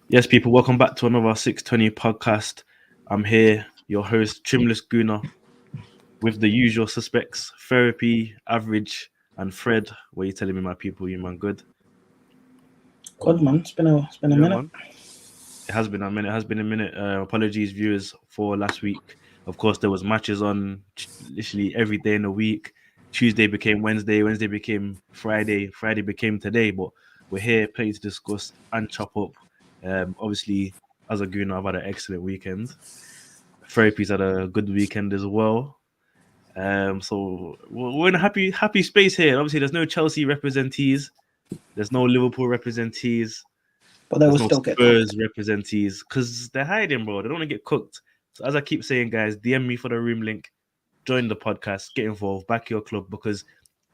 Yes, people, welcome back to another 620 podcast. I'm here, your host, Trimless Gooner, with the usual suspects, Therapy, Average, and Fred. What are you telling me, my people? You man, good? Good man, it's been a Yeah, minute. man. It has been a minute. It has been a minute. Apologies, viewers, for last week. Of course, there was matches on literally every day in the week. Tuesday became Wednesday. Wednesday became Friday. Friday became today. But we're here, plenty to discuss and chop up. Obviously, as a gooner, I've had an excellent weekend. Therapy's had a good weekend as well. So we're in a happy space here. Obviously, there's no Chelsea representees. There's no Liverpool representees. But they There's will no still get cooked. Spurs representees because they're hiding, bro. They don't want to get cooked. So as I keep saying, guys, DM me for the room link. Join the podcast. Get involved. Back your club because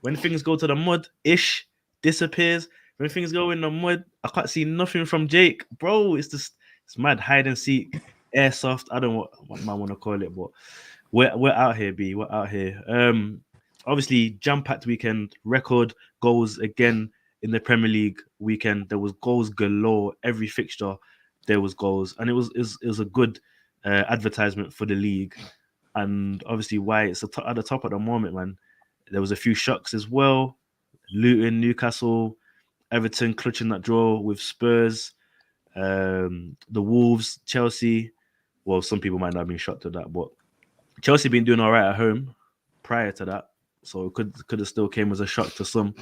when things go to the mud, Ish disappears. When things go in the mud, I can't see nothing from Jake, bro. It's mad hide and seek, airsoft. I don't know what man want to call it, but we're out here, B. We're out here. Obviously jam packed weekend, record goals again in the Premier League weekend. There was goals galore. Every fixture there was goals, and it was a good advertisement for the league. And obviously, why it's at the top at the moment, man. There was a few shocks as well. Luton, Newcastle, Everton clutching that draw with Spurs, the Wolves, Chelsea. Well, some people might not have been shocked at that, but Chelsea been doing all right at home prior to that, so it could have still came as a shock to some.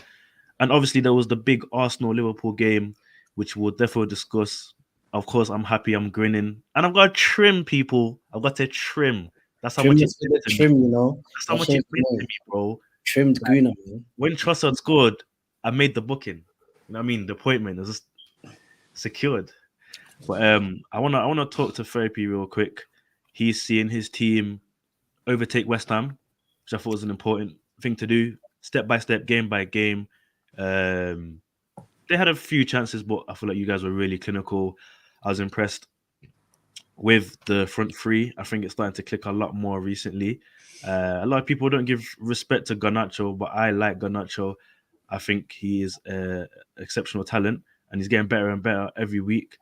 And obviously there was the big Arsenal Liverpool game, which we'll definitely discuss. Of course, I'm happy, I'm grinning, and I've got to trim people. I've got to trim. That's how much it Trimless with meant the to me. trim, you know. That's how That much it shaped the meant to name. me, bro. Trimmed Like, Gooner, man. when Trossard scored, I made the booking. You know what I mean? The appointment was just secured. But I wanna talk to Therapy real quick. He's seeing his team overtake West Ham, which I thought was an important thing to do, step by step, game by game. Um, they had a few chances, but I feel like you guys were really clinical. I was impressed with the front three. I think it's starting to click a lot more recently. A lot of people don't give respect to Garnacho, but I like Garnacho. I think he is exceptional talent, and he's getting better and better every week.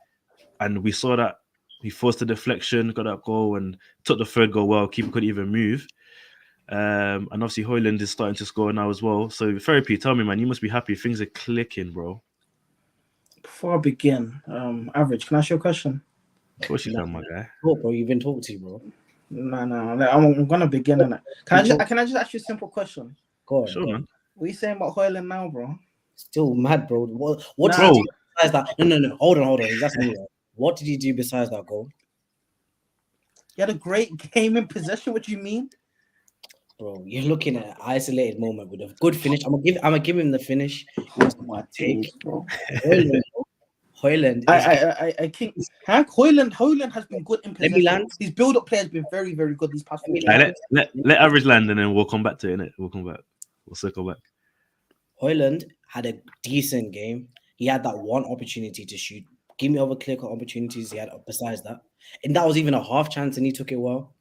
And we saw that he forced a deflection, got that goal, and took the third goal well. Keeper couldn't even move. And obviously Hoyland is starting to score now as well. So Therapy, tell me, man, you must be happy. Things are clicking, bro. Before I begin, Average, can I ask you a question? Of course you Nah, can, my guy. oh, bro, you've been talking to, bro. No. I'm gonna begin on it. Can I just ask you a simple question? Go on, Sure, go on. man. What are you saying about Hoyland now, bro? Still mad, bro. What did Nah. he Bro, do besides that? No. Hold on. He's asking me. Right? What did he do besides that goal? You had a great game in possession. What do you mean? Bro, you're looking at an isolated moment with a good finish. I'm gonna give him the finish. My Take days, bro. Hoyland is I think Hank Hoyland has been good in let me possession. land. His build-up play has been very, very good these past Let me 4 like, games. let average land and then we'll come back to it, innit? We'll come back. We'll circle back. Hoyland had a decent game. He had that one opportunity to shoot. Give me other clear-cut opportunities he had besides that. And that was even a half chance and he took it well.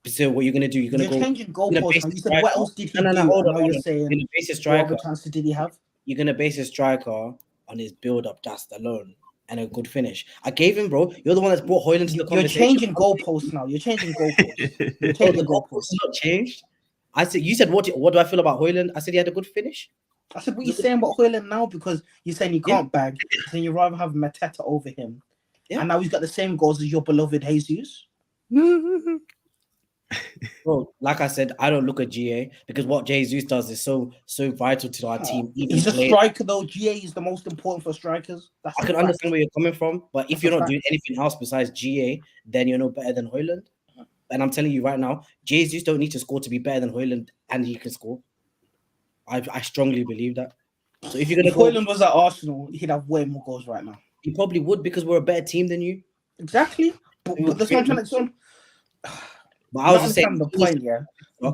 So what you're gonna do? You're gonna You're go. changing You're gonna goalposts base now. the You said what striker. else did he No, do? hold And on, now hold you're on. saying You're gonna base a what striker. other chances did he have? You're gonna base a striker on his build-up just alone and a good finish. I gave him, bro. You're the one that's brought Hoyland to the You're conversation. changing goalposts now. You're changing goalposts. You're Bro, the changing goalposts goalposts. have not changed. I said, you said, what do I feel about Hoyland? I said he had a good finish. I said, what are you saying about Hoyland now? Because you're saying you Yeah. can't bag, then you'd rather have Mateta over him. Yeah. And now he's got the same goals as your beloved Jesus. Bro, like I said, I don't look at GA because what Jesus does is so vital to our team. Even He's a playing. striker, though. GA is the most important for strikers. That's I a can fact. understand where you're coming from, but if That's you're a not fact. doing anything else besides GA, then you're no better than Hoyland. And I'm telling you right now, Jesus don't need to score to be better than Hoyland, and he can score. I strongly believe that. So if you're gonna If go, Hoyland was at Arsenal, he'd have way more goals right now. he probably would because we're a better team than you. Exactly. But that's what I'm trying to. But I was just saying the point, yeah. So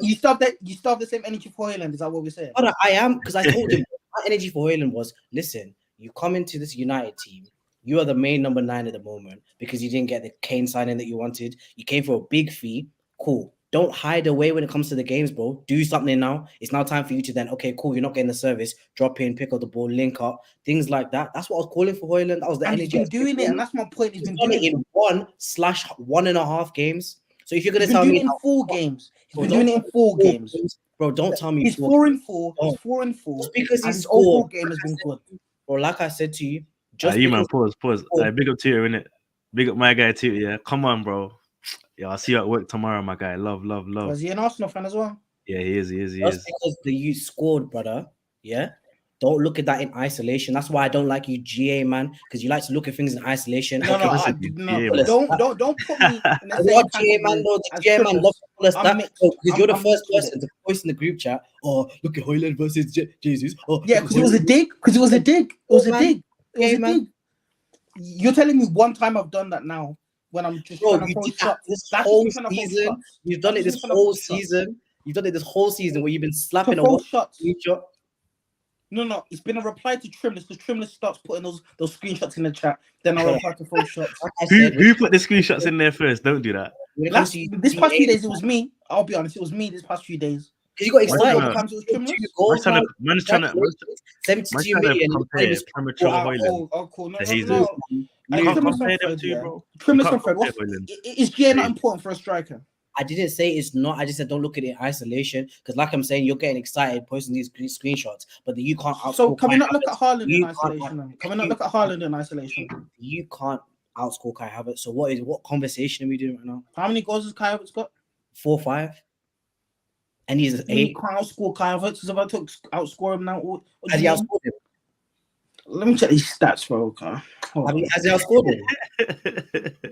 you still have the same energy for Hoyland. Is that what we're saying? But I am, because I told him my energy for Hoyland was, listen, you come into this United team, you are the main number 9 at the moment because you didn't get the Kane signing that you wanted. You came for a big fee, cool. Don't hide away when it comes to the games, bro. Do something now. It's now time for you to then, okay, cool, you're not getting the service, drop in, pick up the ball, link up, things like that. That's what I was calling for Hoyland. That was the And energy. he's been doing it, and that's my point. He's been done doing it in 1/1.5 games. So if you're gonna He's tell been me doing it in 4 games. He's bro, been doing it in 4 games. Bro, don't tell me He's 4 and 4. He's 4 and 4. Just because And his overall game has been good. Bro, like I said to you, just you man, because pause. Big up to you, innit? Big up my guy too, yeah. Come on, bro. Yeah, I'll see you at work tomorrow, my guy. Love. Was he an Arsenal fan as well? Yeah, he is. just because the youth scored, brother. Yeah. Don't look at that in isolation. That's why I don't like you, GA man, because you like to look at things in isolation. No, okay, don't put me in the same GA man, no, the GA man love to pull us that because you're the first person to post in the group chat. Oh, look at Hoyland versus Jesus. Oh, yeah, because it was a dig. It was a dig. You're telling me one time I've done that now when I'm just trying to throw shots. This whole season, you've done it this whole season. You've done it this whole season where you've been slapping a shots. No, it's been a reply to Trimless because Trimless starts putting those screenshots in the chat. Then I reply to full shots. Who put the screenshots in there first? Don't do that. This past few days, it was me. I'll be honest, it was me this past few days. Because you got excited. Times it was Trimless. Man's trying to 72 million. Compare premature Hoyland. Oh, cool. No. You can't compare them two, bro. Trimless and Fred. Is GA not important for a striker? I didn't say it's not. I just said don't look at it in isolation because, like I'm saying, you're getting excited posting these screenshots, but you can't. So can we not look at Haaland in isolation? Can we not look at Haaland in isolation? You can't outscore Kai Havertz. So what conversation are we doing right now? How many goals has Kai Havertz got? 4 or 5. And he's 8. You can't outscore Kai Havertz. Is about to outscore him now. Has he outscored him? Let me check these stats, bro. Has he outscored him?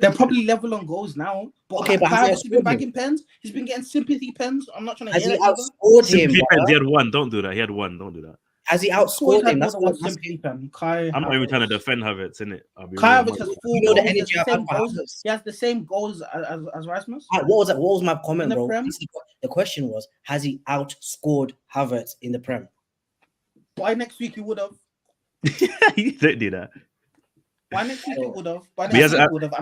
They're probably level on goals now. But okay, but has he been bagging pens? He's been getting sympathy pens. I'm not trying to. Has he outscored him? He had 1. Don't do that. He had 1. Don't do that. Has he outscored him? That's what I'm not even trying to defend Havertz, innit? Kai Havertz has 4 goals. The energy he has the same goals as Rasmus. What was my comment, bro? The question was, has he outscored Havertz in the Prem? By next week, he would have. You don't do that. By next week, he would have. He hasn't outscored.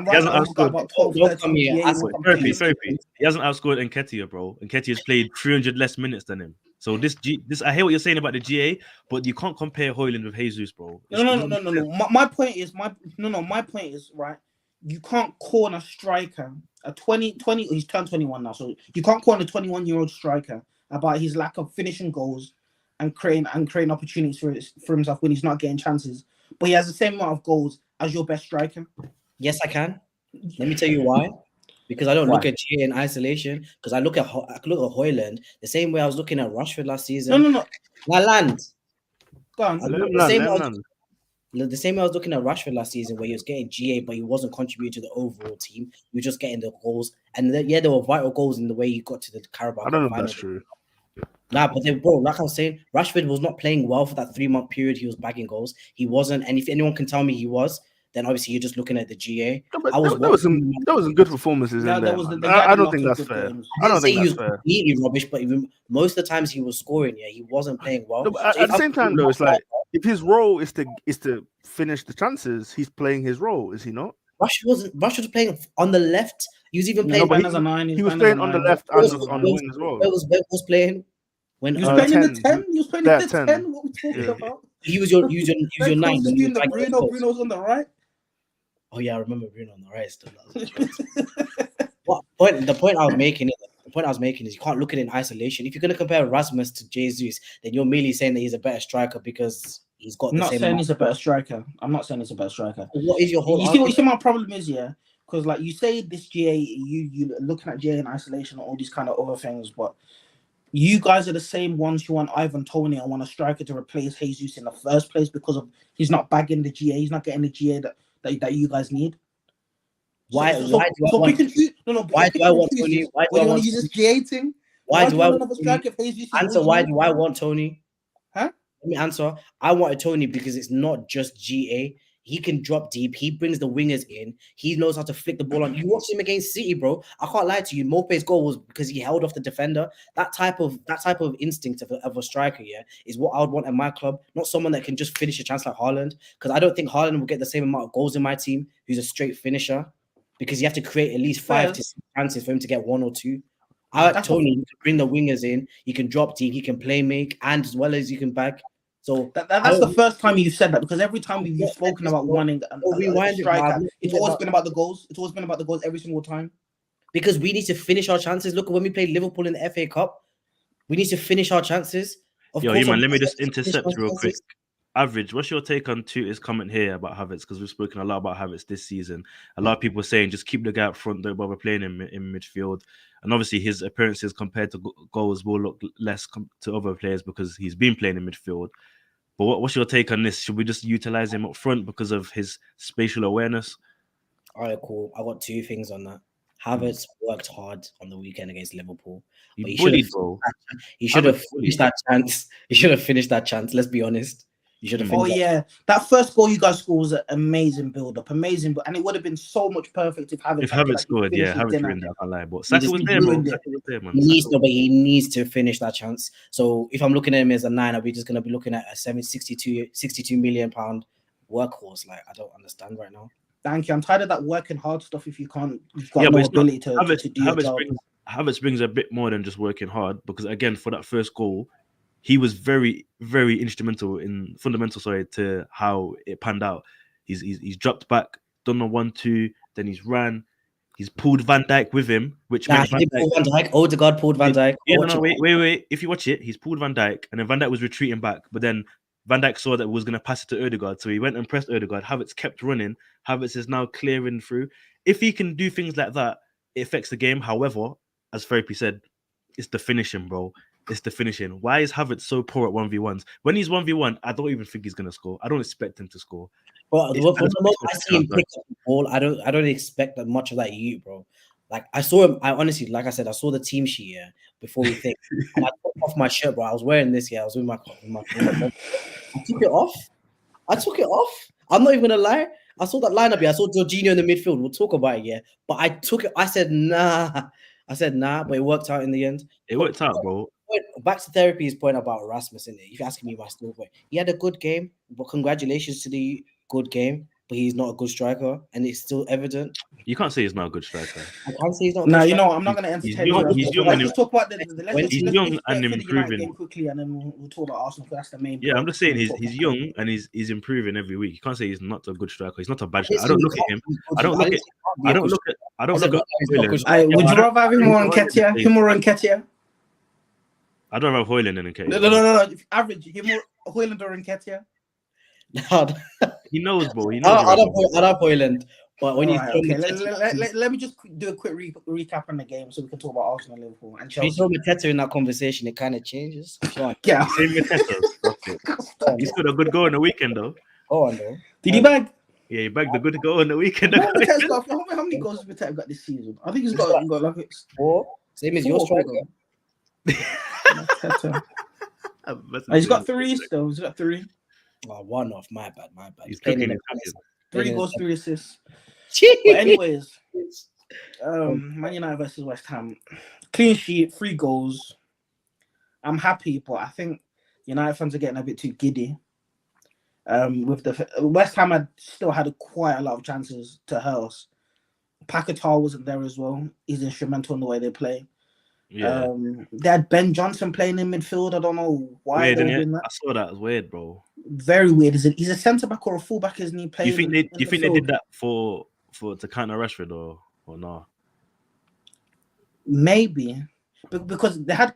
He hasn't outscored Nketiah, bro. Nketiah's played 300 less minutes than him. So this I hear what you're saying about the GA, but you can't compare Hoyland with Jesus, bro. No. My point is right. You can't corner striker a 20. He's turned 21 now, so you can't corner a 21-year-old striker about his lack of finishing goals and creating opportunities for himself when he's not getting chances. But he has the same amount of goals as your best striker. Yes, I can. Let me tell you why. Because I don't look at GA in isolation. Because I look at Hoyland the same way I was looking at Rashford last season. No. Land. Go on. The same way I was looking at Rashford last season, where he was getting GA, but he wasn't contributing to the overall team. He was just getting the goals, and there were vital goals in the way he got to the Carabao. I don't know if that's true. Nah, but then, bro, like I was saying, Rashford was not playing well for that 3-month period. He was bagging goals. He wasn't, and if anyone can tell me he was, then obviously you're just looking at the GA. No, there was some good performances in there. I don't think that's fair. I don't think that's fair. Completely rubbish, but even most of the times he was scoring. Yeah, he wasn't playing well. No, at the same time, though, it's like if his role is to finish the chances, he's playing his role, is he not? Rashford was playing on the left. He was even playing as a 9. He was playing on the left and on the wing as well. Where was playing? When he was playing in the 10. He was playing in the 10. What are we talking about? He was your 9. Bruno's on the right. Oh yeah, I remember Bruno on the right. The point I was making is you can't look at it in isolation. If you're going to compare Rasmus to Jesus, then you're merely saying that he's a better striker because he's got. I'm not saying he's a better striker. What is your whole? You see, my problem is because like you say this GA, you looking at GA in isolation, all these kind of other things, but you guys are the same ones who want Ivan Toney and want a striker to replace Jesus in the first place because of he's not bagging the GA, he's not getting the GA that you guys need. Why do I want Tony? Why do I want to use this GA thing? Why do I want Tony? Huh? Let me answer. I wanted Tony because it's not just GA. He can drop deep. He brings the wingers in. He knows how to flick the ball on. You watch him against City, bro. I can't lie to you. Mopé's goal was because he held off the defender. That type of instinct of a striker, yeah, is what I would want in my club. Not someone that can just finish a chance like Haaland. Because I don't think Haaland will get the same amount of goals in my team who's a straight finisher. Because you have to create at least 5 to 6 chances for him to get 1 or 2. I like That's Tony. You can bring the wingers in. He can drop deep. He can play make, and as well as you can back. So That's the first time you've said that, because every time you've spoken Let's about go. wanting a Rewind it, striker, man. it's always been about the goals. It's always been about the goals every single time. Because we need to finish our chances. Look, when we played Liverpool in the FA Cup, we need to finish our chances. Of Yo, course, man, I'm let me just finish intercept our real quick. chances. Average, what's your take on Tuta's comment here about Havertz? Because we've spoken a lot about Havertz this season. A lot of people saying just keep the guy up front, don't bother playing him in midfield. And obviously his appearances compared to goals will look less to other players because he's been playing in midfield. But what's your take on this? Should we just utilize him up front because of his spatial awareness? All right, cool. I got 2 things on that. Havertz worked hard on the weekend against Liverpool. But He bullied, bro. He should have Havertz finished that chance. He should have finished that chance. Let's be honest. You should have Oh finished. yeah, that first goal you guys scored was an amazing build-up, amazing, and it would have been so much perfect if Havertz. If acted Havertz like he scored, yeah, finished his Havertz dinner. ruined that, I can't lie. But Saka just was there, bro. ruined it. Saka was there, man. He needs to, but he needs to finish that chance. So if I'm looking at him as a 9, are we just gonna be looking at a 62 million pound workhorse? Like, I don't understand right now. Thank you. I'm tired of that working hard stuff. If you've got Yeah, no but it's not- ability to do your job. Havertz brings a bit more than just working hard, because again, for that first goal, he was very, very fundamental to how it panned out. He's dropped back, done a 1-2, then he's ran, he's pulled Van Dijk with him, which Nah, meant he did pull Van Dijk. Odegaard pulled Van Dijk. Yeah, Watch no, it. wait. If you watch it, he's pulled Van Dijk, and then Van Dijk was retreating back, but then Van Dijk saw that it was going to pass it to Odegaard, so he went and pressed Odegaard. Havertz kept running. Havertz is now clearing through. If he can do things like that, it affects the game. However, as Therapy said, it's the finishing, bro. It's the finishing. Why is Havertz so poor at 1v1s? When he's 1v1, I don't even think he's going to score. I don't expect him to score. But It's from kind of the moment I see him special, pick up the ball, I don't expect that much of that you, bro. Like, I saw him. I honestly, like I said, I saw the team sheet here before we think. And I took off my shirt, bro. I was wearing this here. I was with my I took it off. I'm not even gonna lie. I saw that lineup here. I saw Jorginho in the midfield. We'll talk about it, yeah. But I took it. I said nah, but it worked out in the end. It worked out, bro. Back to Therapy's point about Erasmus, in it. If you're asking me my still point, he had a good game. But congratulations to the good game. But he's not a good striker, and it's still evident. You can't say he's not a good striker. I can't say he's not. No, you know, I'm not going to entertain. He's young Let's just talk about the he's young and the United improving. game quickly, and then we'll talk about Arsenal, because that's the main. Yeah, point. I'm just saying We'll talk he's about young and he's improving every week. You can't say he's not a good striker. He's not a bad Listen, striker. I don't look he at him. can't be good. I don't look at. I don't look at. I don't look at. Hoyland. Would you rather have him or Nketiah? Him or Nketiah? I don't have Hoyland and Nketiah. No. Average, him or Hoyland or Nketiah? He knows, bro. He I knows. love Hoyland, but when you Right, throw okay. Mateta, Let me just do a quick recap on the game, so we can talk about Arsenal, Liverpool, and when you Chelsea. throw Mateta in that conversation, it kind of changes. Go on, Yeah. Same with He scored a good goal on the weekend, though. go on, though. Did he bag? Yeah, he bagged a good goal on the weekend. How many goals has Mateta got this season? I think he's got like 4, same as your striker. Mateta. He's got 3 still. He's got 3. Oh, 1 off. My bad. He's Playing cooking in it. the 3 goals, 3 assists. Palace. But anyways, Man United versus West Ham, clean sheet, 3 goals. I'm happy, but I think United fans are getting a bit too giddy. With the West Ham had quite a lot of chances to hurt us. Paquetá wasn't there as well. He's instrumental in the way they play. Yeah. They had Ben Johnson playing in midfield. I don't know why Weird, they were innit? doing that. I saw that. It's weird, bro. Very weird. He's a centre back or a full back, isn't he? Do you think they did that for to counter Rashford or no? Maybe, because they had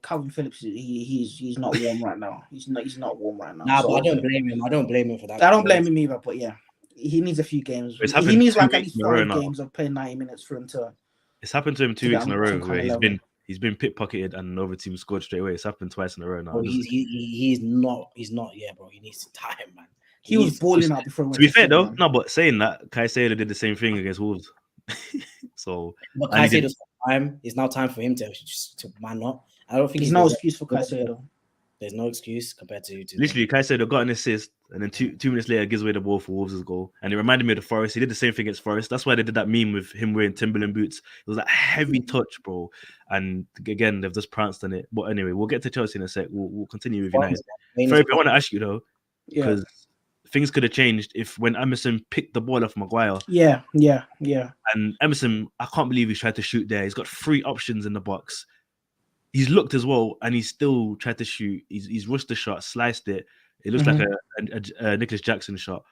Calvin Phillips. He's not warm right now. He's not warm right now. Nah, So, but I don't blame him. I don't blame him for that. I don't blame him either. But yeah, he needs a few games. It's He happened needs 2 like at weeks least in a row 5 now. games of playing 90 minutes for him to. It's happened to him 2 To get weeks in a on row some kind where of he's level. been pickpocketed and another team scored straight away. It's happened twice in a row now. Bro, he's not. Yeah, bro. He needs time, man. He was balling out before. To be fair though, no, but saying that, Caicedo did the same thing against Wolves. So But and he Caicedo's time. It's now time for him to man up. I don't think There's he's no the- excuse for Caicedo. There's no excuse compared to literally Caicedo got an assist and then two minutes later gives away the ball for Wolves' goal. And it reminded me of the Forest. He did the same thing against Forest. That's why they did that meme with him wearing Timberland boots. It was that heavy touch, bro. And again, they've just pranced on it. But anyway, we'll get to Chelsea in a sec. We'll continue with United. Felipe, I want to ask you though, Yeah. because things could have changed if when Emerson picked the ball off Maguire. Yeah. And Emerson, I can't believe he tried to shoot there. He's got 3 options in the box. He's looked as well, and he's still tried to shoot. He's rushed the shot, sliced it. It looks like a Nicholas Jackson shot.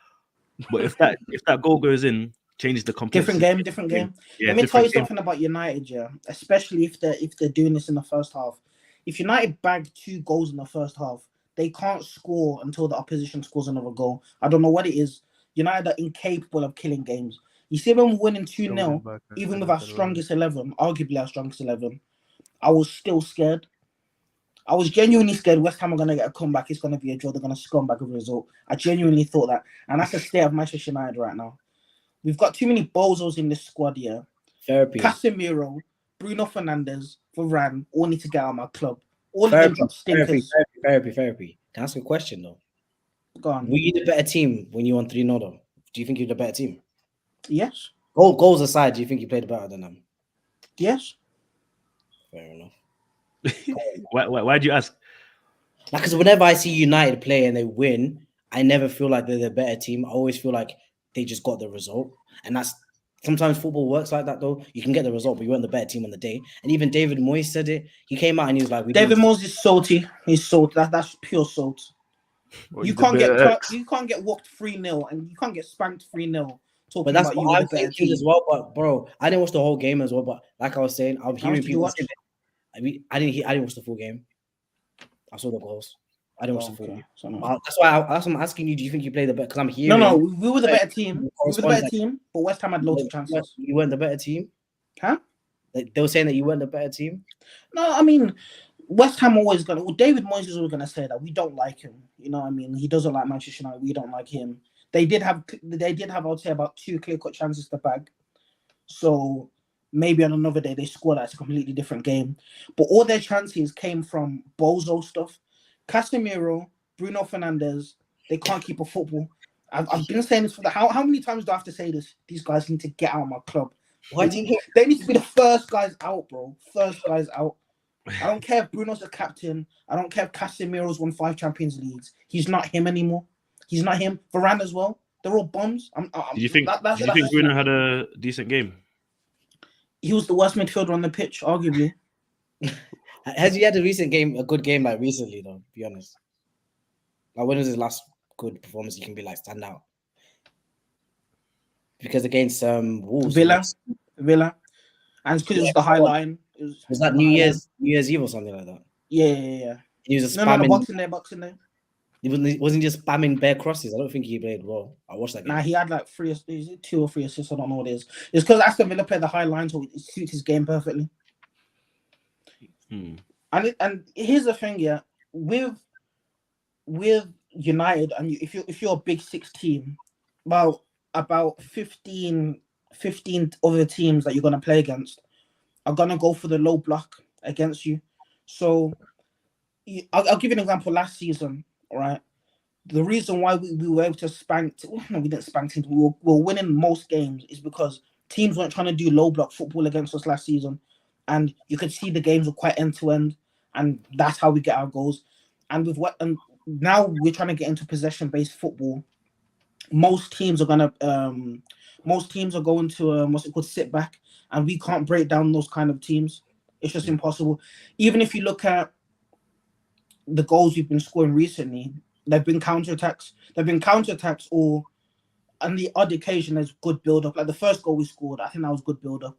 But if that goal goes in, changes the complexity. Different game. Yeah, Let me tell you game. something about United, yeah. Especially if they're doing this in the first half. If United bag 2 goals in the first half, they can't score until the opposition scores another goal. I don't know what it is. United are incapable of killing games. You see them winning 2-0, even with our strongest 11, arguably our strongest 11. I was still scared. I was genuinely scared West Ham are going to get a comeback. It's going to be a draw. They're going to come back with a result. I genuinely thought that. And that's the state of Manchester United right now. We've got too many bozos in this squad here. Therapy. Casemiro, Bruno Fernandes, Varane all need to get out of my club. All of them drop stinkers. Therapy. Can I ask you a question, though? Go on. Were you the better team when you won 3-0, though? Do you think you're the better team? Yes. Goals aside, do you think you played better than them? Yes. Fair enough. Why do you ask? Because whenever I see United play and they win, I never feel like they're the better team. I always feel like they just got the result. And that's sometimes football works like that, though. You can get the result, but you weren't the better team on the day. And even David Moyes said it. He came out and he was like, David Moyes is salty. He's salty. That's pure salt. Well, You can't get walked 3-0 and you can't get spanked 3-0. But that's what I'm thinking as well. But bro, I didn't watch the whole game as well. But like I was saying, I'm hearing people say that. I didn't watch the full game. I saw the goals. I didn't watch the full game. That's why I'm asking you. Do you think you played the better? Because I'm hearing. No, we were the better team. We were the better team, but West Ham had loads of chances. You weren't the better team, huh? Like, they were saying that you weren't the better team. No, I mean, West Ham always gonna. Well, David Moyes is always gonna say that we don't like him. You know what I mean? He doesn't like Manchester United. We don't like him. They did have, I would say, about 2 clear-cut chances to bag. So maybe on another day they scored. That's a completely different game. But all their chances came from bozo stuff. Casemiro, Bruno Fernandes, they can't keep a football. I've been saying this for how many times do I have to say this? These guys need to get out of my club. Why do you? They need to be the first guys out, bro. First guys out. I don't care if Bruno's the captain. I don't care if Casemiro's won 5 Champions Leagues. He's not him anymore. He's not him. Varane as well. They're all bums. Do you think Bruno had a decent game? He was the worst midfielder on the pitch, arguably. Has he had a good game like recently, though? To be honest. Like, when was his last good performance? You can be like, stand out. Because against Wolves. Villa. And because it was the high line. Was that New Year's Eve or something like that? Yeah. He was spamming. No, box in there. He wasn't just spamming bare crosses. I don't think he played well. I watched that game. Nah, he had like 2 or 3 assists. I don't know what it is. It's because Aston Villa played the high line, so it suits his game perfectly. And here's the thing, yeah, with United, and if you're a Big 6 team, about 15 other teams that you're gonna play against are gonna go for the low block against you. So I'll give you an example. Last season, all right, the reason why we were able to we didn't spank teams. We were winning most games is because teams weren't trying to do low block football against us last season, and you could see the games were quite end to end, and that's how we get our goals. And now we're trying to get into possession based football. Most teams are going to sit back, and we can't break down those kind of teams. It's just impossible. Even if you look at the goals we've been scoring recently, they've been counterattacks. Or on the odd occasion there's good build up. Like the first goal we scored, I think that was good build up.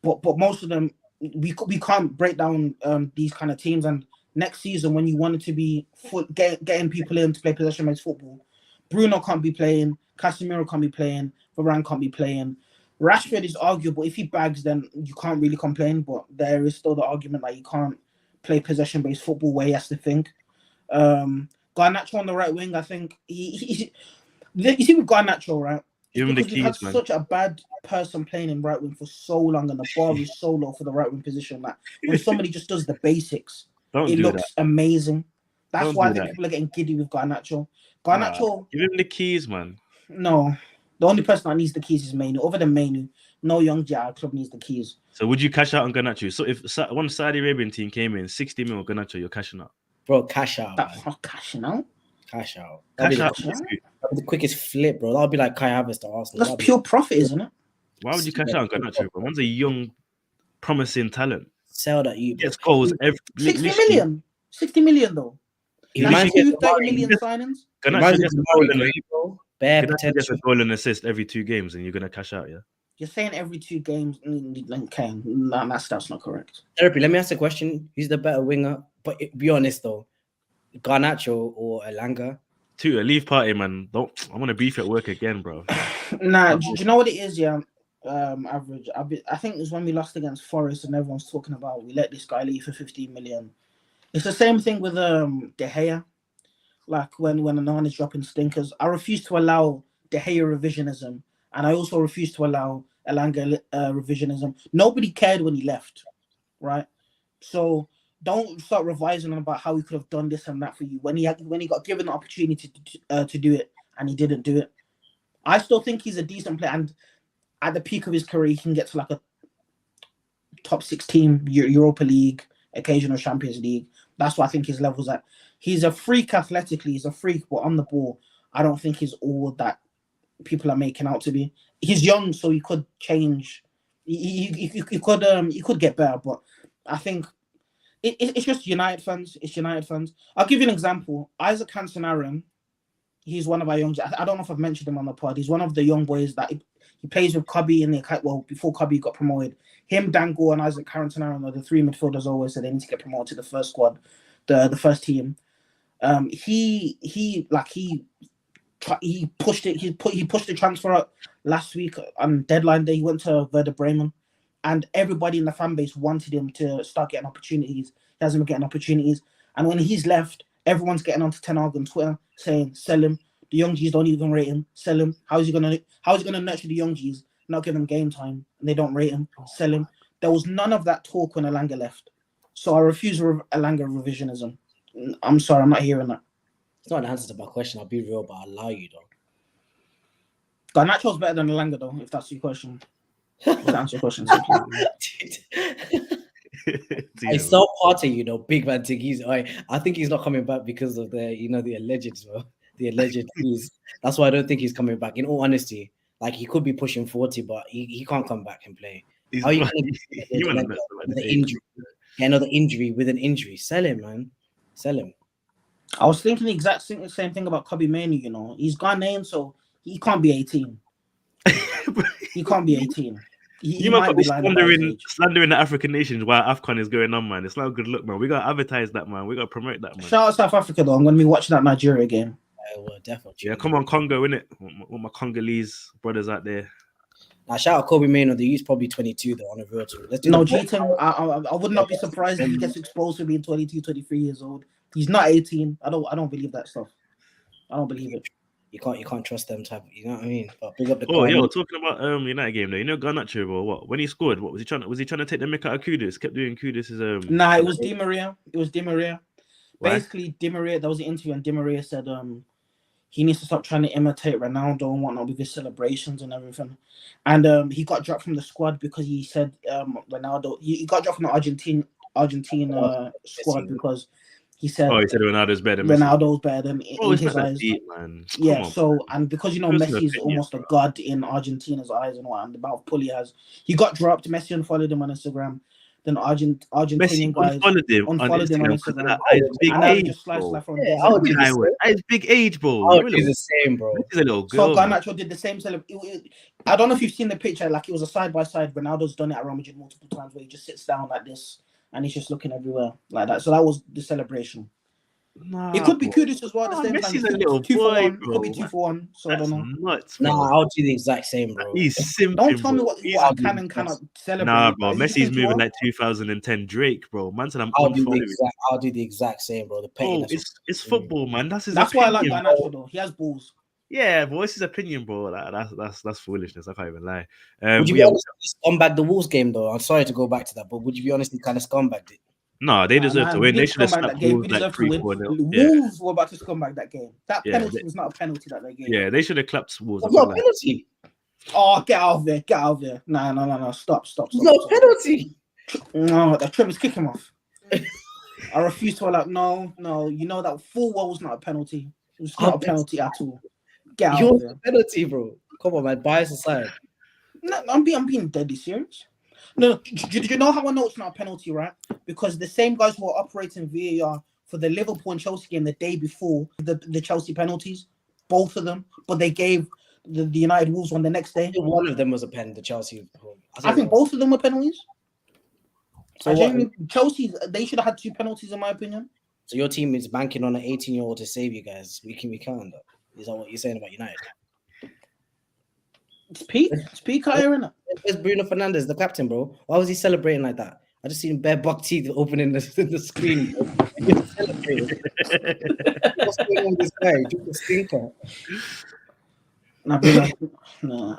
But most of them we can't break down these kind of teams. And next season, when you want it to be getting people in to play possession-based football, Bruno can't be playing, Casemiro can't be playing, Varane can't be playing. Rashford is arguable. If he bags, then you can't really complain. But there is still the argument that you can't play possession-based football where he has to think. Garnacho on the right wing, I think you see with Garnacho, right? Give him the keys, had man. Such a bad person playing in right wing for so long, and the bar is so low for the right wing position. Like when somebody just does the basics, it looks amazing. That's why I think people are getting giddy with Garnacho. Give him the keys, man. No, the only person that needs the keys is Mainu. Other than Mainu, no young JR club needs the keys. So would you cash out on Garnacho? So if one Saudi Arabian team came in 60 mil Garnacho, you're cashing out. Bro, cash out. That's not cashing out. Cash out. Cash That'd out. cash out. be the quickest flip, bro. That would be like Kai Havertz to Arsenal. That's That'd be pure profit, isn't it? Why would you cash out on Garnacho, bro? Man's a young, promising talent. sell that you, bro. Gets goals every 60 literally- million. 60 million though. He Literally reminds gets me 2, of 30 Murray. million signings. He Garnacho reminds me gets of a Murray goal and Gray, bro. Bare Garnacho gets potential. a goal and assist every 2 games, and you're gonna cash out, yeah. You're saying every 2 games. Okay, that's not correct. Therapy. Let me ask a question. Who's the better winger? But be honest though, Garnacho or Elanga? Two, a leave party, man. Don't. I want to beef at work again, bro. Nah, do you know what it is? Yeah, average. I think it's when we lost against Forest and everyone's talking about we let this guy leave for 15 million. It's the same thing with De Gea. Like when Annan is dropping stinkers, I refuse to allow De Gea revisionism, and I also refuse to allow Elanga revisionism. Nobody cared when he left, right? So don't start revising about how he could have done this and that for you when he got given the opportunity to do it and he didn't do it. I still think he's a decent player, and at the peak of his career, he can get to like a top 6 team, Europa League, occasional Champions League. That's what I think his level's at. He's a freak athletically. He's a freak, but on the ball, I don't think he's all that people are making out to be. He's young, so he could change. He could get better, but I think it's just United fans. It's United fans. I'll give you an example. Isaac Cantona, he's one of our young. I don't know if I've mentioned him on the pod. He's one of the young boys that he plays with Cubby in the before Cubby got promoted. Him, Dango, and Isaac Cantona are the 3 midfielders always said they need to get promoted to the first squad, the first team. He pushed it. He pushed the transfer up last week on deadline day. He went to Werder Bremen, and everybody in the fan base wanted him to start getting opportunities. He hasn't been getting opportunities, and when he's left, everyone's getting onto Ten Hag on Twitter saying, "Sell him." The young G's don't even rate him. Sell him. How is he gonna nurture the young G's? Not give him game time, and they don't rate him. Sell him. There was none of that talk when Elanga left, so I refuse Elanga revisionism. I'm sorry, I'm not hearing that. It's not an answer to my question. I'll be real, but I'll allow you though. Garnacho's better than Elanga though, if that's your question. To answer your question. I saw Partey, big man thing. I think he's not coming back because of the alleged, bro. The alleged fees. That's why I don't think he's coming back. In all honesty, like he could be pushing 40, but he can't come back and play. How are you going to the injury? Yeah, another injury with an injury. Sell him, man. Sell him. I was thinking the exact same thing about Kobe Mainoo, He's Ghanaian, so he can't be 18. He can't be 18. You might be slandering the African nations while AFCON is going on, man. It's not a good look, man. We got to advertise that, man. We got to promote that, man. Shout out South Africa, though. I'm going to be watching that Nigeria game. Well, definitely. Yeah, come on, Congo, innit? With my Congolese brothers out there. Now, shout out Kobe Mainoo. He's probably 22, though, on a real tour. Cheating. I would not be surprised if he gets exposed to being 22, 23 years old. He's not 18. I don't believe that stuff. I don't believe it. You can't trust them type. You know what I mean? But big up the. Talking about United game though. Garnacho, bro. What when he scored? What was he trying? Was he trying to take the mick out of Kudus? Kept doing Kudus' Nah, it was Di Maria. Why? Basically, Di Maria. There was an interview, and Di Maria said he needs to stop trying to imitate Ronaldo and whatnot with his celebrations and everything. And he got dropped from the squad because he said Ronaldo. He got dropped from the Argentine squad because. He said Ronaldo's better than in his eyes. Deep, man. Yeah, and because Messi is almost a god in Argentina's eyes and what, and the amount of pull he has, he got dropped. Messi unfollowed him on Instagram. Then Argentinian guys unfollowed him on Instagram. And now he just slice from his big age, bro. I would do the same, bro. He's a little girl. So Garnacho did the same. I don't know if you've seen the picture. Like it was a side by side. Ronaldo's done it at Real Madrid multiple times where he just sits down like this. And he's just looking everywhere like that. So that was the celebration. Nah, it could be Kudus as well at the same time. Messi's a little boy, bro. Could be 2-for-1. So that's I don't know. Nuts, bro. I'll do the exact same, bro. He's simping, Don't tell me bro. what I can and cannot celebrate. Nah, bro. Messi's moving like 2010 Drake, bro. Man said I'll do the exact same, bro. It's football, man. That's opinion. Why I like Garnacho, though. He has balls. Yeah, but it's his opinion, bro. That's foolishness. I can't even lie. Would you be honest with scumbag the Wolves game, though? I'm sorry to go back to that, but would you be honest and kind of scumbagged it? No, they deserve to win. They should have slapped Wolves like 3-4. Wolves were about to scumbag that game. That penalty was not a penalty that they gave. Yeah, they should have clapped Wolves. It's not a penalty. Oh, get out of there. Get out of there. No. Stop. It's not a penalty. No, that Trevor's kick him off. I refuse to allow. No. You know that full well was not a penalty. It's not a penalty at all. Get out You of want there. a penalty, bro? Come on, man. Bias aside. No, I'm being deadly serious. No, do you know how I know it's not a penalty, right? Because the same guys who are operating VAR for the Liverpool and Chelsea game the day before the Chelsea penalties, both of them, but they gave the United Wolves one the next day. One of them was a pen, the Chelsea. I think both of them were penalties. So Chelsea, they should have had 2 penalties in my opinion. So your team is banking on an 18-year-old to save you guys. We can on that. Is that what you're saying about United? It's peak out here, innit? Where's Bruno Fernandes, the captain, bro? Why was he celebrating like that? I just seen bare buck teeth opening the screen. He's celebrating. What's going on with this guy? Just a stinker. Nah, Bruno, nah.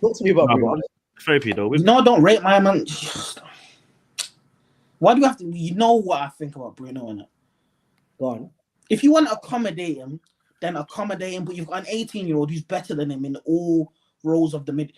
Talk to me about Bruno. Therapy though. No, don't rate my man. Why do you have to? You know what I think about Bruno, innit? Go on. If you want to accommodate him, then accommodate him. But you've got an 18-year-old who's better than him in all roles of the mid.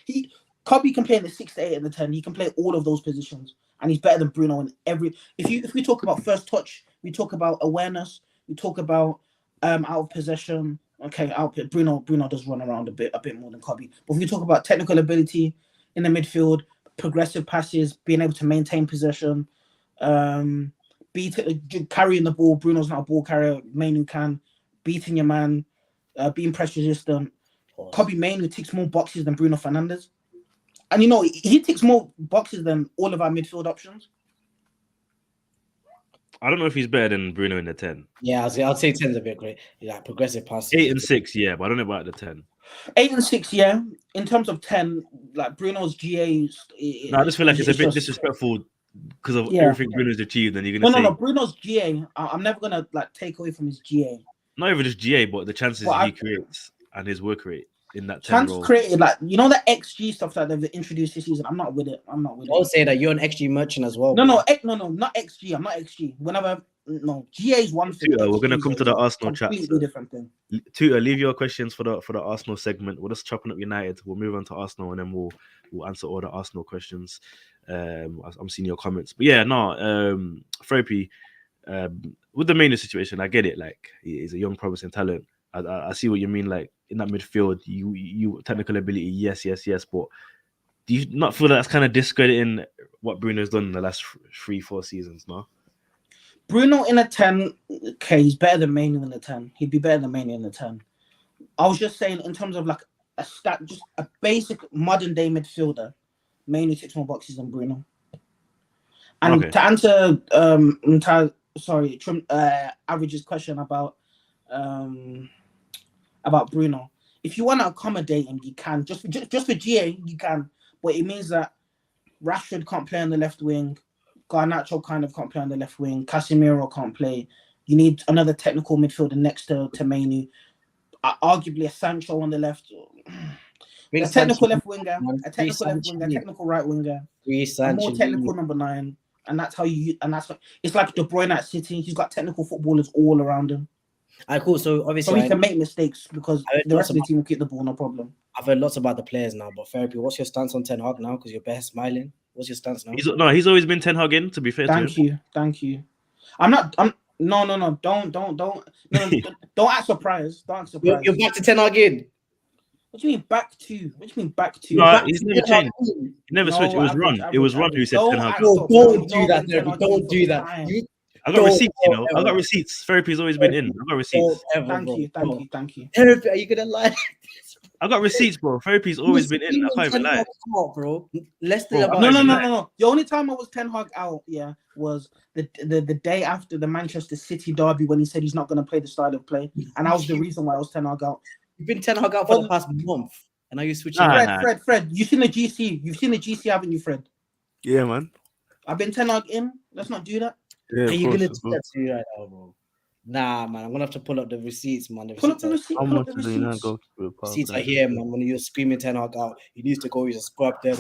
Kobe can play in the 6, the 8, and the 10. He can play all of those positions, and he's better than Bruno in every. If we talk about first touch, we talk about awareness, we talk about out of possession. Okay, Bruno does run around a bit more than Kobe. But if we talk about technical ability in the midfield, progressive passes, being able to maintain possession, carrying the ball. Bruno's not a ball carrier. Mainu can. Beating your man, being pressure resistant. Kobe Mainu ticks more boxes than Bruno Fernandes. And he ticks more boxes than all of our midfield options. I don't know if he's better than Bruno in the 10. Yeah, I'd say 10's a bit great. Like progressive passes. 8 and 6, yeah, but I don't know about the 10. 8 and 6, yeah. In terms of 10, like Bruno's GA. I just feel like it's a bit disrespectful because of everything Bruno's achieved, and you're gonna say no. Bruno's GA. I'm never gonna take away from his GA. Not even just GA, but the chances he creates and his work rate in that 10 chance role. Created, the XG stuff that they've introduced this season. I'm not with it. I'll say that you're an XG merchant as well. No, not XG. I'm not XG. GA is one thing. We're gonna come to the Arsenal chat. Completely different thing. Tutor, leave your questions for the Arsenal segment. We're just chopping up United. We'll move on to Arsenal and then we'll answer all the Arsenal questions. I'm seeing your comments, but therapy. With the Mainu situation, I get it. Like, he's a young, promising talent. I see what you mean. Like, in that midfield, you technical ability, yes. But do you not feel that's kind of discrediting what Bruno's done in the last 3-4 seasons? No. Bruno in a 10, okay, he's better than Mainu in the 10. He'd be better than Mainu in the 10. I was just saying, in terms of like a stat, just a basic modern day midfielder, Mainu ticks more boxes than Bruno. And to answer Average's question about Bruno, if you want to accommodate him, you can. Just for GA, you can. But it means that Rashford can't play on the left wing. Garnacho kind of can't play on the left wing. Casemiro can't play. You need another technical midfielder next to Mainu. Arguably a Sancho on the left. A technical left winger, a technical right winger, a more technical number 9. And that's how it's like De Bruyne at City. He's got technical footballers all around him. Cool. So obviously, he can make mistakes because the rest of the team will keep the ball, no problem. I've heard lots about the players now, but therapy. What's your stance on Ten Hag now? Because you're bare smiling. What's your stance now? He's always been Ten Hag in. To be fair, thank you. No. Don't act surprised. You're back to Ten Hag in. What do you mean back to? No, he's never changed. He never switched. It was Ron. It was Ron who said Ten Hag. Don't do that, Therapy. Don't do that. I got receipts, I got receipts. Therapy's always been in. I got receipts. Thank you. Therapy, are you gonna lie? I got receipts, bro. Therapy's always been in. I can't even lie. Bro. No. The only time I was Ten Hag out, was the day after the Manchester City derby when he said he's not going to play the style of play, and that was the reason why I was Ten Hag out. You've been Ten Hag out for the past month, and now you're switching. Fred, you've seen the GC. You've seen the GC, haven't you, Fred? Yeah, man. I've been Ten Hag in. Let's not do that. Yeah, are you gonna do that to me right now, bro? Nah, man. I'm gonna have to pull up the receipts, man. Pull up the receipts. How much does he not go through? Receipts are here, man. When you're screaming Ten Hag out, he needs to go. He's a scrub. There.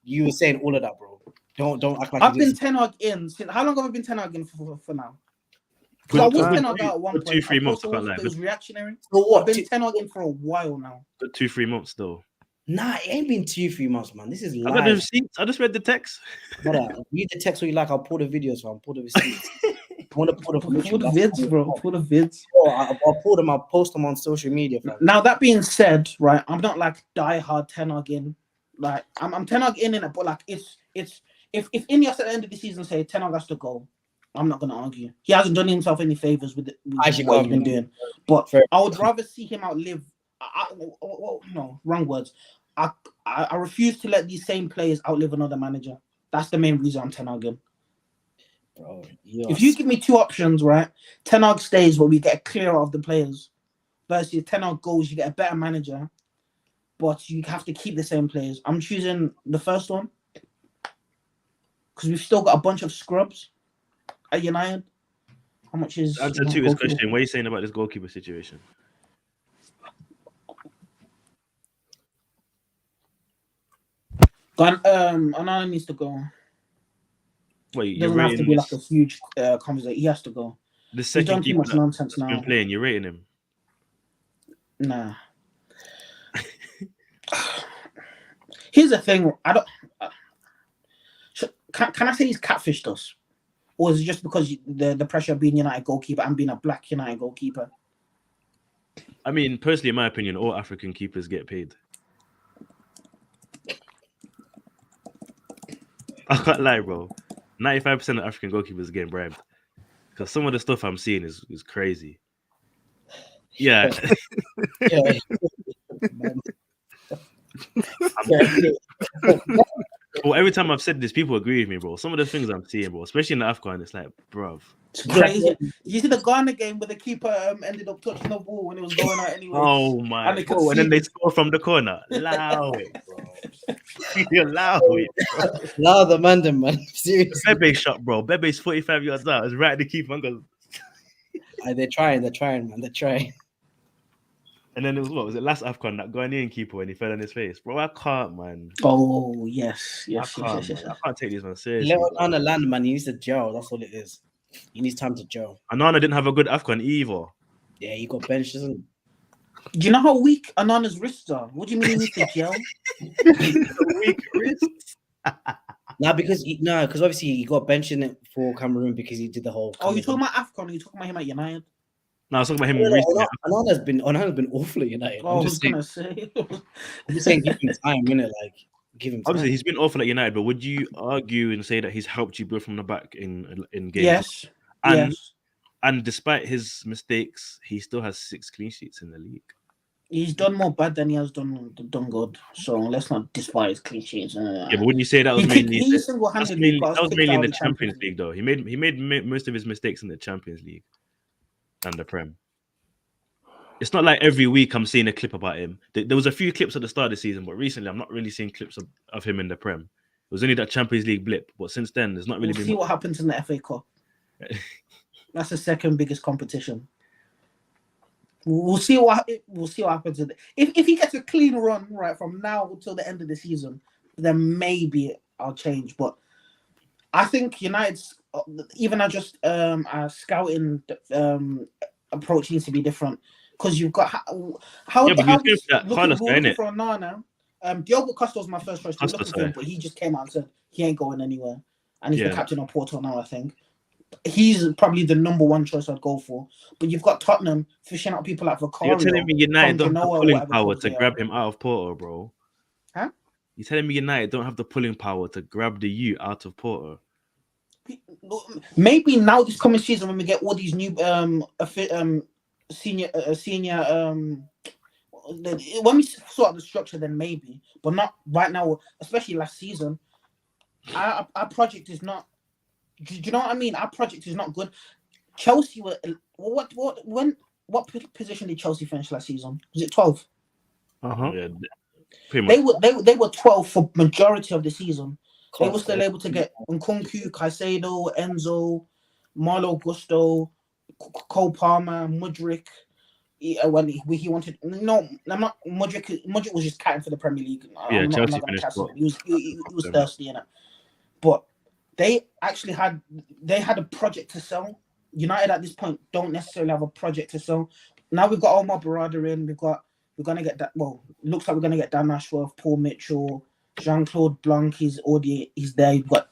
You were saying all of that, bro. Don't act like I've been Ten Hag in. How long have I been Ten Hag in for now? I was Ten Hag out at one point. 2-3 months. It was reactionary. So what? I've been Ten Hag in for a while now. Good 2-3 months though. Nah, it ain't been 2-3 months, man. This is live. I got the receipts. I just read the text. Brother, read the text what you like. I'll pull the videos, man. Pull the receipts. want to pull the Pull the picture. vids, bro. Pull the vids. I'll pull them. I'll post them on social media. Fam. Now that being said, right, I'm not like die-hard Ten Hag in. Like I'm Ten Hag in it, but like it's if Ineos at the end of the season say Ten Hag has to go, I'm not gonna argue. He hasn't done himself any favors with what he's been doing. But Fair. I would rather see him outlive. No, wrong words. I refuse to let these same players outlive another manager. That's the main reason I'm Ten Hag in. Bro, If you give me two options, right, Ten Hag stays where we get clearer of the players, versus Ten Hag goes, you get a better manager, but you have to keep the same players. I'm choosing the first one because we've still got a bunch of scrubs at United. How much is Answer to his question. What are you saying about this goalkeeper situation? Anana needs to go. Wait, It you're doesn't have to rating be like a huge conversation. He has to go. the He's second done too keeper much nonsense that's been now. playing. You're rating him. Nah. Here's the thing. I don't. Can I say he's catfished us, or is it just because the pressure of being United goalkeeper and being a black United goalkeeper? I mean, personally, in my opinion, all African keepers get paid. I can't lie, bro. 95% of African goalkeepers are getting bribed because some of the stuff I'm seeing is crazy. Yeah. Yeah. Well, every time I've said this, people agree with me, bro. Some of the things I'm seeing, bro, especially in the AFCON, it's like, bruv. It's crazy. You see the Ghana game where the keeper ended up touching the ball when it was going out anyway. Oh my! And they could And then see they it. score from the corner. Allow it, bro. You allow it, bro. Allow the man, seriously. Bebe shot, bro. Bebe's 45 yards out. It's right at the keeper. And goes. They're trying, man. They're trying. And then it was what was it last AFCON that Ghanaian keeper when he fell on his face, bro. I can't, man. Oh yes. I can't take this one seriously. Let on the land, man. He needs to gel. That's all it is. He needs time to gel. Anana didn't have a good AFCON either. Yeah, he got benched, isn't he? Do you know how weak Anana's wrists are? What do you mean he needs to gel? Weak wrists. Nah, because obviously he got benched in it for Cameroon because he did the whole. Oh, you talking about AFCON? Or you talking about him at United? No, I was talking about him recently. Anana's been awful at United. Oh, I'm just saying, say. I'm just saying, give him time, innit? Like, give him time. Obviously, he's been awful at United, but would you argue and say that he's helped you build from the back in games? Yes. And yes. and despite his mistakes, he still has 6 clean sheets in the league. He's done more bad than he has done good. So let's not despise clean sheets. Yeah, but wouldn't you say that was mainly he single-handedly that was mainly in the Champions League, though? He made most of his mistakes in the Champions League and the Prem. It's not like every week I'm seeing a clip about him. There was a few clips at the start of the season, but recently I'm not really seeing clips of him in the Prem. It was only that Champions League blip, but since then there's not really been. See what happens in the FA Cup. That's the second biggest competition. We'll see what happens. If he gets a clean run right from now until the end of the season, then maybe I'll change. But I think United's even just scouting approach needs to be different because you've got how looking for Onana. Diogo Costa was my first choice. Looking for him, but he just came out and said he ain't going anywhere, and he's the captain of Porto now. I think he's probably the number one choice I'd go for. But you've got Tottenham fishing out people like Vicario. You're telling me United don't have the pulling power to grab him out of Porto, bro? Huh? You're telling me United don't have the pulling power to grab the U out of Porto? Maybe now this coming season when we get all these new senior when we sort out the structure, then maybe, but not right now. Especially last season, our project is not. Do you know what I mean? Our project is not good. Chelsea were what position did Chelsea finish last season? Was it 12? Yeah, pretty much. They were 12 for majority of the season. They were still able to get Nkunku, Caicedo, Enzo, Marlo Gusto, Cole Palmer, Mudryk. When he wanted, no, I'm not. Mudryk was just catting for the Premier League. Chelsea finished. He was thirsty in it, but they actually had a project to sell. United at this point don't necessarily have a project to sell. Now we've got Omar Barada in. We're gonna get that. Well, looks like we're gonna get Dan Ashworth, Paul Mitchell, Jean-Claude Blanc. He's there. You've got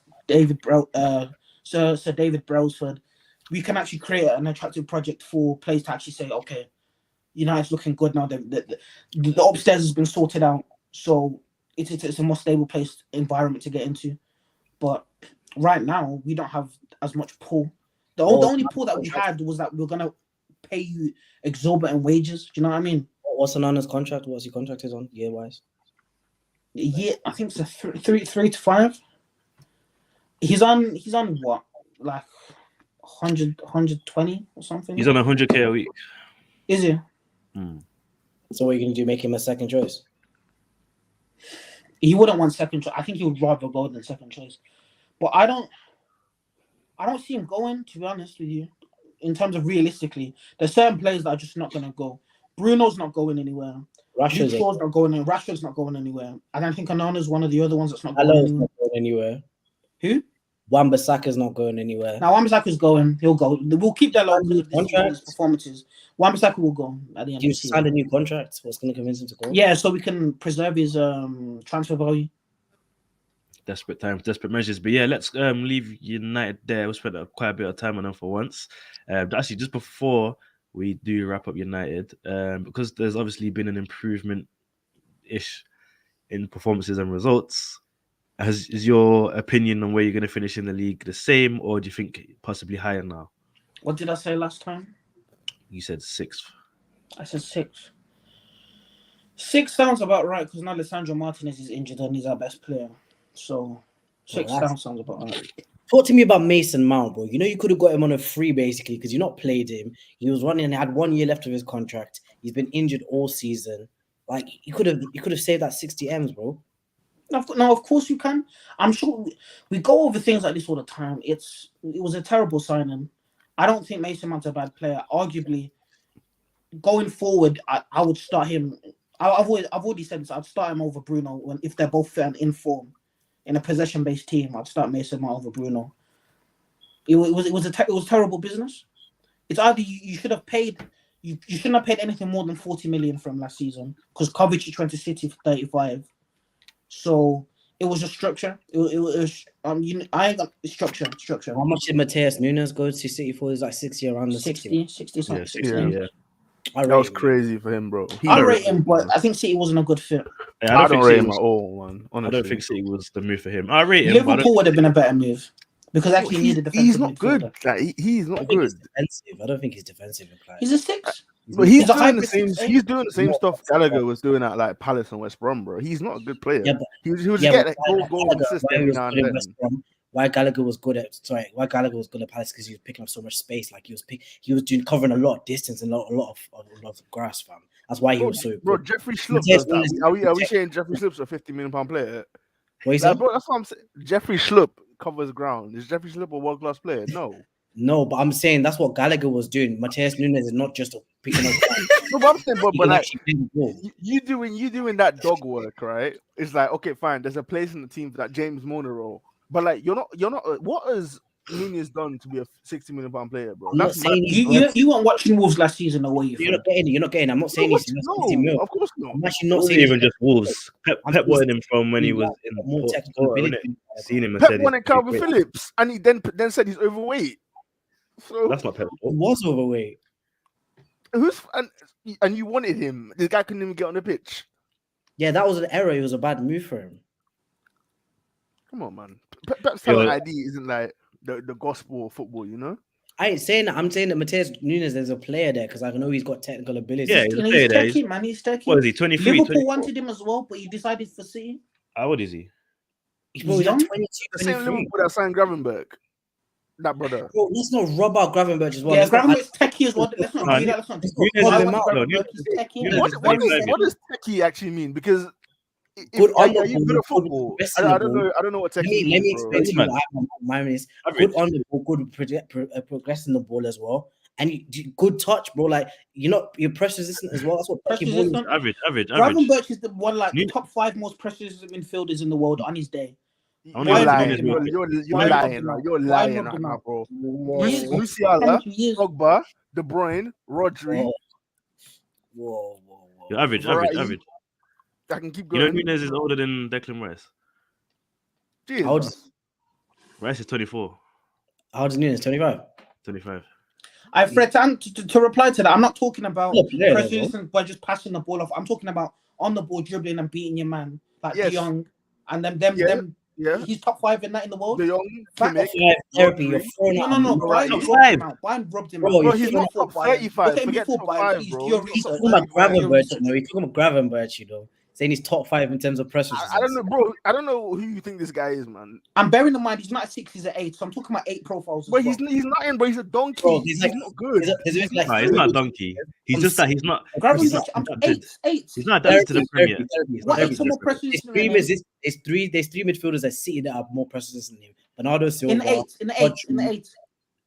Sir David Brailsford. we can actually create an attractive project for players to actually say, okay, United's looking good now. The upstairs has been sorted out, so it's a more stable place environment to get into. But right now, we don't have as much pull. The only pull that we had was that we're gonna pay you exorbitant wages. Do you know what I mean? What's Onana's contract? What's he contracted on year wise? Yeah, I think it's a 3 to 5. He's on what, like 120 or something. He's on 100K a week. Is he? So what are you gonna do? Make him a second choice? He wouldn't want second choice. I think he would rather go than second choice. But I don't see him going, to be honest with you. In terms of realistically, there's certain players that are just not gonna go. Bruno's not going anywhere. Rashford's not going in. Rashford's not going anywhere. I don't think Onana's one of the other ones that's not going anywhere. Who? Wan-Bissaka's not going anywhere. Now Wan-Bissaka's going. He'll go. We'll keep that low because of his performances. Wan-Bissaka will go at the end. He signed a new contract. What's going to convince him to go? Yeah, so we can preserve his transfer value. Desperate times, desperate measures. But yeah, let's leave United there. We spent quite a bit of time on them for once. Actually, just before we do wrap up United, because there's obviously been an improvement-ish in performances and results. Is your opinion on where you're going to finish in the league the same, or do you think possibly higher now? What did I say last time? You said 6th. I said 6. 6 sounds about right because now Alessandro Martinez is injured and he's our best player. So 6 sounds about right. Talk to me about Mason Mount, bro. You know you could have got him on a free basically because you not played him. He was running and had 1 year left of his contract. He's been injured all season. Like you could have saved that 60 M's, bro. No, of course you can. I'm sure we go over things like this all the time. It was a terrible signing. I don't think Mason Mount's a bad player. Arguably, going forward, I would start him. I've already said this. I'd start him over Bruno if they're both fit and in form. In a possession-based team, I'd start Mason Mount over Bruno. It was terrible business. It's either you should have paid. You shouldn't have paid anything more than 40 million from last season because Kovacic went to City for 35. So it was a structure. It was I ain't got structure. How much did Mateus Nunes go to City for? Is like 60 around the 60 something. Yeah, 60, yeah. That was crazy for him, bro. I rate him, but I think City wasn't a good fit. Yeah, I don't rate him at all, man. Honestly. I don't think City was the move for him. I rate him. Liverpool would have been a better move because actually needed defensive. He's not good. Like, he's not good. I don't think he's defensive. He's a 6. But he's doing the same stuff Gallagher was doing at like Palace and West Brom, bro. He's not a good player. Yeah, but, he was get like goal assist every now and then. Why Gallagher was good at Palace because he was picking up so much space. Like he was doing covering a lot of distance and a lot of grass, fam. That's why he was so good. Bro, Jeffrey Schlupp does that. Are we saying Jeffrey Schlupp's a £50 million player? What is that? Bro, that's what I'm saying. Jeffrey Schlupp covers ground. Is Jeffrey Schlupp a world class player? No, but I'm saying that's what Gallagher was doing. Mateus Nunes is not just picking up. No, but I'm saying, but like you doing that dog work, right? It's like, okay, fine. There's a place in the team for that James Milner role, but like you're not. What has Nunes done to be a £60 million player, bro? I'm not saying you weren't watching Wolves last season, or were you? You're not getting. I'm not saying he's no, of course not. I'm actually not saying even just Wolves. Pep wanted him from when he was in more technical ability. Seen him and Pep said wanted Calvin Phillips, and he then said he's overweight. So that's not Pep. He was overweight. And you wanted him. This guy couldn't even get on the pitch. Yeah, that was an error. It was a bad move for him. Come on, man. Pep's talent ID isn't like the gospel of football, you know? I ain't saying that. I'm saying that Mateus Nunes, there's a player there because I know he's got technical ability. Yeah, he's a player there. He's techie. What is he, 23? Liverpool wanted him as well, but he decided for City. How old is he? He's like 22, the same Liverpool that signed Gravenberg. That brother. Bro, let's not rob out Gravenberg as well. Yeah, Gravenberg's techie as well. Let's not do that. Let's not What does techie actually mean? Because good are you good at football? I don't know what techie means. Let me explain to you what mine is. Good on the ball, good progressing the ball as well. And good touch, bro. Like you're press resistant as well. That's what press resistant. Average. Gravenberg is the one like the top 5 most press resistant midfielders in the world on his day. You're lying. You're lying, right now, bro. Musiala, Pogba, De Bruyne, Rodri. Whoa. You're average. I can keep going. Nunes is older than Declan Rice. Jesus. Rice is 24. How old is Nunes? 25? 25. Fred, to reply to that, I'm not talking about Yeah, pressing by just passing the ball off. I'm talking about on the ball dribbling and beating your man like De Jong and them. Yeah. He's top 5 in that in the world. De Jong, Back Kimmich, therapy. You're throwing No. Bayern Top rubbed him five. out. Bayern rubbed him Bro, out. you're he's not top 35. Look at him Forget before top Bayern. 5, Please bro. do your He's not research. talking about Gravenberch, research. you know. You're talking about Gravenberch, you know. Saying he's top 5 in terms of press I resistance. don't know, bro. I don't know who you think this guy is, man. I'm bearing in mind he's not a 6, he's an 8. So I'm talking about 8 profiles. But he's not in, bro. He's a donkey. Bro, he's like, not good. He's Not a donkey. He's just that he's not. He's not adapted. 8. He's not adapted to the Premier. What 8 more press There's resistance? three midfielders that City that have more press resistance than him. Bernardo Silva. In the 8.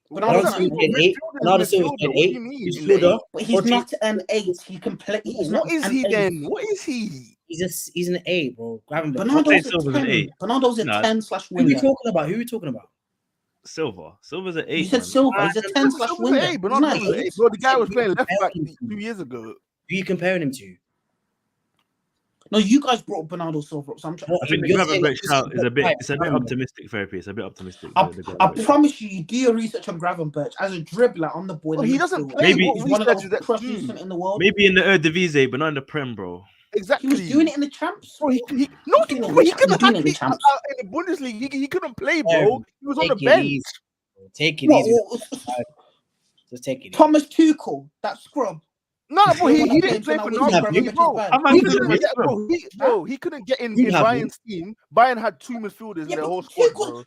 Bernardo Silva in 8. Bernardo Silva in 8. Midfielder. But he's not an 8. He can play. What is he then? What is he? He's an 8, bro. Bernardo's a 10. Bernardo's a 10/winger. Who are we talking about? Silva's an 8. You said Silva. He's a 10/winger. Bernardo's an 8. Bro, the guy was playing left back 2 years ago. Who are you comparing him to? No, you guys brought Bernardo Silva up. So I'm trying. I think the Gravenberch shout is a bit. It's a bit optimistic therapy. It's a bit optimistic. I promise you do your research on Gravenberch as a dribbler on the ball. Well, he doesn't play. Maybe he's one of the most decent in the world. Maybe in the Eredivisie, but not in the Prem, bro. Exactly. He was doing it in the champs. Bro, he couldn't in the Bundesliga. He couldn't play, bro. He was on the bench. Take it easy. Just take it. Thomas Tuchel, that scrub. No, bro, he didn't play for Norwich, bro. He couldn't get in Bayern's team. Bayern had 2 midfielders in their whole squad, bro.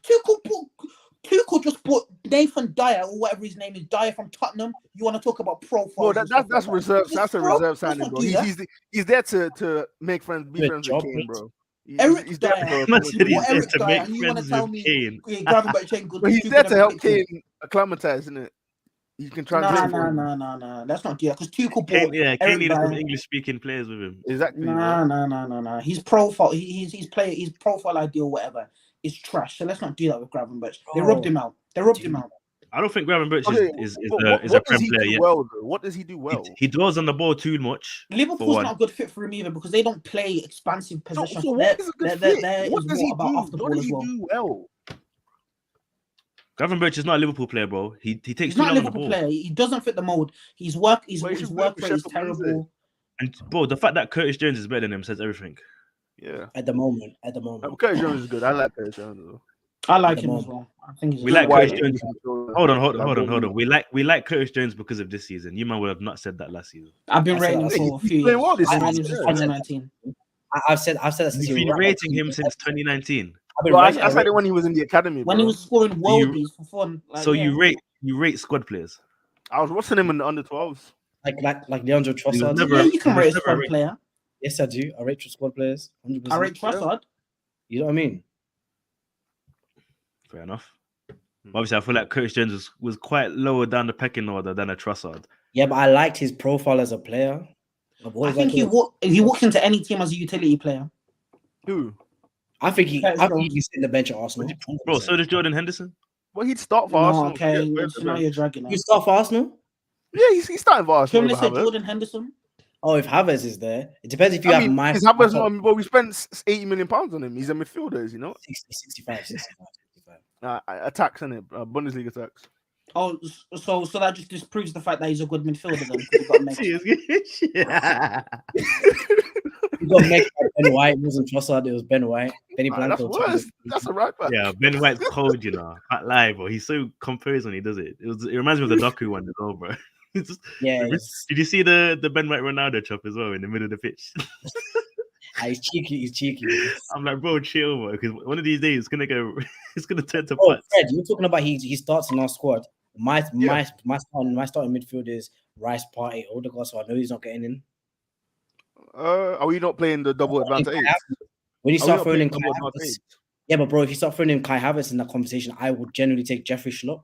Tuchel just bought Nathan Dyer or whatever his name is, Dyer from Tottenham. You want to talk about profiles? Bro, that's reserve. That's a reserve signing, bro. He's there to make friends, be friends with Kane, bro. Eric Dyer. Eric Dyer. And you want to tell me Gravenberch ain't good? But he's there to help Kane acclimatize, isn't it? You can translate. No. That's not because Tuchel bought. Kane needed some English-speaking players with him. Exactly. No. His profile, his profile ideal, whatever, is trash. So let's not do that with Gravenberch. They rubbed him out. I don't think Gravenberch is a Prem player yet. What does he do well? He dwells on the ball too much. Liverpool's not a good fit for him either because they don't play expansive possession. So what is a good fit? What does he do? What does he do well? Gravenberch is not a Liverpool player, bro. He takes He's too not a long on the Liverpool ball. player. He doesn't fit the mold. His work rate is terrible. And bro, the fact that Curtis Jones is better than him says everything. Yeah. At the moment. Curtis Jones is good. I like Curtis Jones though. I like him as well. I think we like Curtis Jones. Hold on. We like Curtis Jones because of this season. You man would have not said that last season. I've been rating him for a few years. I've rating him since 2019. I've said that since you've been rating him since 2019. I said it when he was in the academy. When he was scoring worldies for fun. You rate squad players. I was watching him in the under 12s. Like Leandro Trossard. You can rate a squad player. Yes, I do. I rate squad players. 100%. I rate Trossard. You know what I mean? Fair enough. Obviously, I feel like Curtis Jones was quite lower down the pecking order than a Trossard. Yeah, but I liked his profile as a player. I think he walks into any team as a utility player. Who? I think he's in the bench at Arsenal. 100%. Bro, so does Jordan Henderson. Well, he'd start for Arsenal. Okay, now you're dragging. You start for Arsenal? Yeah, he's starting for Arsenal. Can we say Jordan Henderson? Oh, if Havertz is there, it depends if you have Havertz. But we spent £80 million on him. He's a midfielder, you know. 65. Attacks, innit? Bundesliga attacks. Oh, so that just disproves the fact that he's a good midfielder then. You got made by Ben White. It wasn't Trossard. It was Ben White. Benny Blanco. That's a right back. Yeah, Ben White's cold, you know. Can't lie, bro. He's so composed when he does it. It reminds me of the Doku one as well, bro. Did you see the Ben White Ronaldo chop as well in the middle of the pitch? He's cheeky. I'm like, bro, chill, bro. Because one of these days it's gonna turn to Fred, you're talking about he starts in our squad. My starting midfield is Rice, Partey, Odegaard, so I know he's not getting in. Are we not playing the double advantage? When you start throwing in Kai Havertz, yeah, but bro, if you start throwing in Kai Havertz in that conversation, I would generally take Jeffrey Schlupp.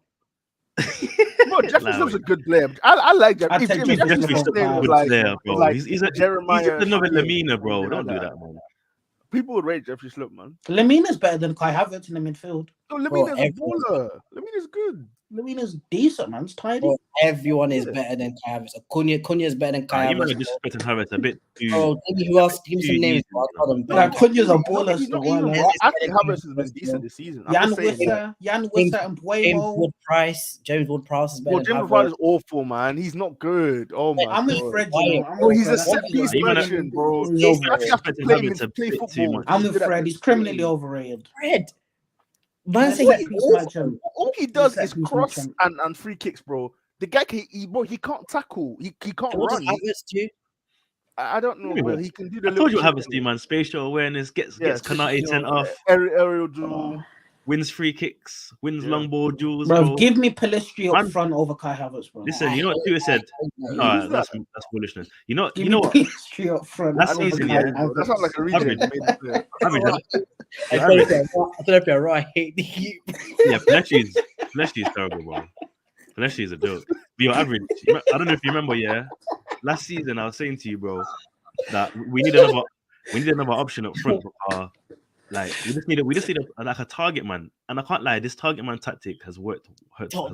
Bro, Jeffrey Schlupp's a good player. I like Jeffrey. Jeffrey Schlupp's there, bro. He's another Lamina, bro. Don't do that, man. People would rate Jeffrey Schlupp, man. Lamina's better than Kai Havertz in the midfield. No, Lamina's a baller. Lamina's good. Lamina's decent, man. It's tidy. Bro, everyone is better than Kai Havertz. Cunha is better than Kai You might Havertz. have disrespecting Havertz a bit too. Bro, tell me who else? Give me some too names. easy, Bro. you know. Like Cunha's a baller He's still. not even, Why bro. not? I think Havertz has been decent this season. I'm Jan just saying. Wissa and James Buemo. Ward-Prowse. James Ward-Prowse is better Well, than James Havertz. Ward is awful, man. He's not good. Oh my I'm with god. Fred, Why? you know. I'm Bro, with he's a Fred. I set think piece he's merchant, bro. He's You overrated. actually have to play him Havertz to a play bit too football. much. I'm He's with good at Fred. the He's criminally game. overrated. Fred. Man, He's say a he's piece awful. merchant. All he does Set is piece cross merchant. and free kicks, bro. The guy he can't tackle. He can't What does run. Havertz do? I don't know, Maybe but what? he can do the I little told you chip Havertz, anyway. man. Spatial awareness gets Yes. Kanate sent off, Aerial duel. wins free kicks, wins Yeah. long ball duels, Bro, bro. give me Pelistri up Man. front over Kai Havertz, bro. Listen, you know what Tua said? Who's That's foolishness. You know Give me what? Pelistri up front. Last over season, Kai yeah. Havertz. That sounds like a Average. regen. Made player. Average, I You're thought average. if you're right, I hate you. Yeah, Pelestri is terrible, bro. Pelestri is a joke. But you're average. I don't know if you remember, yeah. Last season, I was saying to you, bro, that we need another option up front. Like we just need a target man. And I can't lie, this target man tactic has worked quite well.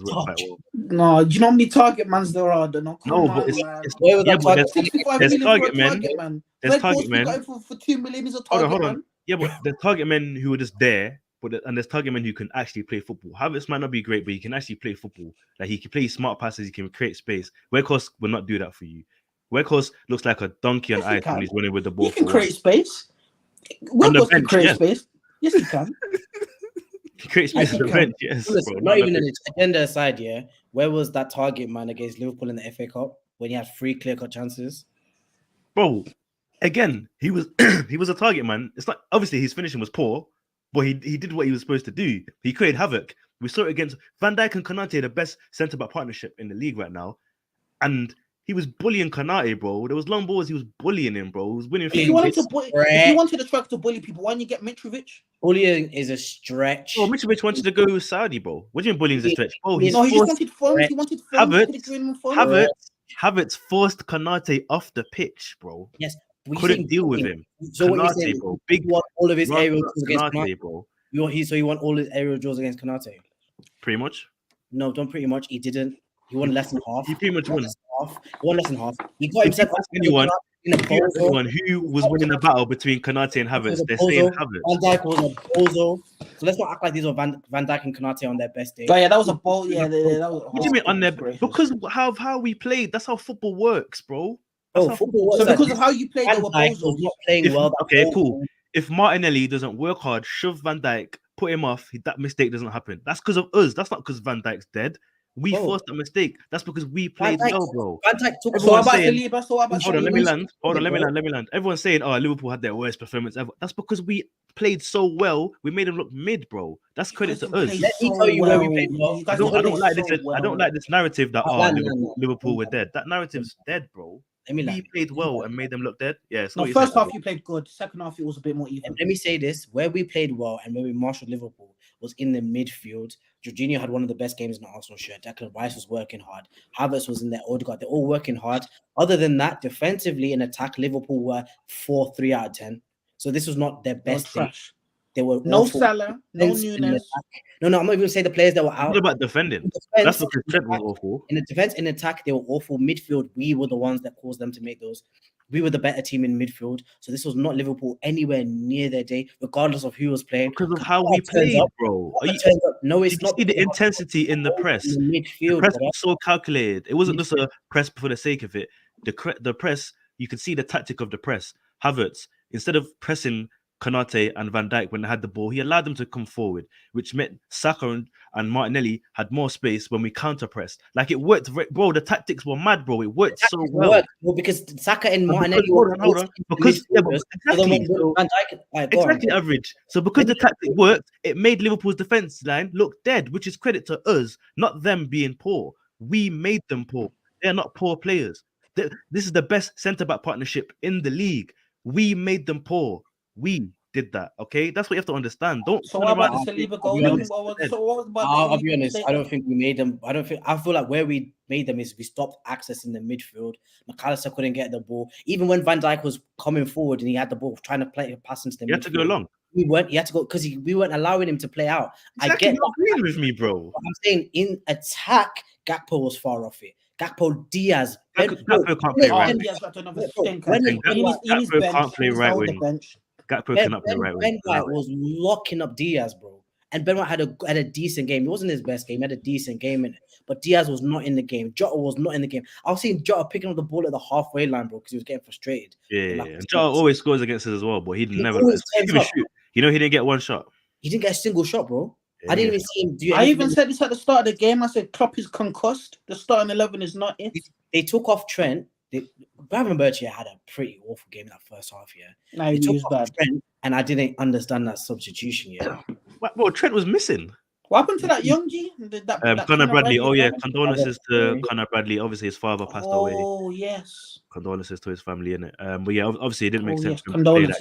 No, do you know how many target mans there are? No, But Where was that but target? 65 there's million for a target men. target man. There's Red target Post, we men. got him for 2 million. Is a target Hold on. man. Yeah, but there's target men who are just there, and there's target men who can actually play football. Havertz might not be great, but he can actually play football. Like he can play smart passes, he can create space. Weghorst will not do that for you. Weghorst looks like a donkey on Yes, he ice when can. he's running with the ball. He can for create space. On the Weghorst can bench, create yeah. space. Yes, he can. He creates space on the bench, yes. Listen, Bro, not even an agenda aside, yeah. Where was that target man against Liverpool in the FA Cup when he had 3 clear-cut chances? Bro, again, he was he was a target man. It's like obviously his finishing was poor, but he did what he was supposed to do. He created havoc. We saw it against Van Dijk and Konate, the best centre-back partnership in the league right now. And he was bullying Konate, bro. There was long balls, he was bullying him, bro. He was winning If you wanted to try to bully people, why don't you get Mitrovic? Bullying is a stretch. Oh, Mitrovic wanted to go Saudi, bro. What do you mean bullying is a stretch? Oh, he just wanted funds. He wanted funds. Havertz forced Konate off the pitch, bro. Yes, couldn't deal with him. So what Konate, you saying, bro. Big want all of his aerial duels against Konate, bro. So you want all his aerial duels against Konate? Pretty much. No, don't pretty much. He didn't. He won less than half. He pretty much won. He won less than half. He got himself anyone who was winning the battle between Konate and Havertz. They're saying Havertz. Van Dijk was a bozo. So let's not act like these were Van Dijk and Konate on their best day. Oh, yeah, that was a ball. Yeah, that was. What do you mean on their? Because how we played. That's how football works, bro. Football works. So because of how you played, they were bozos. Not playing well. Okay, cool. If Martinelli doesn't work hard, shove Van Dijk, put him off, that mistake doesn't happen. That's because of us. That's not because Van Dijk's dead. We forced that mistake. That's because we played well, bro. Van Dijk took Hold on, let me land. Everyone's saying, "Oh, Liverpool had their worst performance ever." That's because we played so well. We made them look mid, bro. That's credit to us. Let me tell you where we played well. I don't like this narrative that Liverpool were dead. That narrative's dead, bro. We played well and made them look dead. Yeah. No, first half you played good. Second half it was a bit more even. Let me say this: where we played well and where we marshaled Liverpool was in the midfield. Jorginho had one of the best games in the Arsenal shirt. Declan Rice was working hard. Havertz was in there. Odegaard. They're all working hard. Other than that, defensively in attack, Liverpool were 3 out of 10. So this was not their best day. They were no Salah, no Nunes. No, I'm not even going to say the players that were out. What about defending? That's because Trent was awful. In the defense, in attack, they were awful. Midfield, we were the ones that caused them to make those. We were the better team in midfield. So this was not Liverpool anywhere near their day, regardless of who was playing. Because of how we played, bro. No, it's not. See the intensity in the press. In the midfield, the press was so calculated. It wasn't just a press for the sake of it. The press, you could see the tactic of the press. Havertz, instead of pressing Konate and Van Dijk when they had the ball, he allowed them to come forward, which meant Saka and Martinelli had more space when we counter-pressed. Like it worked, bro. The tactics were mad, bro. It worked so well. Well, because Saka and Martinelli hold on. Because exactly average. So because the tactic worked, it made Liverpool's defense line look dead, which is credit to us, not them being poor. We made them poor. They're not poor players. This is the best centre-back partnership in the league. We made them poor. We did that. Okay, that's what you have to understand. Don't. So turn what about around- the Saliba I'll goal? be Then? honest. So what was about I'll the be Saliba honest. mistake? I don't think we made them. I feel like where we made them is we stopped accessing the midfield. McAllister couldn't get the ball. Even when Van Dijk was coming forward and he had the ball, trying to play a pass into the You midfield. had to go long. He had to go because we weren't allowing him to play out. Exactly, I get you're that. agreeing with me, bro. But I'm saying in attack, Gakpo was far off it. Gakpo, Diaz, Gakpo can't play right Ben wing. Diaz got another Bro, stinker. when And Ben He needs Gakpo bench. can't play He needs to right hold the wing. bench. Gakpo Ben cannot play right Ben wing. White was locking up Diaz, bro. And Ben White had a decent game. It wasn't his best game. He had a decent game in it. But Diaz was not in the game. Jota was not in the game. I was seeing Jota picking up the ball at the halfway line, bro, because he was getting frustrated. Yeah, and Jota always scores against us as well, but he'd He never always he'd turns even up. shoot. You know, he didn't get one shot. He didn't get a single shot, bro. Yeah, I didn't even see him do I anything. even said this at the start of the game. I said Klopp is concussed. The starting 11 is not it. They took off Trent. Gravenberch had a pretty awful game in that first half, yeah. No, They he took was off bad. Trent, and I didn't understand that substitution, yeah. Well, Trent was missing. What happened to that young G? That Conor Bradley. Oh yeah, guy? condolences to Conor Bradley. Obviously, his father passed away. Oh yes. Condolences to his family, innit? But yeah, obviously, it didn't make Oh sense yes. for him to play that.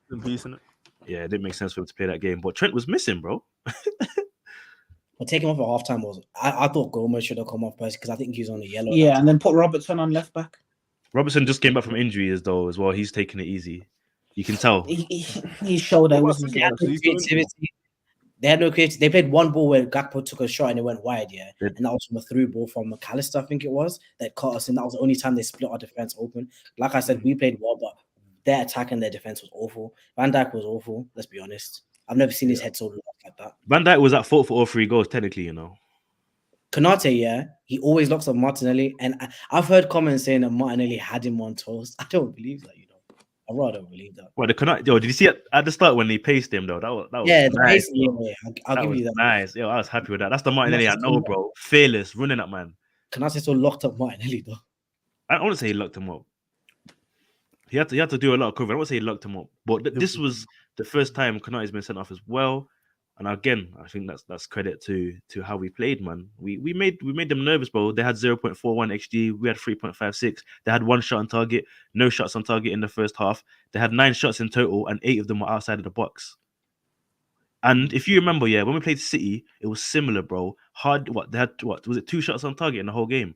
Condolences. Yeah, it didn't make sense for him to play that game. But Trent was missing, bro. But taking him off at halftime was I thought Gomez should have come off first because I think he was on the yellow. Yeah, and then put Robertson on left back. Robertson just came back from injury as well. He's taking it easy. You can tell. He showed that it wasn't They had no creativity. They had no creativity. They played one ball where Gakpo took a shot and it went wide, yeah. And that was from a through ball from McAllister, I think it was, that caught us. And that was the only time they split our defense open. Like I said, we played well, but their attack and their defense was awful. Van Dijk was awful, let's be honest. I've never seen his head so locked like that. Van Dijk was at fault for all 3 goals, technically, you know. Konate, yeah, he always locks up Martinelli. And I've heard comments saying that Martinelli had him on toast. I don't believe that, you know. I rather don't believe that. Well, the Konate, did you see it at the start when he paced him, though? That was yeah, nice. I'll give you that. Nice. Yo, I was happy with that. That's the Martinelli I know, bro. Fearless, running up, man. Konate so locked up Martinelli, though. I don't want to say he locked him up. He had to do a lot of cover. I don't want to say he locked him up. But this was the first time Konate's been sent off as well. And again, I think that's credit to how we played, man. We made them nervous, bro. They had 0.41 XG. We had 3.56. They had 1 shot on target, no shots on target in the first half. They had 9 shots in total, and 8 of them were outside of the box. And if you remember, yeah, when we played City, it was similar, bro. They had was it 2 shots on target in the whole game?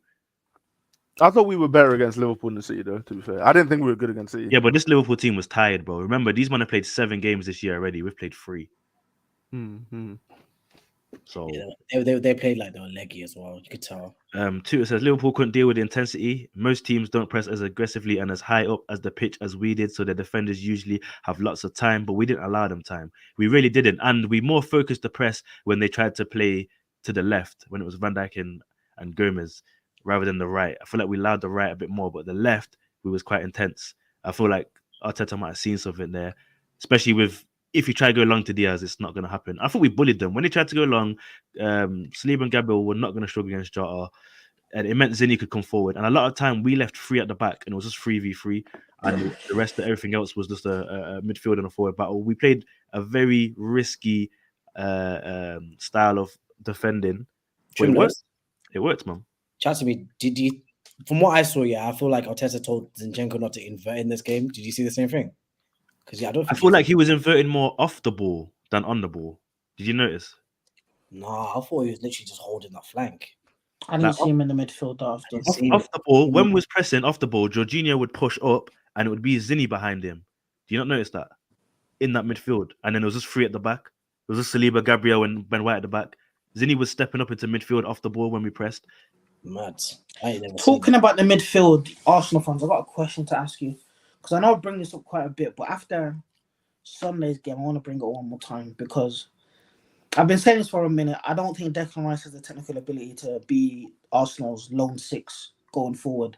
I thought we were better against Liverpool than City, though, to be fair. I didn't think we were good against City. Yeah, but this Liverpool team was tired, bro. Remember, these men have played 7 games this year already. We've played 3. Mm-hmm. So yeah, they played like they were leggy as well. You could tell. Tutor says Liverpool couldn't deal with the intensity. Most teams don't press as aggressively and as high up as the pitch as we did, so the defenders usually have lots of time, but we didn't allow them time. We really didn't, and we more focused the press when they tried to play to the left, when it was Van Dijk and Gomez, rather than the right. I feel like we allowed the right a bit more, but the left, we was quite intense. I feel like Arteta might have seen something there, especially with if you try to go long to Diaz, it's not going to happen. I thought we bullied them. When they tried to go long, Saliba and Gabriel were not going to struggle against Jota. And it meant Zinni could come forward. And a lot of time, we left 3 at the back, and it was just 3v3. And the rest of everything else was just a midfield and a forward battle. We played a very risky style of defending. But it worked. It worked, man. Chat to me. Did you, from what I saw, yeah, I feel like Arteta told Zinchenko not to invert in this game. Did you see the same thing? Because yeah, I feel like he was inverting more off the ball than on the ball. Did you notice? Nah, I thought he was literally just holding that flank. I didn't see him in the midfield after. Off the ball, when we was pressing off the ball, Jorginho would push up and it would be Zinni behind him. Do you not notice that? In that midfield. And then it was just 3 at the back. It was just Saliba, Gabriel, and Ben White at the back. Zinni was stepping up into midfield off the ball when we pressed. Mad. Talking about the midfield, Arsenal fans, I've got a question to ask you. Because I know I bring this up quite a bit, but after Sunday's game, I want to bring it one more time because I've been saying this for a minute. I don't think Declan Rice has the technical ability to be Arsenal's lone 6 going forward.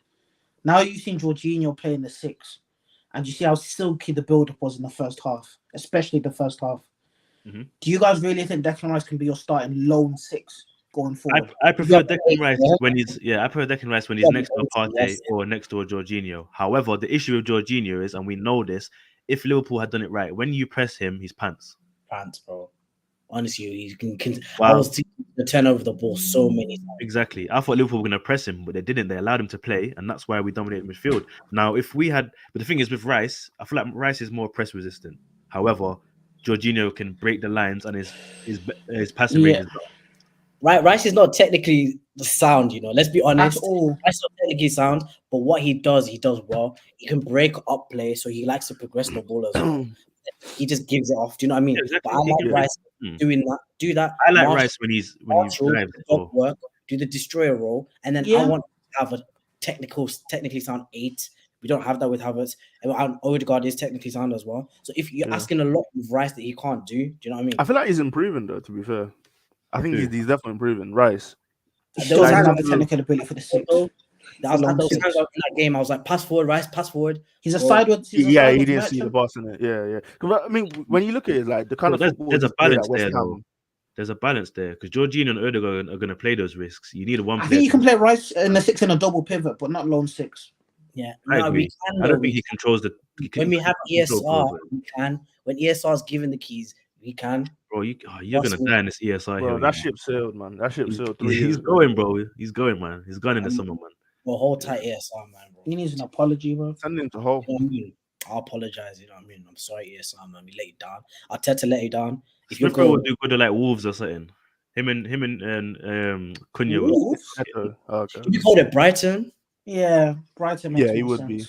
Now you've seen Jorginho playing the 6, and you see how silky the build-up was in the first half, especially the first half. Mm-hmm. Do you guys really think Declan Rice can be your starting lone 6 going forward? I prefer Declan Rice when he's next to a Partey or next to a Jorginho. However, the issue with Jorginho is, and we know this, if Liverpool had done it right, when you press him, he's pants. Pants, bro. Honestly, he can wow. I was the turn over the ball so many times. Exactly. I thought Liverpool were going to press him, but they didn't. They allowed him to play, and that's why we dominated midfield. Now, if we had, but the thing is with Rice, I feel like Rice is more press resistant. However, Jorginho can break the lines and his passing range is better. Right, Rice is not technically sound, you know. Let's be honest. That's all. Rice is not technically sound, but what he does well. He can break up play, so he likes to progress the ball as well. He just gives it off. Do you know what I mean? Yeah, exactly. But I like Rice doing that. Do that. I like Rice when he's drives. Work, do the destroyer role, and then I want to have a technically sound 8. We don't have that with Havertz, and Odegaard is technically sound as well. So if you're asking a lot with Rice that he can't do you know what I mean? I feel like he's improving though. To be fair, I think he's definitely improving. Rice. He still doesn't have the technical ability for the 6. At those times in that game, I was like, pass forward, Rice, pass forward. He's a sideways. He didn't see the pass in it. Yeah. I mean, when you look at it, like the kind of there's a balance there, though. There's a balance there because Jorginho and Odegaard are going to play those risks. You need one. I think you can play Rice in the 6 in a double pivot, but not lone 6. Yeah, I agree. I don't think he controls the. When we have ESR, we can. When ESR is given the keys, we can. Bro, you're gonna die in this ESR. Bro, that ship sailed, man. That ship sailed. He's going, bro. He's going, man. He's gone in the summer, man. Well, hold tight ESR, man, bro. He needs an apology, bro. Send him to Hull. You know what I mean? I'll apologize. You know what I mean? I'm sorry, ESR, man. We let you down. Arteta let you down. If you would do good like Wolves or something. Him and Cunha. Okay. We called it Brighton. Yeah, Brighton. Yeah, he would be.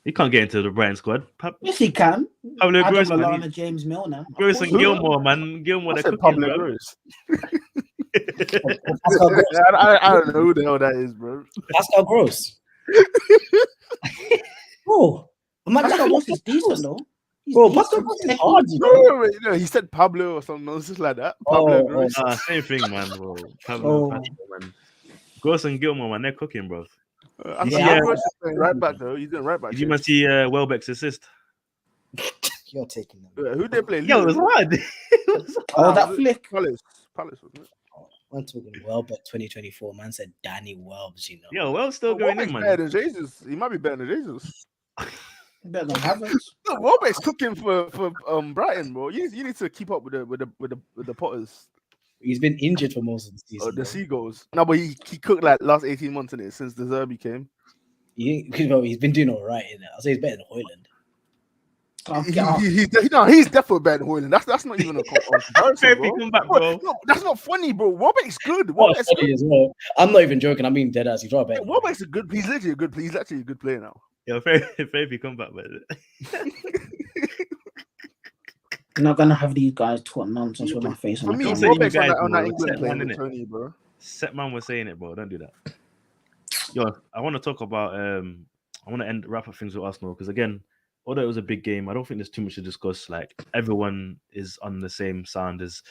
He can't get into the Brighton squad. Yes, he can. Pablo Gross, Lallana, James Milner. Gross and Gilmore, man. Gilmore, they're Pablo Gross. I don't know who the hell that is, bro. Pascal Gross. Bro, Pascal Gross is decent, though. Bro, Pascal Gross is hard. No, he said Pablo or something nonsense like that. Pablo Gross. Same thing, man, bro. Pablo, man. Gross and Gilmore, man, they're cooking, bro. Gross is playing right back, though. He's doing right back. Did you see Welbeck's assist? You're taking them. Who they play? Yo, it was hard. That flick. Palace, wasn't it? I'm talking Welbeck 2024. Man said Danny Welbs, you know. Yo, Welbeck's still going in, man. Better than Jesus. He might be better than Jesus. Better than Havertz. No, Welbeck's cooking for Brighton, bro. You need to keep up with the Potters. He's been injured for most of the season. The Seagulls. No, but he cooked like last 18 months in it since the Zerbi came. He's been doing all right in it. I'll say he's better than Højlund. He's definitely better than Højlund. That's not even a comparison, bro. Come back, bro. No, that's not funny, bro. Welbeck's good. Welbeck's good as well. I'm not even joking. I'm being dead ass. He's right better. Welbeck's a good. He's literally a good. He's actually a good player now. Yo, Faith, come back, man. You're not gonna have these guys talk nonsense with my face on me, the Welbeck's on that England playing with Tony, bro. Setman was saying it, bro. Don't do that. Yo, I want to talk about. I want to wrap up things with Arsenal because again, although it was a big game, I don't think there's too much to discuss. Like everyone is on the same sound as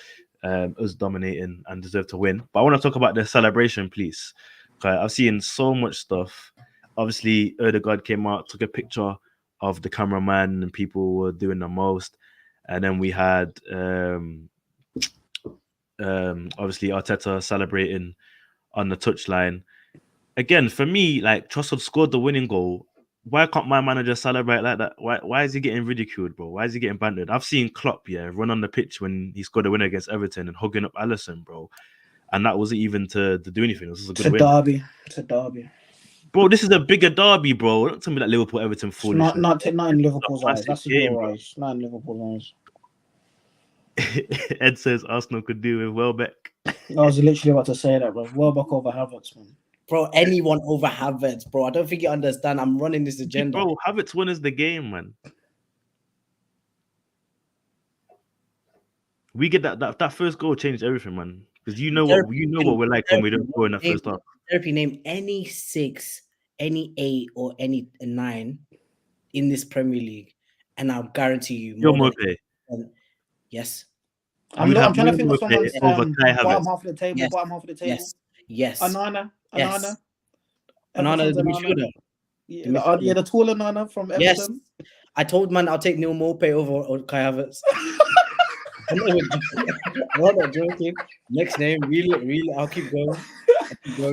us dominating and deserve to win. But I want to talk about the celebration, please. Okay, I've seen so much stuff. Obviously, Odegaard came out, took a picture of the cameraman, and people were doing the most. And then we had obviously Arteta celebrating on the touchline. Again, for me, like Trossard scored the winning goal. Why can't my manager celebrate like that? Why is he getting ridiculed, bro? Why is he getting bantered? I've seen Klopp, run on the pitch when he scored a winner against Everton and hugging up Alisson, bro. And that wasn't even to do anything. It was just a good win. It's a derby. Bro, this is a bigger derby, bro. Don't tell me that Liverpool Everton foolish. Not in Liverpool's eyes. That's your eyes. Not in Liverpool's eyes. Ed says Arsenal could do with Welbeck. I was literally about to say that, bro. Welbeck over Havertz, man. Bro, anyone over Havertz, bro. I don't think you understand. I'm running this agenda. Bro, Havertz won us the game, man. We get that first goal changed everything, man. Because you know what we're like when we don't score in that first half. Therapy, name any 6, any 8, or any 9 in this Premier League, and I'll guarantee you. You're Mopé. Yes. I'm trying to think of someone's bottom half of the table. Yes. Bottom half of the table. Yes. Anana. Yes. Anana, the midfielder. Yeah, the taller Nana from Everton. Yes. I told man I'll take Neil Mopé over Kai Havertz. I'm not joking. Next name, really, I'll keep going. I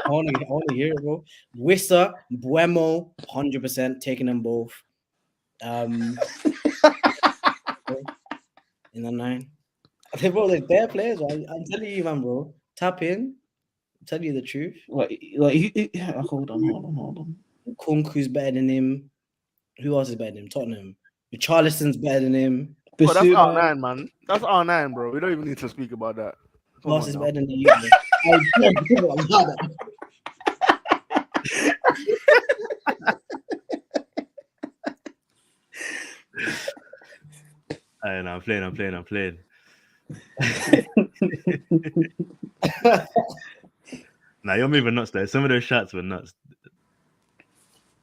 want to hear it, bro. Wissa, Buemo, 100% taking them both. In the 9. I think, bro, they're players. I'm telling you, man, bro. Tap in. I'm telling you the truth. Hold on. Kunku's better than him. Who else is better than him? Tottenham. Charlison's better than him. Bro, that's Bissouma. R9, man. That's R9, bro. We don't even need to speak about that. Come Boss on is now. better than you. I know, I'm playing. Nah, you're moving nuts there. Some of those shots were nuts.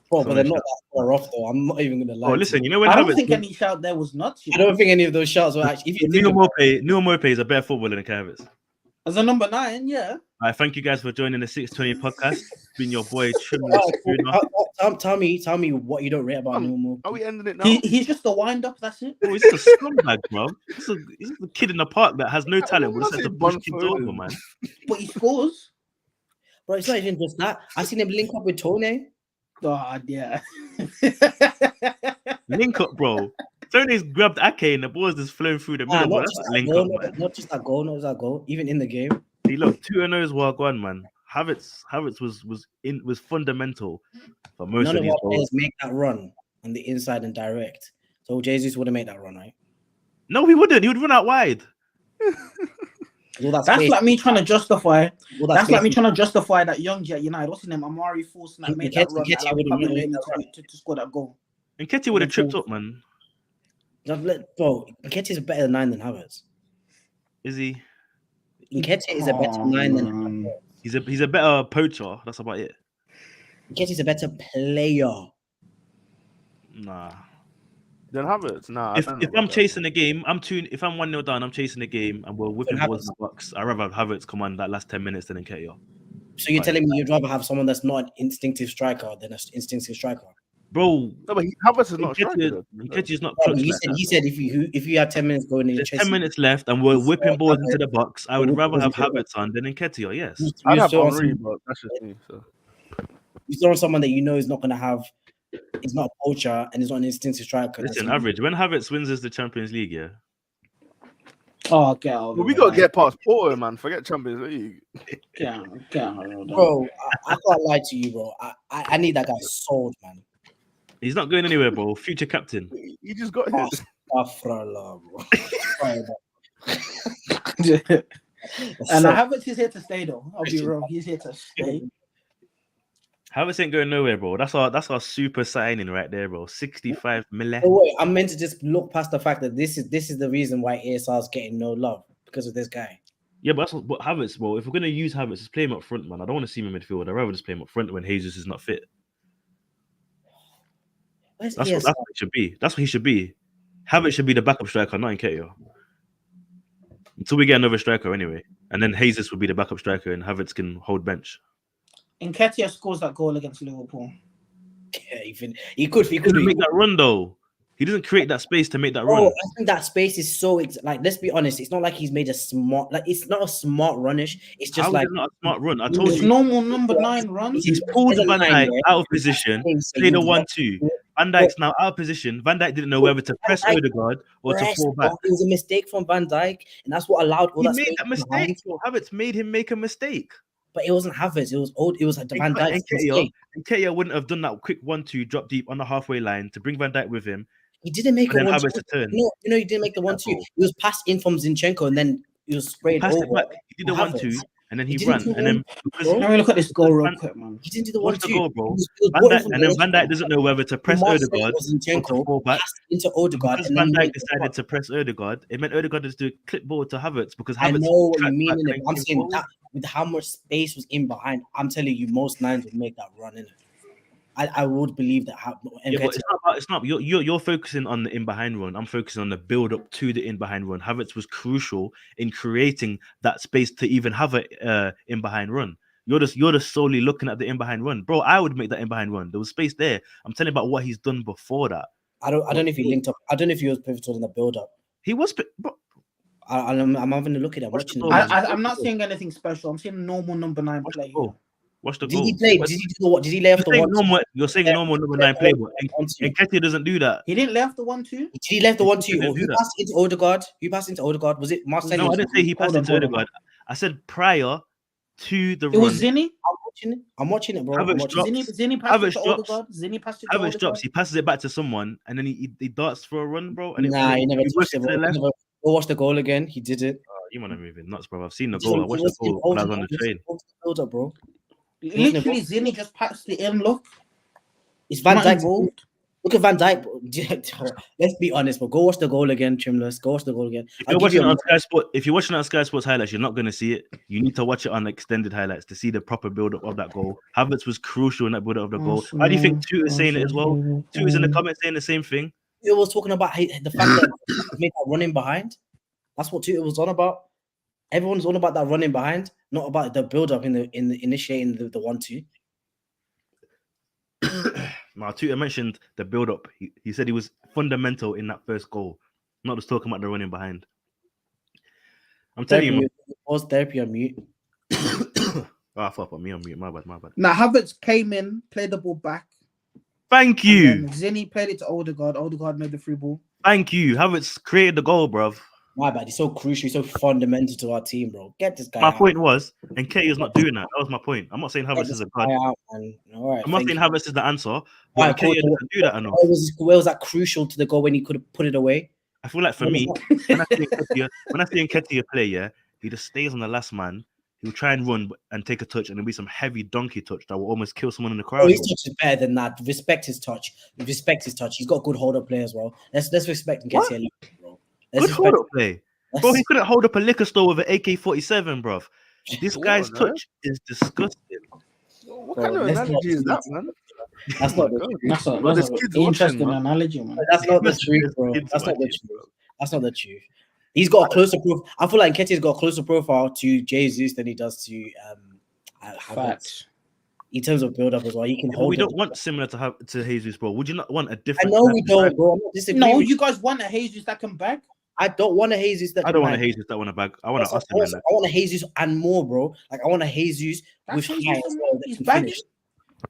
Bro, but they're not that far off though. I'm not even gonna lie. Oh, listen, you know when I don't Havertz, think any shout there was nuts. I don't think any of those shots were actually. If you think Neil Mope is a better footballer than Havertz. As a number 9, yeah. I thank you guys for joining the 620 podcast. It's been your boy tell me what you don't rate about Neil Mope. Are we ending it now? He's just a wind up. That's it. Oh, he's just a scumbag, bro. He's a kid in the park that has no talent, but decides to push kids over, man. But he scores. Bro, it's not even just that. I seen him link up with Tony. God, yeah. Link up, bro. Tony's grabbed Ake and the ball's just flowing through the middle. Not just that goal. Even in the game. He looked 2-0's walk on, man. Havertz was fundamental for most None of of these our goals. players make that run on the inside and direct. So Jesus wouldn't make that run, right? No, he wouldn't. He would run out wide. That's like me trying to justify. That's like me trying to justify that young Jet United. What's his name? Amari Force that made that run. To score that goal. And Ketty would have tripped up, man. Bro, Nketiah's better than 9 than Havertz. Is he? Nketiah is a better 9 than Havertz. He's a better poacher. That's about it. Nketiah's a better player. Nah. Then Havertz. Nah. If I'm chasing the game, if I'm 1-0 down, I'm chasing the game and we're whipping balls in the box. I'd rather have Havertz come on that last 10 minutes than Nketiah. So you're telling me you'd rather have someone that's not an instinctive striker than an instinctive striker? Bro, no, but Havertz is not striker. Nketiah's not. He said if you had 10 minutes going in, 10 minutes left and we're whipping balls into the box, I would rather have Havertz on than Nketiah. Yes, I'd have Henry, but that's just me. So you throw on someone that you know is not going to have. He's not a poacher and he's not an instinctive striker. Listen, average. When Havertz wins us the Champions League, yeah. Oh, get out. Well, we got to get past Porto, man. Forget Champions League. Bro, I can't lie to you, bro. I need that guy sold, man. He's not going anywhere, bro. Future captain. He just got hit. Bro. And Havertz is here to stay, though. I'll be real. He's here to stay. Havertz ain't going nowhere, bro. That's our super signing right there, bro. 65 million. Oh, wait, I'm meant to just look past the fact that this is the reason why ASR is getting no love because of this guy. Yeah, but Havertz, bro. If we're gonna use Havertz, just play him up front, man. I don't want to see him in midfield. I'd rather just play him up front when Jesus is not fit. That's what it should be. That's what he should be. Havertz should be the backup striker, not Nketiah. Until we get another striker, anyway, and then Jesus will be the backup striker, and Havertz can hold bench. Nketiah scores that goal against Liverpool. Yeah, he could make that run though. He doesn't create that space to make that run. I think that space is so like. Let's be honest. It's not like he's made a smart. Like it's not a smart runish. It's just not a smart run. I told it's you. Normal number 9 runs. He's pulled Van Dijk out of position. Played a 1-2. Van Dijk's now out of position. Van Dijk didn't know whether to press Odegaard or to fall back. It was a mistake from Van Dijk, and that's what allowed all that. He made that mistake. Havertz made him make a mistake. But it wasn't Havertz. It was like the Van Dijk. Nketiah wouldn't have done that quick 1-2 drop deep on the halfway line to bring Van Dijk with him. He didn't make a 1-2. Turn. No, he didn't make the 1-2. He was passed in from Zinchenko and then he was sprayed over. He did the 1-2 and then he ran. And then let me look at this goal real quick, man. He didn't do the 1-2. Goal, bro. And then Van Dijk doesn't know whether to press Odegaard or to fall back. Into Odegaard. Because Van Dijk decided to press Odegaard, it meant Odegaard just do a clip ball to Havertz because Havertz. I know what you mean. I'm saying that with how much space was in behind, I'm telling you, most 9s would make that run in it. I would believe that. Yeah, but it's not. You're focusing on the in behind run. I'm focusing on the build up to the in behind run. Havertz was crucial in creating that space to even have a in behind run. You're just solely looking at the in behind run, bro. I would make that in behind run. There was space there. I'm telling you about what he's done before that. I don't know if he linked up. I don't know if he was pivotal in the build up. He was, bro. I'm having a look at him. I'm not saying anything special. I'm saying normal number 9 player. What's the goal? Did he play? Did he do the what? Did he lay off the 1-2? You're saying normal number 9 play, but Nketiah doesn't do that. He didn't lay off the 1-2. Did he left the 1-2? Or who passed into Odegaard? Who passed into Odegaard? Was it Marcelo? No, I didn't say he passed into Odegaard. I said prior to the run. It was Zinni. I'm watching it, bro. I'm Havertz watching drops. it. Zinni passed it to Havertz drops. Odegaard. Zinni passed it to Havertz drops. Odegaard. He passes it back to someone, and then he darts for a run, bro. And Nah, he never whips touched it, to bro. the left. Go watch the goal again. He did it. You want to move in nuts, bro. I've seen the He goal. I wasn't- watched he the goal wasn't when I was on the train. Build up, bro. Literally, Zinni just passed it in. Look, It's Van not Dijk. involved. Look at Van Dijk, bro. Let's be honest, but go watch the goal again, Trimless. Go watch the goal again. If you're watching it on Sky Sport, if you're watching it on Sky Sports highlights, you're not going to see it. You need to watch it on extended highlights to see the proper build-up of that goal. Havertz was crucial in that build-up of the goal. Why do you think Toot is saying it as well? Toot is in the comments saying the same thing. It was talking about the fact that he made that running behind. That's what Twitter was on about. Everyone's on about that running behind, not about the build-up in the initiating the 1-2. Now, Tutor mentioned the build-up. He said he was fundamental in that first goal, not just talking about the running behind. I'm telling you, man. Pause therapy on mute. I thought me on mute. My bad. Now Havertz came in, played the ball back. Thank you. Zinni played it to Odegaard. Odegaard made the free ball. Thank you. Havertz created the goal, bruv. My bad. He's so crucial. He's so fundamental to our team, bro. Get this guy My out. point was, and Katie is not doing that. That was my point. I'm not saying Havertz is a god. Out, man. All right, I'm not saying Havertz is the answer, but Right, Katie cool. doesn't do that enough. Where was that crucial to the goal when he could have put it away? I feel like for me, when I see Nketiah play, yeah, he just stays on the last man. He'll try and run and take a touch, and there'll be some heavy donkey touch that will almost kill someone in the crowd. Oh, his touch is better than that. Respect his touch. Respect his touch. He's got good hold up play as well. Let's respect Nketiah, bro. Good hold up play. Bro, he couldn't hold up a liquor store with an AK-47, bro. This guy's touch is disgusting. What kind of analogy is that, man? That's not the That's an interesting analogy, man. That's not the truth, bro. That's not the truth. That's not the truth. He's got a closer profile. I feel like Nketiah's got a closer profile to Jesus than he does to Havertz. In terms of build up as well, you can hold. We don't want similar to Jesus, bro. Would you not want a different? I know we don't, bro. I'm not disagreeing. No, you guys want a Jesus that can bag. I don't want a Jesus that. I don't want a Jesus that want to bag. I want an Austin. I want a Jesus and more, bro. Like I want a Jesus with height as well that can finish.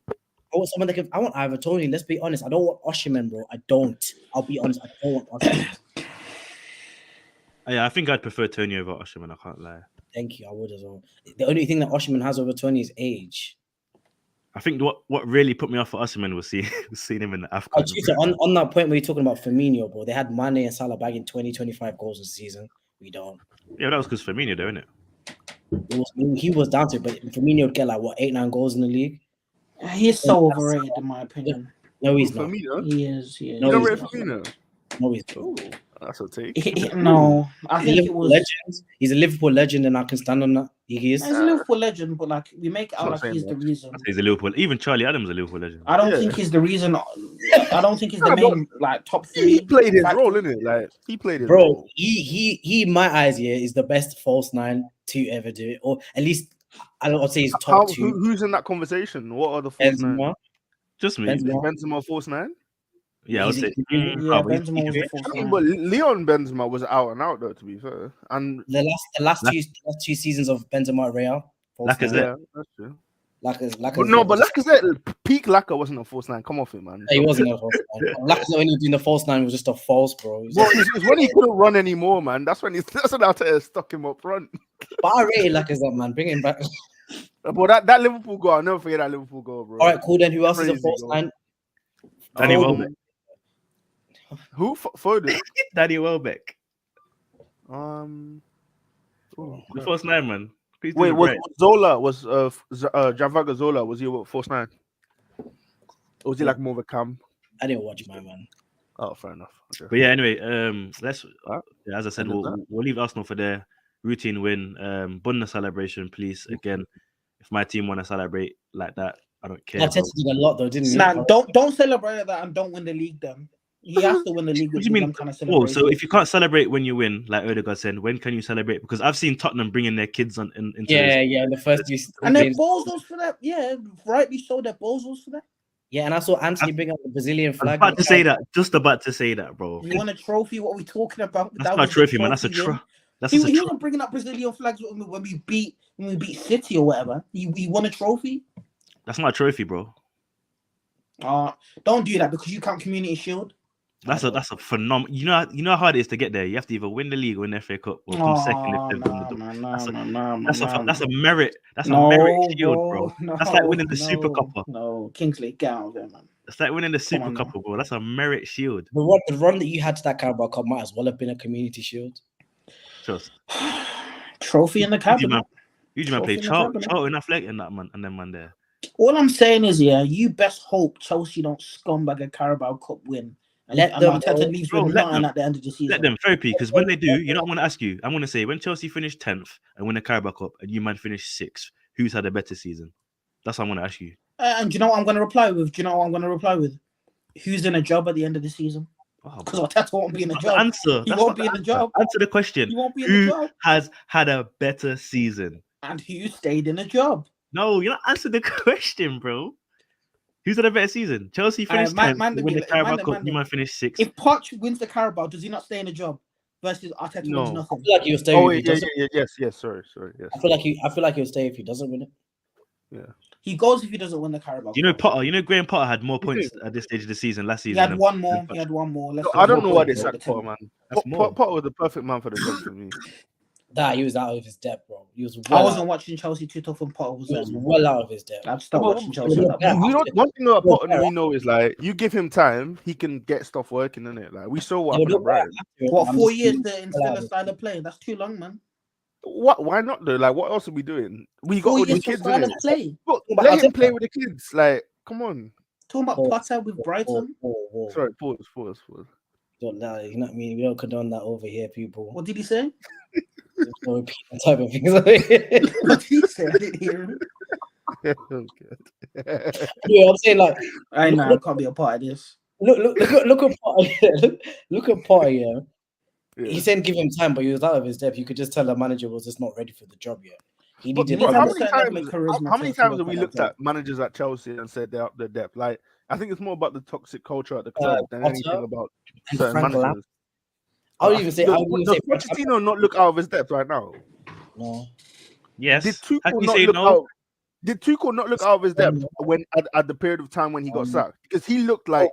I want someone that can. I want Ivan Toney. Let's be honest. I don't want Oshiman, bro. I don't. I'll be honest. I don't want Oshiman. Yeah, I think I'd prefer Tony over Oshiman. I can't lie. Thank you. I would as well. The only thing that Oshiman has over 20 is age. I think what really put me off for Oshiman was seeing him in the AFCON. On that point where you're talking about Firmino, bro, they had Mane and Salah bagging 20-25 goals this season. We don't. Yeah, that was because Firmino, though, isn't it? He was down to it, but Firmino would get like what 8-9 goals in the league. He's so overrated, in my opinion. No, he's not. Firmino? He is. You don't rate Firmino? No, he's not. That's a take. No, I think it was. Legend. He's a Liverpool legend, and I can stand on that. He is. He's a Liverpool legend, but like we make it out like he's the reason. He's a Liverpool. Even Charlie Adams is a Liverpool legend. I don't think he's the reason. I don't think he's the main like top 3. He played his role, innit? Like he played his bro. role. He in my eyes, yeah, is the best false 9 to ever do it, or at least I'd say he's top 2. Who's in that conversation? What are the false 9? Just me. Benzema false 9. Yeah, I would say. Benzema was the false 9. But Leon Benzema was out and out though, to be fair. And the last two seasons of Benzema at Real. Lacazette. Yeah, that's true. Lacazette. But no, but Lacazette, peak Lacazette wasn't a false 9. Come off it, man. He wasn't a false 9. Lacazette when he was doing the false 9 was just a false, bro. It's when he couldn't run anymore, man. That's when Arteta stuck him up front. But I rated Lacazette, man. Bring him back. But that Liverpool goal, I'll never forget that Liverpool goal, bro. All right, cool. Then who else is a false 9? Danny Welbeck. Who? Foden? Danny Welbeck. The false 9, man. Wait, was Zola, was Javaga Zola, was he a false 9? Or was he like more of a cam? I didn't watch my man. Oh, fair enough. Okay. But yeah, anyway, as I said, we'll leave Arsenal for their routine win. Bunda celebration, please. Again, if my team want to celebrate like that, I don't care. Arteta did a lot though, didn't he? Nah, don't celebrate that and don't win the league then. He has to win the league. What do you mean? Kind of so if you can't celebrate when you win, like Odegaard said, when can you celebrate? Because I've seen Tottenham bringing their kids on into the first few and they're bozos for that. Yeah, rightly so. They're bozos for that. Yeah, and I saw Anthony bring up the Brazilian flag. About to say that. Just about to say that, bro. You want a trophy? What are we talking about? That's not a trophy, man. That's a trophy. He wasn't bringing up Brazilian flags when we beat City or whatever. He won a trophy. That's not a trophy, bro. Don't do that because you can't Community Shield. That's a phenomenal. You know how hard it is to get there. You have to either win the league or win the FA Cup, or come second if they've won the. That's a merit. That's a merit shield, bro. That's like winning the Super Cuppa. No, Kingsley, get out of there, man. It's like winning the Super Cuppa, bro. That's a merit shield. The run that you had to that Carabao Cup might as well have been a community shield. Just trophy in the cabinet. You man play Charlton Athletic in that man, and then man there. All I'm saying is, yeah, you best hope Chelsea don't scumbag a Carabao Cup win. And Arteta leaves with nothing at the end of the season. Let them, therapy, because when they do, you know what I'm going to ask you? I'm going to say, when Chelsea finish 10th and win the Carabao Cup and you man finish 6th, who's had a better season? That's what I'm going to ask you. And do you know what I'm going to reply with? Who's in a job at the end of the season? Because Arteta won't be in a job. He won't be in the job. Answer the question. He won't be in the job. Who has had a better season? And who stayed in a job? No, you're not answering the question, bro. Who's had a better season? Chelsea finished 10th, win the Carabao Cup, you might finish 6th. If POCH wins the Carabao, does he not stay in a job? Versus Arteta wins nothing. I feel like he'll stay. Yes. Sorry. Yes. I feel like he'll stay if he doesn't win it. Yeah. He goes if he doesn't win the Carabao. You know Potter. You know Graham Potter had more points at this stage of the season last season. He had one more. I don't know why they sacked Potter, man. Potter was the perfect man for the job for me. He was out of his depth, bro. I wasn't watching Chelsea too tough when Potter was well out of his depth. I've stopped watching Chelsea. One thing about Potter we know is like you give him time, he can get stuff working, innit? Like we saw what happened, right? What 4 years to instill a style of play? That's too long, man. What? Why not though? Like what else are we doing? We got all these kids in it. Let him play with the kids. Like, come on. Talking about Potter with Brighton. Sorry, pause. Don't lie, you know what I mean? We don't condone that over here, people. What did he say? Don't repeat that type of things. What did he say? I didn't hear him. Yeah, I'm saying like I can't be a part of this. Look at Potter. Look at Potter, yeah. He said give him time, but he was out of his depth. You could just tell the manager was just not ready for the job yet. He needed. How many times have we looked at managers at Chelsea and said they're up their depth? Like, I think it's more about the toxic culture at the club than anything about certain managers. I would even say, does Pochettino not look out of his depth right now? No. Yes. Did Tuchel not look out of his depth when at the period of time when he got sacked? Because he looked like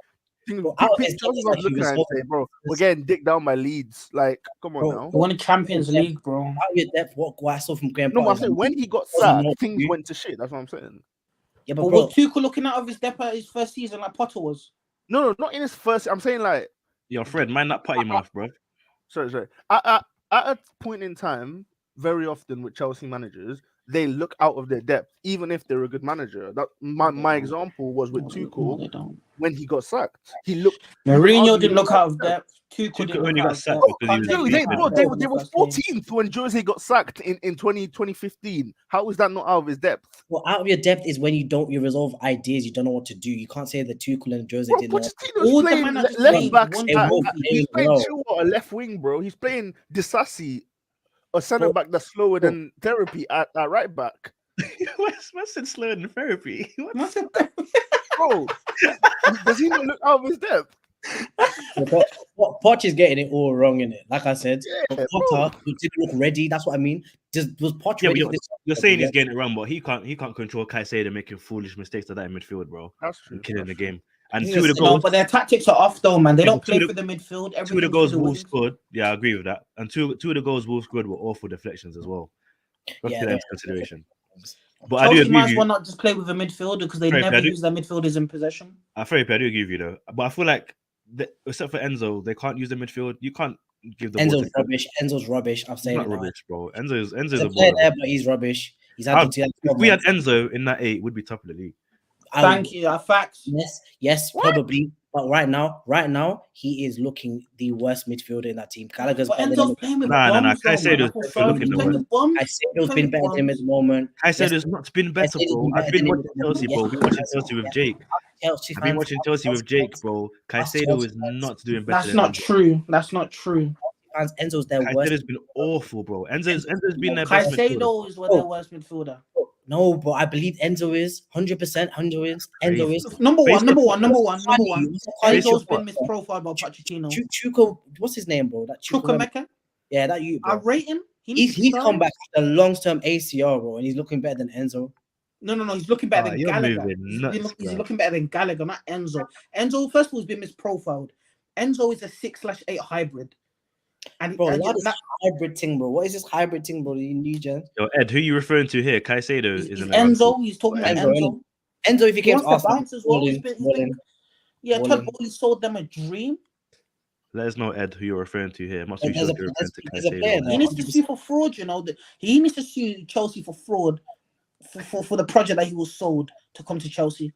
Chelsea was looking at him and saying, "Bro, we're getting dicked down by Leeds." Like, come on now. Won a Champions League, bro. Out of your depth, what I saw from Graham. No, I'm saying when he got sacked, things went to shit. That's what I'm saying. Yeah, but was Tuchel looking out of his depth at his first season like Potter was? No, not in his first. I'm saying like, yo, Fred, mind that potty mouth, bro. Sorry. At a point in time, very often with Chelsea managers, they look out of their depth, even if they're a good manager. That my example was with Tuchel when he got sacked. He looked. Mourinho didn't look out of depth. Tuchel when he got sacked. They were 14th when Jose got sacked in 2015. How is that not out of his depth? Well, out of your depth is when you resolve ideas. You don't know what to do. You can't say that Tuchel and Jose didn't know. All playing left back. He's playing Chilwell, a left wing, bro. He's playing Disasi, a centre back that's slower than therapy at right back. What's said slower than therapy? Bro, does he not look out of his depth? Poch is getting it all wrong in it. Like I said, Potter didn't look ready. That's what I mean. Was Poch ready? You're saying he's getting it wrong, but he can't control Caicedo making foolish mistakes like that in midfield, bro. That's true. Killing the game. And two of the goals, but their tactics are off though, man. They don't play for the midfield. Two of the goals Wolves scored. Yeah, I agree with that. And two of the goals Wolves scored were awful deflections as well. That's consideration. But Chelsea I do agree with you. Might not just play with a midfielder because they never use their midfielders in possession. I do agree with you though. But I feel like except for Enzo, they can't use the midfield. You can't give the Enzo's rubbish. Enzo's rubbish. I'm saying not rubbish, bro. Enzo's a player there, but he's rubbish. If we had Enzo in that 8, we'd be top of the league. Thank you. Facts. Yes, probably. But right now, he is looking the worst midfielder in that team. Gallagher's better than him. Caicedo's been better than him at the moment. Caicedo's not been better, bro. I've been watching Chelsea, bro. I've been watching Chelsea with Jake. I've been watching Chelsea with Jake, bro. Caicedo is not doing better. That's not true. That's not true. Enzo's their worst. Caicedo's been awful, bro. Enzo's been their best midfielder. Caicedo is their worst midfielder. No, but I believe Enzo is 100%. Enzo is number one. Enzo's been misprofiled by Pochettino. Chuko, what's his name, bro? That Chukwemeka? Yeah, that you. I rate him. He's come back with a long-term ACR, bro, and he's looking better than Enzo. No. He's looking better than Gallagher. He's looking better than Gallagher, not Enzo. Enzo, first of all, has been misprofiled. Enzo is a 6/8 hybrid. And, Bro, and what is that, hybrid thing, bro? What is this hybrid thing, bro? You new gen? Yo, Ed, who you referring to here? Caicedo he's is in the wrong team. Enzo. He's talking about Enzo, Enzo. Enzo, if he He came to wants to Arsenal, bounce as well. He's been Todd balling. Bowley sold them a dream. Let us know, Ed, who you're referring to here. I'm not too There's sure a- if you're referring to there's a player Caicedo. there. He needs to sue for fraud. You know, he needs to sue Chelsea for fraud for the project that he was sold to come to Chelsea.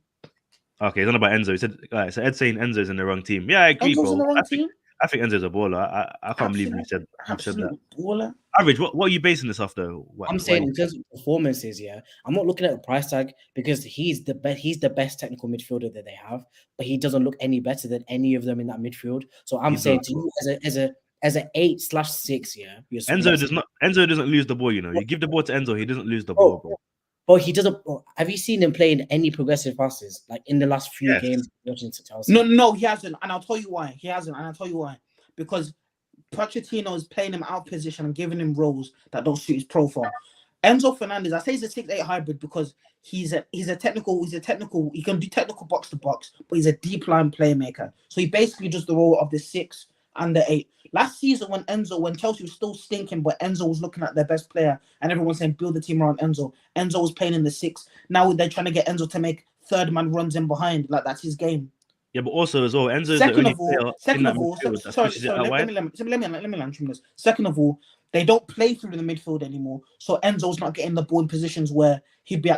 Okay, it's not about Enzo. He said, all right, so Ed's saying Enzo's in the wrong team. Yeah, I agree, Enzo's bro. in the wrong team. I think Enzo's a baller. I can't believe you said that. Absolute baller. Average, what are you basing this off though? I'm saying in terms of performances, yeah, I'm not looking at the price tag because he's the best. He's the best technical midfielder that they have, but he doesn't look any better than any of them in that midfield. So I'm saying to you as a 8/6, yeah, Enzo doesn't lose the ball. You know, you give the ball to Enzo, he doesn't lose the ball, bro. But he doesn't. Have you seen him playing any progressive passes like in the last few games watching Chelsea? No, he hasn't, and I'll tell you why. He hasn't, and I'll tell you why. Because Pochettino is playing him out position and giving him roles that don't suit his profile. Enzo Fernandez, I say he's a 6/8 hybrid because he's a technical. He can do technical box to box, but he's a deep line playmaker. So he basically does the role of the 6 and the 8. Last season, when Chelsea was still stinking, but Enzo was looking at their best player, and everyone's saying build the team around Enzo. Enzo was playing in the 6. Now they're trying to get Enzo to make third man runs in behind, like that's his game. Yeah, but also as well, Enzo's the only player in that midfield that pushes it out wide. Let me land this. Second of all, they don't play through the midfield anymore, so Enzo's not getting the ball in positions where he'd be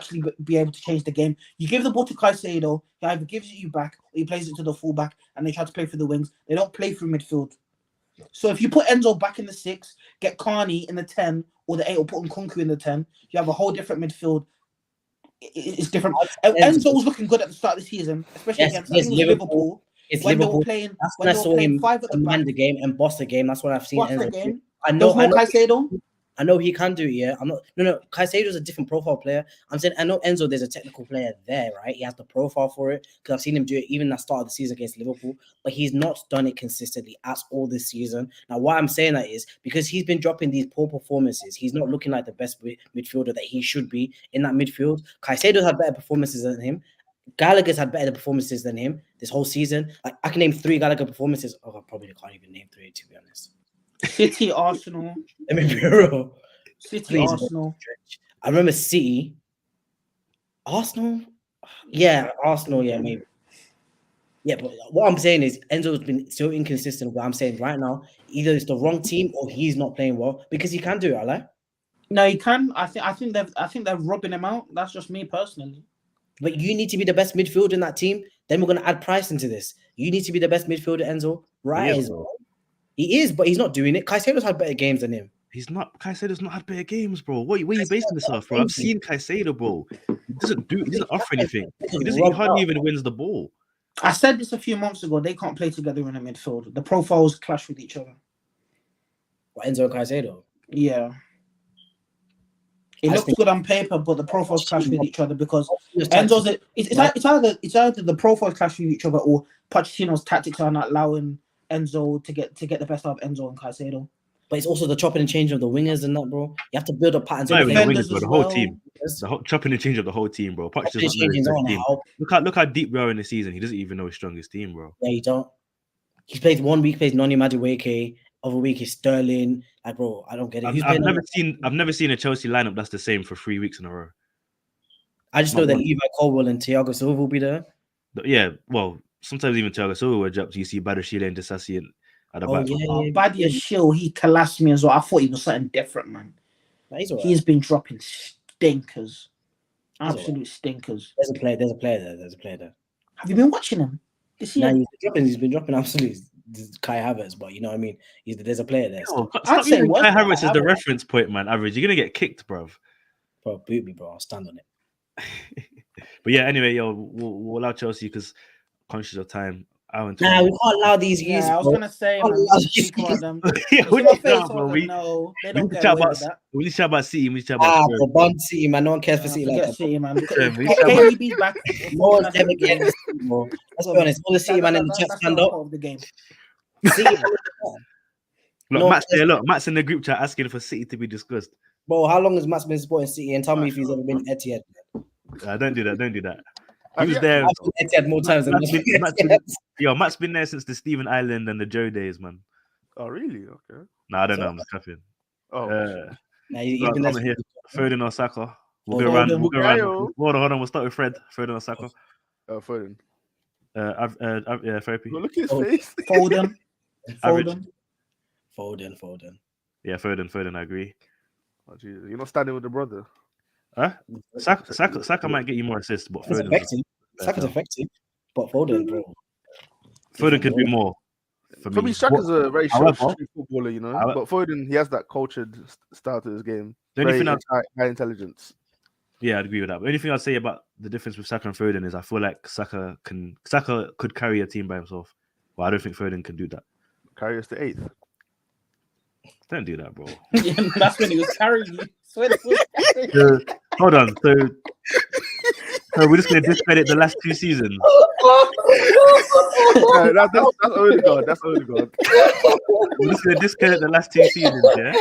able to change the game. You give the ball to Caicedo, he either gives it you back or he plays it to the fullback, and they try to play through the wings. They don't play through midfield. So if you put Enzo back in the 6, get Carney in the 10 or the 8, or put Nkunku in the 10, you have a whole different midfield. It's different. Enzo was looking good at the start of the season, especially against Liverpool. When they were playing 5 at the back. The game and boss the game. That's what I've seen. Enzo. I know Caicedo. I know he can do it, yeah. I'm not no Caicedo's a different profile player. I'm saying I know Enzo, there's a technical player there, right? He has the profile for it because I've seen him do it even at the start of the season against Liverpool, but he's not done it consistently at all this season. Now, why I'm saying that is because he's been dropping these poor performances. He's not looking like the best midfielder that he should be in that midfield. Caicedo's had better performances than him. Gallagher's had better performances than him this whole season. Like I can name 3 Gallagher performances. Oh, I probably can't even name 3 to be honest. City, Arsenal. Let me be real. City, Arsenal. I remember City. Arsenal? Yeah, Arsenal, yeah, maybe. Yeah, but what I'm saying is Enzo's been so inconsistent. What I'm saying right now, either it's the wrong team or he's not playing well because he can do it, I like. No, he can. I think they're rubbing him out. That's just me personally. But you need to be the best midfielder in that team. Then we're gonna add Price into this. You need to be the best midfielder, Enzo. Right? He is, but he's not doing it. Caicedo's had better games than him. He's not. Caicedo's not had better games, bro. Where are you basing this off, bro? I've seen Caicedo, bro. He doesn't offer anything. He hardly even wins the ball. I said this a few months ago. They can't play together in the midfield. The profiles clash with each other. What, Enzo and Caicedo? Yeah. It looks good on paper, but the profiles clash with each other because Enzo's. It's either the profiles clash with each other or Pochettino's tactics are not allowing Enzo to get the best out of Enzo and Caicedo. But it's also the chopping and change of the wingers and that, bro. You have to build up patterns. Not even the wingers, bro. The whole team. The whole chopping and change of the whole team, bro. Look how deep we are in the season. He doesn't even know his strongest team, bro. Yeah, you don't. He plays 1 week, plays Noni Madueke. Other week is Sterling. Like, bro, I don't get it. I've never seen a Chelsea lineup that's the same for 3 weeks in a row. I just know that Levi Colwill and Thiago Silva will be there. Yeah, well, sometimes even Thiago Silva will drop. You see Badashile and Disasi at the back. Badia Shill, he collapsed me as well. I thought he was something different, man. He's been dropping stinkers. Absolute stinkers. There's a player there. Have you been watching him? He's been dropping absolutely Kai Havertz, but you know what I mean? There's a player there. I'd say Kai Havertz is the reference point, man. Average. You're going to get kicked, bruv. Bro, boot me, bro. I'll stand on it. But yeah, anyway, we'll allow Chelsea because conscious of time. We can't allow these years. I was gonna say, man, we need to chat about City. We need to chat about the Bond City, man. No one cares for City like that. City, man. KDB's back. No one's ever getting this team, bro. Let's be honest. All the City man in the chat stand up. Look, Matt's in the group chat asking for City to be discussed. Bro, how long has Matt's been supporting City? And tell me if he's ever been Etihad. Don't do that. He was there. I've seen Etihad more times than Matt's been there since the Stephen Island and the Joe days, man. Oh, really? Okay. Nah, I don't know. I'm just capping. Oh, Nah, he's been there. Here. Foden or Saka. We'll go Foden. around. We'll go around. Bukayo. Hold on. We'll start with Fred. Foden or Saka. Foden. Yeah, therapy. Look at his face. Foden. Average. Foden. Yeah, Foden. I agree. Oh, Jesus. You're not standing with the brother. Huh? Saka might get you more assists, but Saka's Foden. effective. Saka's effective, but Foden, bro. Foden could do more. For me, Saka's a very short footballer, you know. However- But Foden, he has that cultured style to his game. The only Very thing high intelligence. Yeah, I'd agree with that. The only thing I'd say about the difference with Saka and Foden is I feel like Saka could carry a team by himself. Well, I don't think Foden can do that. Carry us to 8th. Don't do that, bro. Yeah, that's when he was carrying you. Swear to God. Hold on. So we're just gonna discredit the last 2 seasons. That's Odegaard. That's Odegaard. We're just gonna discredit the last 2 seasons, yeah?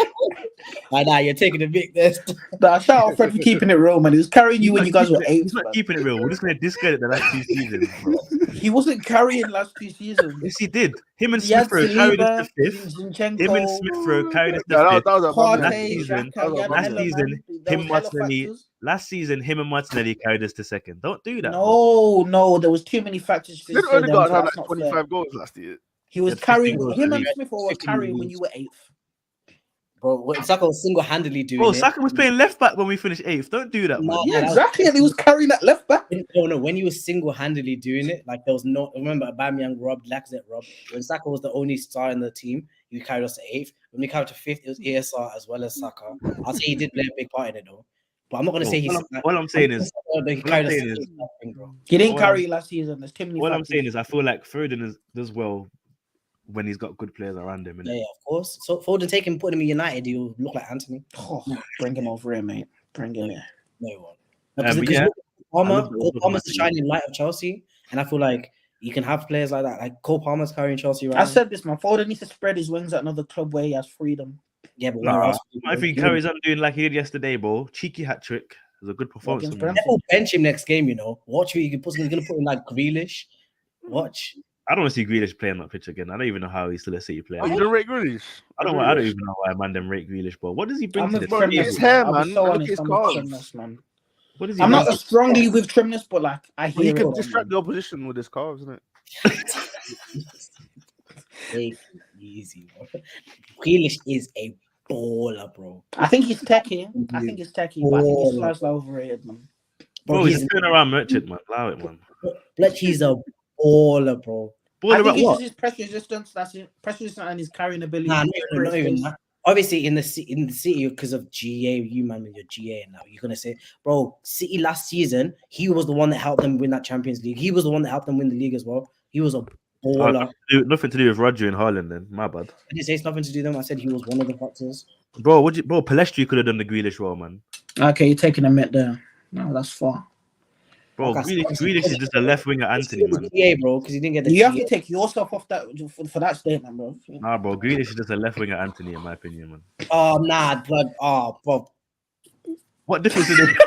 Nah, you're taking a big test. Nah, shout out Fred for keeping it real, man. He was carrying you when you guys were 8th. He's not keeping it real. We're just gonna discredit the last 2 seasons, bro. He wasn't carrying last 2 seasons. Yes, he did. Him and He had Smith Rowe carried us to Saliba, 5th. Zinchenko, Him and Smith Rowe carried us to Yeah, 5th. that was a Partey, Last season, Xhaka, he had last hella, season, man. There him was hella Martinelli. factors. Last season, him and Martinelli carried us to 2nd. Don't do that. Bro. No, there was too many factors. To Didn't say them, Odegaard so have that's like not 25 fair. goals last year? He was He had 15 carrying goals him at and least. Smith were 15 carrying when goals. you were 8th. Bro, Saka was single-handedly doing Bro, it. Saka was playing left back when we finished 8th. Don't do that, man. Nah, Yeah, that was- exactly. And he was carrying that left back. No, when you were single-handedly doing it, like there was no. Remember, Aubameyang robbed, Lacazette robbed. When Saka was the only star in the team, you carried us to 8th. When we carried to 5th, it was ESR as well as Saka. I'll say he did play a big part in it though, but I'm not gonna say he's. All I'm saying is, he carried us to 8th, bro. He didn't All carry you last season. There's too many all I'm factors. saying is, I feel like Foden does well when he's got good players around him. Yeah, innit? of course. So Foden put him in United, he'll look like Anthony. Oh, bring him over here, mate. Bring him here. No, he won't. but Because yeah, Palmer, Cole Palmer's the shining light of Chelsea, and I feel like you can have players like that. Like Cole Palmer's carrying Chelsea right I now. said this, man. Foden needs to spread his wings at another club where he has freedom. Yeah, but where Nah, else? if he carries on doing like he did yesterday, bro, cheeky hat trick. It was a good performance. Against from him. Brentford. They'll bench him next game, you know. Watch who you can put. He's gonna put in like Grealish. Watch. I don't want to see Grealish playing that pitch again. I don't even know how he's still a City player. Oh, you don't rate Grealish? I don't even know why man them rate Grealish, bro. What does he bring I'm to with this Bro, Trimness, team? his hair, I'll be man. so Look at honest, his I'm with calves. Trimness, man. What does he I'm bring not to- strongly with Trimness, but like I Well, he hear can it. distract the opposition with his calves, isn't it? Take it easy, bro. Grealish is a baller, bro. I think he's techie. But I think he's slightly overrated, man. Bro, he's a turnaround merchant, man. Allow it, man. He's a baller, bro. Baller I think about it's what? just his press resistance. That's it. Press resistance and his carrying ability. Nah, to not create even space. that. Obviously, in the city, because of GA, you man with your GA, and now you're gonna say, bro, City last season, he was the one that helped them win that Champions League. He was the one that helped them win the league as well. He was a baller. Nothing to do with Roger and Haaland, then. My bad. I didn't say it's nothing to do with them. I said he was one of the factors. Bro, bro, Palestri could have done the Grealish role, man. Okay, you're taking a minute there. No, that's far. Bro, Like I said, Grealish is just a left winger Anthony, It was man. GA, bro, because he didn't get the You have GA. to take yourself off that for that statement, bro. Nah, bro, Grealish is just a left winger Anthony, in my opinion, man. Oh, nah, blood. Oh, bro. What difference is it?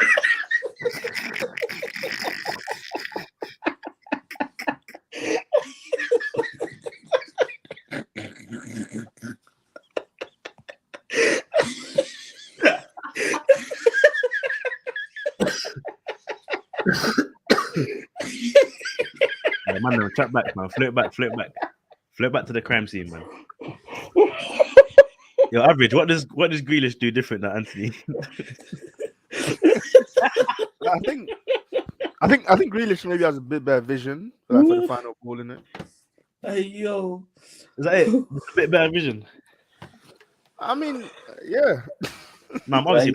Yeah, man, no, chat back, man. Flip back to the crime scene, man. Yo, average. What does Grealish do different than Anthony? I think Grealish maybe has a bit better vision for the final ball in it. Hey, yo. Is that it? Just a bit better vision. I mean, yeah. No, I'm obviously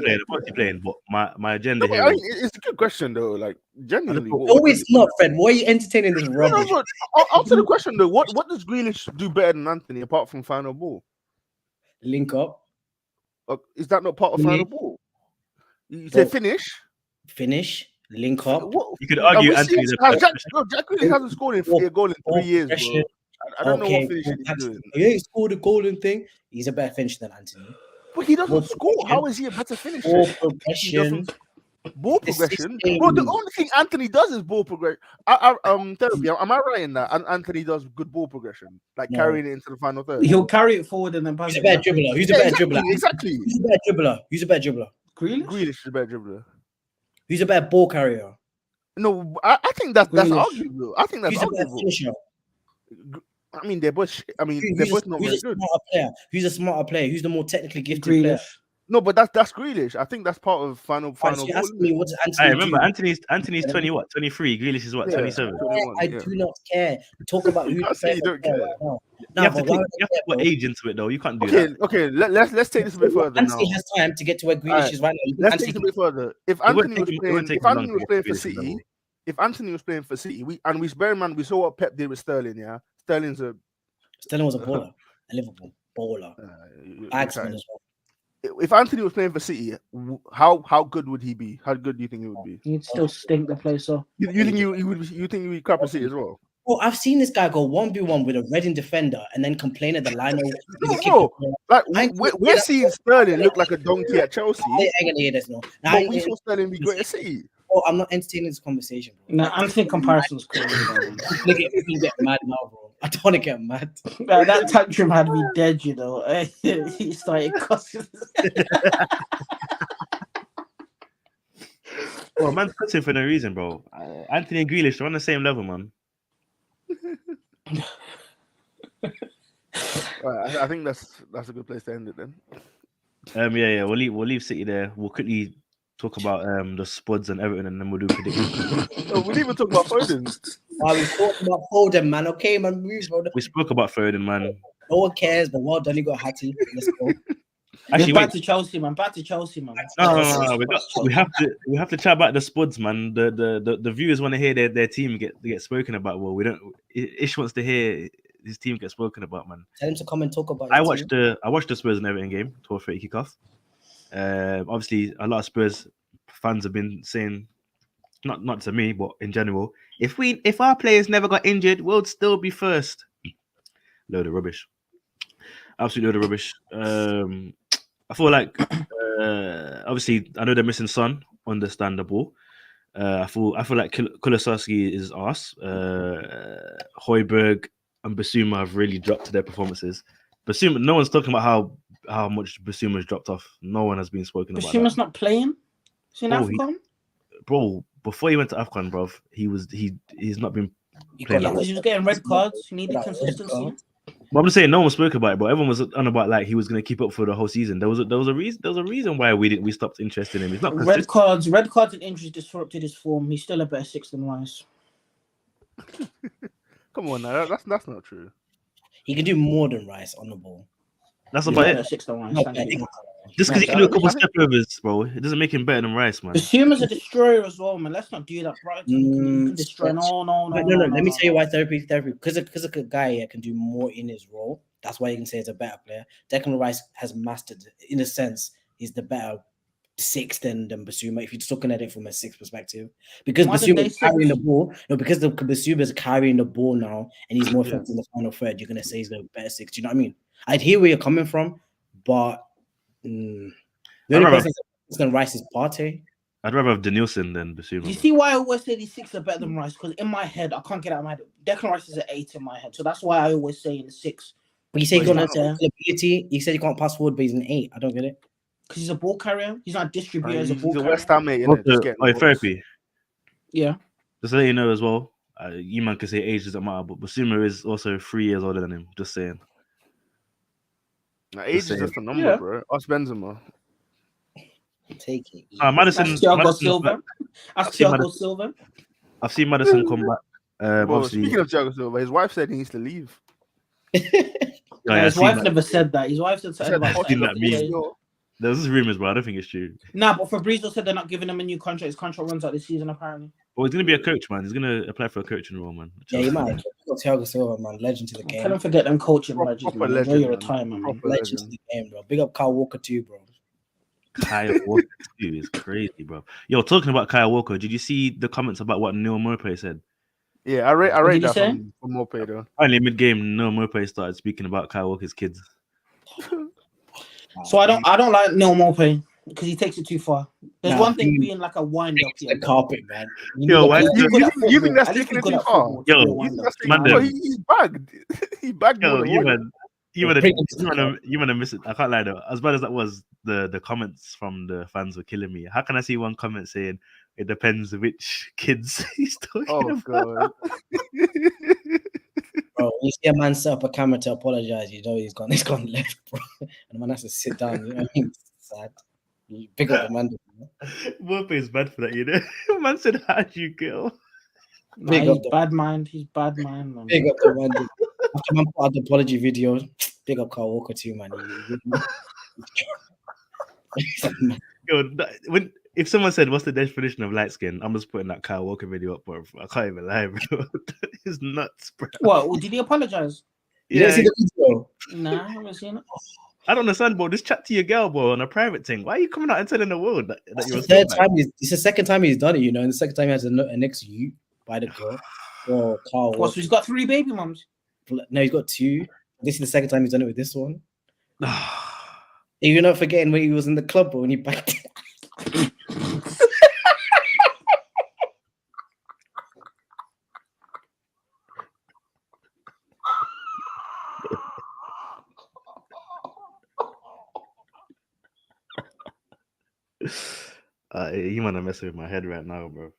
playing, but my agenda No, here I is mean, it's a good question though. Like genuinely, No, it's not, Fred. Why are you entertaining this No, rubbish? but answer the question though. What does Grealish do better than Anthony apart from final ball? Link up, Is that not part of final ball? You say finish, link up. What? you could argue Anthony's a Jack Grealish hasn't scored a goal in 3 years, bro. I don't know what finishing he's doing. He ain't scored a golden thing. He's a better finisher than Anthony. But he doesn't score. How is he a better finisher? More He progression. doesn't- Ball This progression, system- bro. The only thing Anthony does is ball progression. Therapy. Am I right in that? Anthony does good ball progression, like No. carrying it into the final third. He'll carry it forward and then pass Who's a it better back. dribbler? Who's a Yeah, better exactly, dribbler? exactly. Who's a better dribbler? Who's a better dribbler? Grealish? Grealish is a better dribbler. Who's a better ball carrier? No, I think that's Grealish. arguable. I think that's Who's a better arguable. finisher? I mean, they're both. They're both not very Who's a good. smarter player? Who's a smarter player? Who's the more technically gifted player? Grealish. No, but that's Grealish. I think that's part of final Right, so goal. you're asking me what does I Anthony remember do? Anthony's 23. Grealish is what, Yeah. 27. 21, I yeah. do not care. Talk about who's I the say you better don't player care. right now. You Nah, have to but why put, would I care, put bro? age into it though. You can't do that. Okay. Let's take this a bit further now. Anthony has time to get to where Grealish Alright, is right now. You think Let's Anthony take it a bit further. If won't Anthony was take him- it playing, won't take if him long Anthony to was get playing to for Grealish's City, level. if Anthony was playing for City, we saw what Pep did with Sterling. Yeah, Sterling's a Sterling was a baller, a Liverpool baller, bagsman as well. if Anthony was playing for City, how good would he be? How good do you think he would be? He'd still stink the place up. You think he would? You think he would crap at City as well? Bro, I've seen this guy go 1v1 with a Reading defender and then complain at the line. No, like we're seeing Sterling look like a donkey at Chelsea, I ain't gonna hear this, no. Now, but we saw Sterling be great at City. bro, I'm not entertaining this conversation, bro. No, Anthony comparison's crazy. I'm gonna get mad now, bro. I don't want to get mad. That tantrum had me dead, you know. He started cussing. Well, man's cussing for no reason, bro. Anthony and Grealish are on the same level, man. Right, I think that's a good place to end it then. Yeah. We'll leave City there. We'll quickly talk about the Spuds and Everton, and then we'll do predictions. Oh, we didn't even talk about Foden. I was talking about Foden, man. Okay, man, move, bro. We spoke about Foden, man. No one cares, but well done, you got Hattie. Let's go. Actually, back wait. to Chelsea, man. Back to Chelsea, man. No. We have to chat about the Spuds, man. The viewers want to hear their team get spoken about. Well, we don't. Ish wants to hear his team get spoken about, man. Tell him to come and talk about I your watched team. the Spurs and Everton game, 12:30 kickoff. Obviously, a lot of Spurs fans have been saying, not to me, but in general, if our players never got injured, we'll still be first. Load of rubbish. Absolute load of rubbish. I feel like obviously I know they're missing Son, understandable. I feel like Kulusevski is arse. Højbjerg and Basuma have really dropped their performances. Basuma, no one's talking about how much Basuma's dropped off. No one has been spoken about. Basuma's not playing. Is he in AFCON? Bro, before he went to AFCON, bro, he's not been playing that Because he was getting red cards. He needed consistency. But I'm just saying, no one spoke about it, but everyone was on about like he was going to keep up for the whole season. There was a reason why we stopped interested in him. He's not red cards and injuries disrupted his form. He's still a better six than Rice. Come on, now that's not true. He can do more than Rice on the ball. That's He's about better it. six than Rice. No, thank you. Just because he can do a couple step overs, bro, it doesn't make him better than Rice, man. Basuma's a destroyer as well, man. Let's not do that. Brighton can destroy. No. Let me tell you why therapy. Because a guy can do more in his role. That's why you can say he's a better player. Declan Rice has mastered, in a sense, he's the better six than Basuma. If you're just looking at it from a six perspective, because Basuma is carrying the ball. No, because the Basuma is carrying the ball now, and he's more effective in the final third. You're gonna say he's the better six. Do you know what I mean? I'd hear where you're coming from, but the only person that's gonna Rice is Partey. I'd rather have Danielson than Basuma. You see why I always say these six are better than Rice? Because in my head, I can't get out of my head. Declan Rice is an 8 in my head, so that's why I always say in the 6. But you say he's got ability. You said he can't pass forward, but he's an 8. I don't get it. Because he's a ball carrier. He's not a distributor. He's a ball He's a carrier. West Ham mate. Therapy. Yeah. Just to let you know as well, you man can say age doesn't matter, but Basuma is also 3 years older than him. Just saying. Age is just a number, bro. Us Benzema. Take it. Madison. Thiago Silva. I've seen Madison come back. Bro, speaking of Thiago Silva, his wife said he needs to leave. His wife never said that. His wife said something about that. There's rumors, but I don't think it's true. Nah, but Fabrizio said they're not giving him a new contract. His contract runs out this season, apparently. Well, he's gonna be a coach, man. He's gonna apply for a coaching role, man. Yeah, you might. Thiago Silva, man, legend to the game. Tell him forget them coaching legends, man. Enjoy your retirement, man. Legend to the game, bro. Big up Kyle Walker too, bro. Kyle Walker too is crazy, bro. Yo, talking about Kyle Walker, did you see the comments about what Neil Maupay said? Yeah, I rate that from Maupay though. Finally, mid-game, Neil Maupay started speaking about Kyle Walker's kids. So I don't like Neil Maupay. because he takes it too far. There's Nah, one thing he- being like a wind up the here. carpet, man. Yo, why- He's good at you think football. that's At least taking he's it good too at far? football to Yo, be a You wind think up. that's taking Man, bro, them. he's bagged. He bagged more Yo, than you one. man, you Yo, man, bring you man, miss it. I can't lie though. As bad as that was, the comments from the fans were killing me. How can I see one comment saying it depends which kids he's talking Oh about? god. Bro, you see a man set up a camera to apologize, you know he's gone left, bro. And the man has to sit down, you know what I mean? It's sad. You pick up the man. Morphe is bad for that, you know. Man said, "How'd you go?" Nah, Big he's up the- bad mind. He's bad mind, man. Big up the man. After man put out the apology video, big up Carl Walker too, man. Yo, if someone said, "What's the definition of light skin?" I'm just putting that Kyle Walker video up, bro. I can't even lie, bro. It's nuts, bro. What? Did he apologize? You didn't see the video? Nah, I haven't seen it. I don't understand, bro. Just chat to your girl, bro, on a private thing. Why are you coming out and telling the world that It's you're the a third scumbag? time it's the second time he's done it, you know, and the second time he has an next you by the girl. Or Carl What? Walker. So he's got 3 baby mums. No, he's got 2. This is the second time he's done it with this one. You're not forgetting when he was in the club, but when he backed. You wanna mess with my head right now, bro.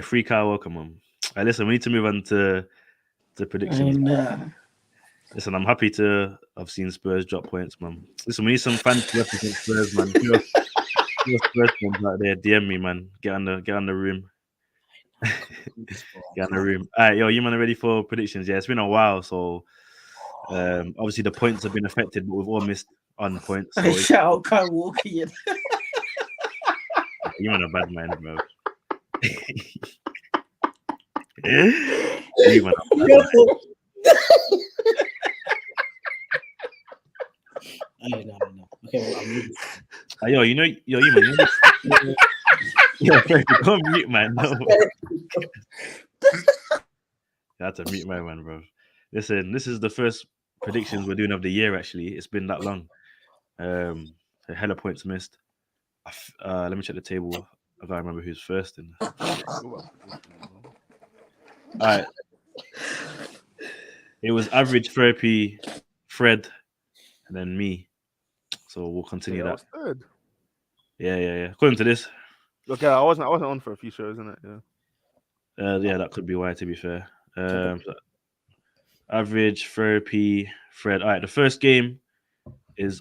Free Kyle Walker, man. Listen, we need to move on to predictions. And Listen, I'm happy to have seen Spurs drop points, man. Listen, we need some fans to represent Spurs, man. If you're Spurs fans out there, DM me, man. Get on the room. Get on the room. All right, yo, you man are ready for predictions? Yeah, it's been a while, so obviously the points have been affected, but we've all missed on points. So shout out Kyle Walker. Yeah. you man a bad man, bro. You man a bad man. No. Okay, well, I'm leaving. Yo, you man. Yo, go on mute, man. No. You had to mute my man, bro. Listen, this is the first predictions we're doing of the year. Actually, it's been that long. A hella points missed. Let me check the table. I can't remember who's first in. All right. It was average therapy, Fred, and then me. So we'll continue that. Third. Yeah. According to this. Okay, I wasn't on for a few shows, isn't it? Yeah, that could be why. To be fair. Average therapy, Fred. All right, the first game is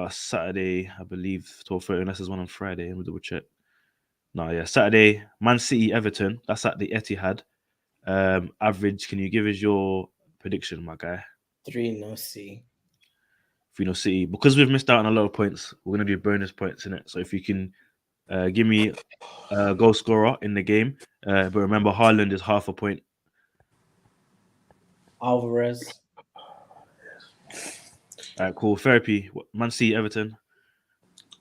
Saturday, I believe, 12:30. Unless there's one on Friday. Let me double check. No, yeah, Saturday, Man City, Everton. That's at the Etihad. Average, can you give us your prediction, my guy? 3-0 C. 3-0 City. Because we've missed out on a lot of points, we're going to do bonus points in it. So if you can give me a goal scorer in the game. But remember, Haaland is half a point. Alvarez. All right, cool. Therapy, Man City, Everton.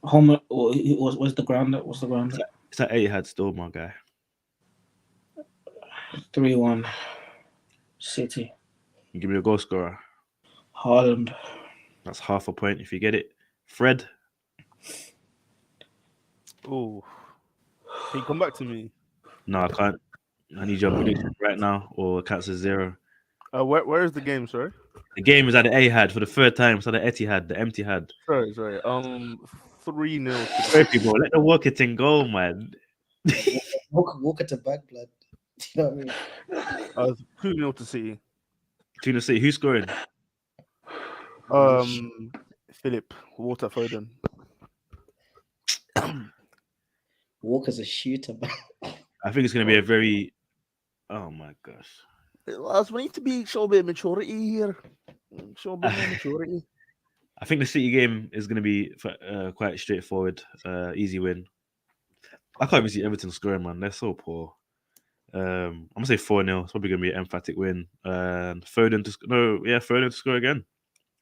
Home. What's the ground? What's the ground? It's at Etihad still, my guy. 3-1. City. You give me a goal scorer. Haaland. That's half a point if you get it. Fred. Oh, can you come back to me? No, I can't. I need your prediction right now, or it counts as 0. Where is the game? Sorry. The game is at the Etihad for the third time. It's at the Etihad, the empty had. Sorry. 3-0. Therapy, bro. Let the Walker thing go, man. Walker to back blood. You know what I mean? 2-0 to City. Tuna City. Who's scoring? Philip Walter Foden. Walker's a shooter, man. I think it's going to be a very. Oh my gosh. We need to show a bit of maturity here. Show a bit more maturity. I think the City game is going to be quite straightforward. Easy win. I can't even see Everton scoring, man. They're so poor. I'm gonna say 4-0. It's probably gonna be an emphatic win. And Foden to score again.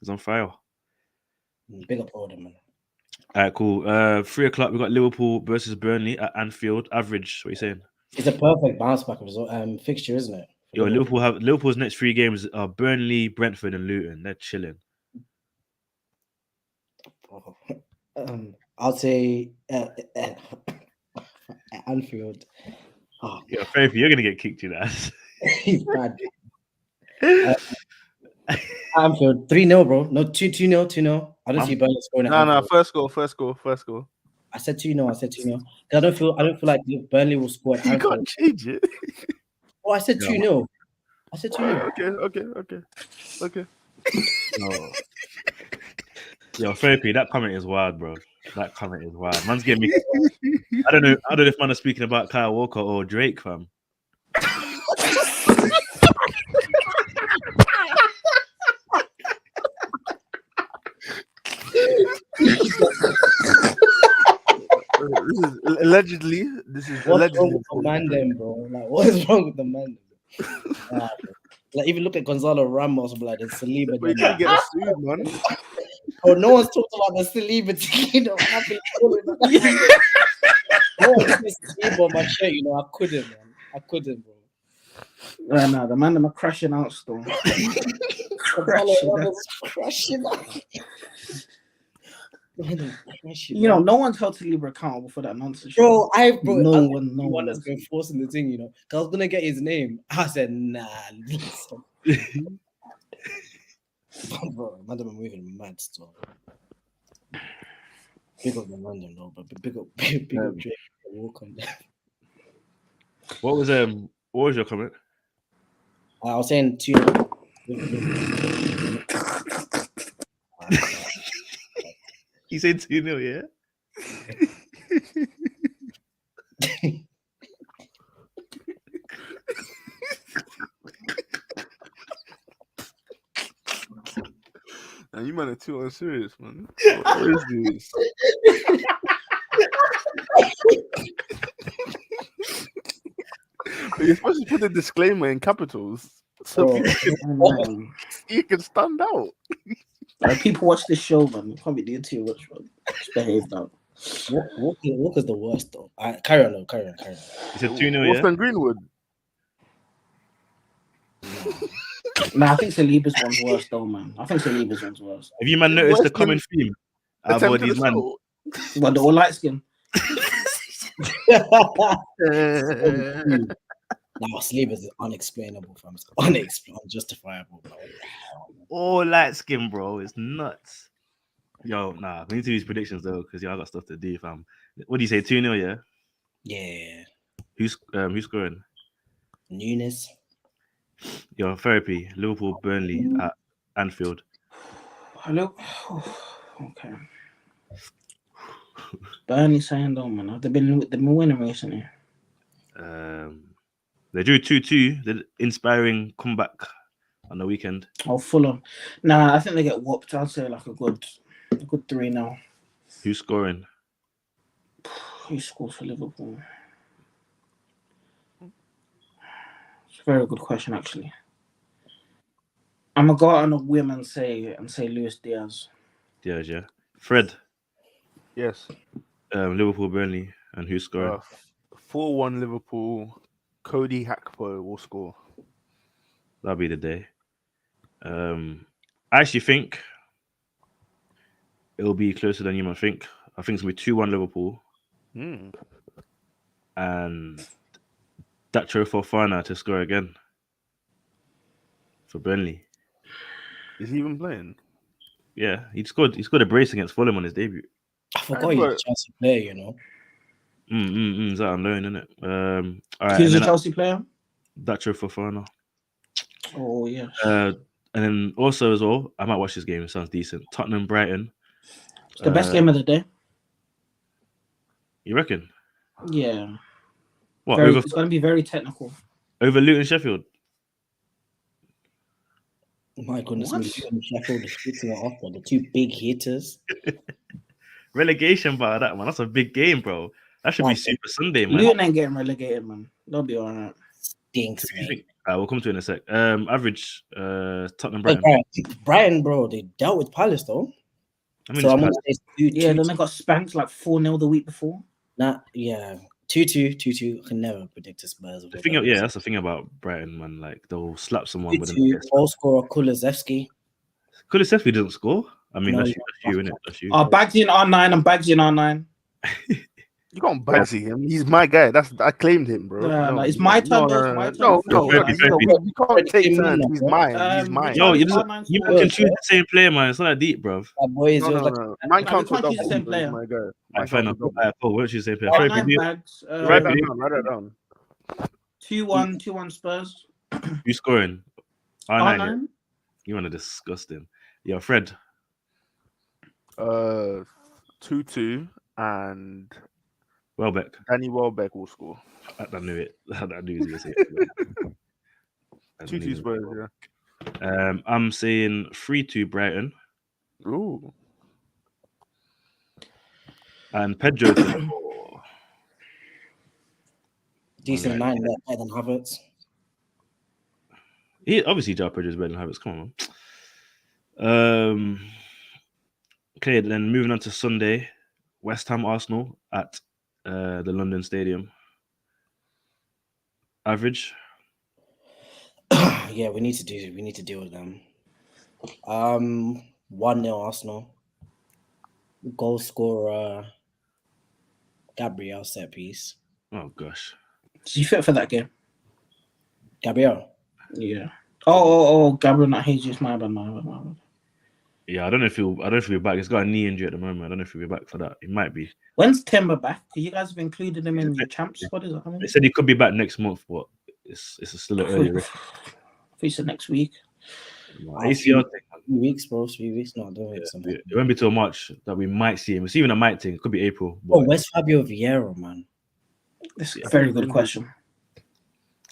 He's on fire. Big up Foden, man. All right, cool. 3:00 we got Liverpool versus Burnley at Anfield. Average. What are you saying? It's a perfect bounce back fixture, isn't it? Yo, Liverpool's next 3 games are Burnley, Brentford, and Luton. They're chilling. Oh. I'll say Anfield. Oh, Yeah, Faith, you're gonna get kicked in the ass. he's bad. Anfield 3-0, bro. No, 2-0, 2-0. I don't see Burnley scoring at No, Anfield. first goal. I said 2-0. I said 2-0. I don't feel like Burnley will score at You Anfield. can't change it. Oh, I said 2-0. I said 2-0. Okay. No. Yo, Therapy, that comment is wild, bro. That comment is wild. Man's getting me. I don't know if man is speaking about Kyle Walker or Drake, fam. This is What's wrong allegedly. with the man then, bro? Like, what is wrong with the man? Like, even look at Gonzalo Ramos, blood, and Saliba. But you didn't get us sued, man. Oh, no one's talked about the Saliba thing. No one's Saliba on my shirt, you know. I couldn't, man. I couldn't, bro. Right now, the man them are crashing out still. Crashing out. You know, no one's held Saliba accountable for that nonsense. Bro, no one has been forcing the thing, you know. Cause I was gonna get his name. I said, nah. Bro, man, I'm moving mad still. Big up the London though, but big up Drake. Walk on that. What was your comment? I was saying 2. He said 2-0, yeah? Now you man are too unserious, man. What is this? But you're supposed to put a disclaimer in capitals so you can stand out. People watch this show, man. You can't be doing too much, man. Just behave now. Walker's the worst, though. Carry on. You said 2-0, What's yeah? Ben Greenwood? Nah, I think Saliba's one's worse, though, man. I think Saliba's one's worse. Have you man noticed the common theme? About these man. But they're all light skin. Now, sleep is unexplainable, fam. It's unjustifiable, bro. All light skin, bro. It's nuts. Yo, nah, we need to use predictions though, because I got stuff to do, fam. What do you say? 2-0, yeah? Yeah. Who's scoring? Nunes. Yo, Therapy, Liverpool, Burnley at Anfield. Hello. Okay. Burnley saying though, man. They've been winning recently. They drew 2-2. The inspiring comeback on the weekend. Oh, Fulham. Nah, I think they get whooped. I'd say like a good 3 now. Who's scoring? Who scores for Liverpool? It's a very good question, actually. I'm gonna go out on a whim and say Luis Diaz. Diaz, yeah. Fred. Yes. Liverpool, Burnley, and who's scoring? 4-1 Liverpool. Cody Hakpo will score. That'll be the day. I actually think it'll be closer than you might think. I think it's gonna be 2-1 Liverpool. And Dacho Fofana to score again for Burnley. Is he even playing? Yeah, he scored a brace against Fulham on his debut. I forgot he's a Chelsea player, you know. Is that on loan, isn't it? All right. Who's a Chelsea player? Dacho Fofana. Oh yeah. And then also as well, I might watch this game. It sounds decent. Tottenham, Brighton. It's the best game of the day. You reckon? Yeah. What? It's going to be very technical. Over Luton, Sheffield. My goodness, Sheffield is shooting it off. The two big hitters. Relegation bar, that man. That's a big game, bro. That should be Super Sunday, man. Luton ain't getting relegated, man. They'll be all right. Stinks, mate. We'll come to it in a sec. Average Tottenham, Brighton. Brighton, bro, they dealt with Palace though. I mean, so I'm gonna say then they got spanked like 4-0 the week before. 2-2. I can never predict the Spurs. That's the thing about Brighton, man. Like they'll slap someone with a goal scorer. Kulusevski doesn't score. I mean, No, that's you, innit? That's you. Bags in R9. I'm Bags in R9. You can't bagsy him. He's my guy. I claimed him, bro. No, it's my turn, though. It's my turn. We can't take turns. He's mine. He's mine. Yo, you R9 can choose the same player, man. It's not that deep, bro. That boy is yours. No. Mine counts for we can't choose the double. same He's player. my guy. I find out. Cool. What you say, player? R9 Bags. Write that down. 2-1 Spurs. You scoring? R9. Yeah. R9. You want to disgusting. Yeah, Fred. 2-2 and Welbeck. Danny Welbeck will score. I knew it. I knew he was going to say it. 2-2 Spurs, yeah. I'm saying 3-2 Brighton. Ooh. And Pedro. Decent 9 better than Havertz. Obviously, Joao Pedro is better than Havertz. Come on. Okay, then moving on to Sunday, West Ham Arsenal at the London Stadium. Average. Yeah, we need to deal with them. 1-0 Arsenal. Goal scorer Gabriel set piece. Oh gosh. Is he fit for that game? Gabriel. Yeah. Oh, Gabriel, not Jesus. My bad. Yeah, I don't know if he'll be back. He's got a knee injury at the moment. I don't know if he'll be back for that. He might be. When's Timber back? You guys have included him in your champs. What is it? They said he could be back next month, but it's still an early risk. He said next week. ACL thing. 3 weeks, bro. 3 weeks. No, don't wait. It won't be till March that we might see him. It's even a might thing. It could be April. Oh, where's Fabio Vieira, man? This is a very good question.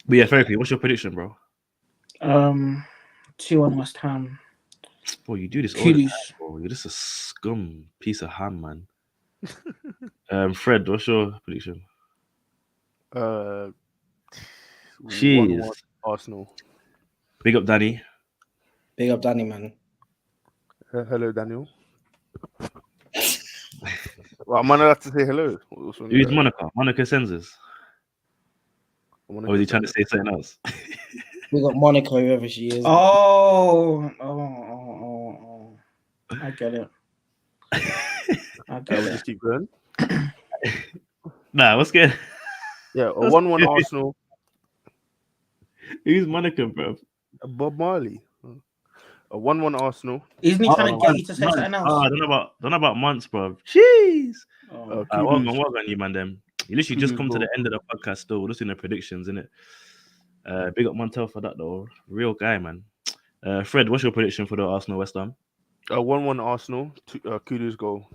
But yeah, Ferry, what's your prediction, bro? 2-1 West Ham. Boy, you do this all the time, bro. You're just a scum piece of ham, man. Fred, what's your prediction? Jeez. Arsenal. Big up, Danny. Big up, Danny, man. Hello, Daniel. Well, I'm not allowed to say hello. Who's Monica? Monica Senzes. Or is he trying to say something else? We got Monica, whoever she is. Oh. I get it. We'll just keep going. Nah, what's good? Yeah, a 1-1 Arsenal. Who's Monica, bro? Bob Marley. A 1-1 Arsenal. Isn't he trying to get you to say something else? I don't know about months, bro. Jeez. Kudos. What on you, man? Them. You literally just come to the end of the podcast still. We're just in the predictions, innit? Big up Montel for that, though. Real guy, man. Fred, what's your prediction for the Arsenal West Ham? A 1-1 Arsenal. Kudos goal.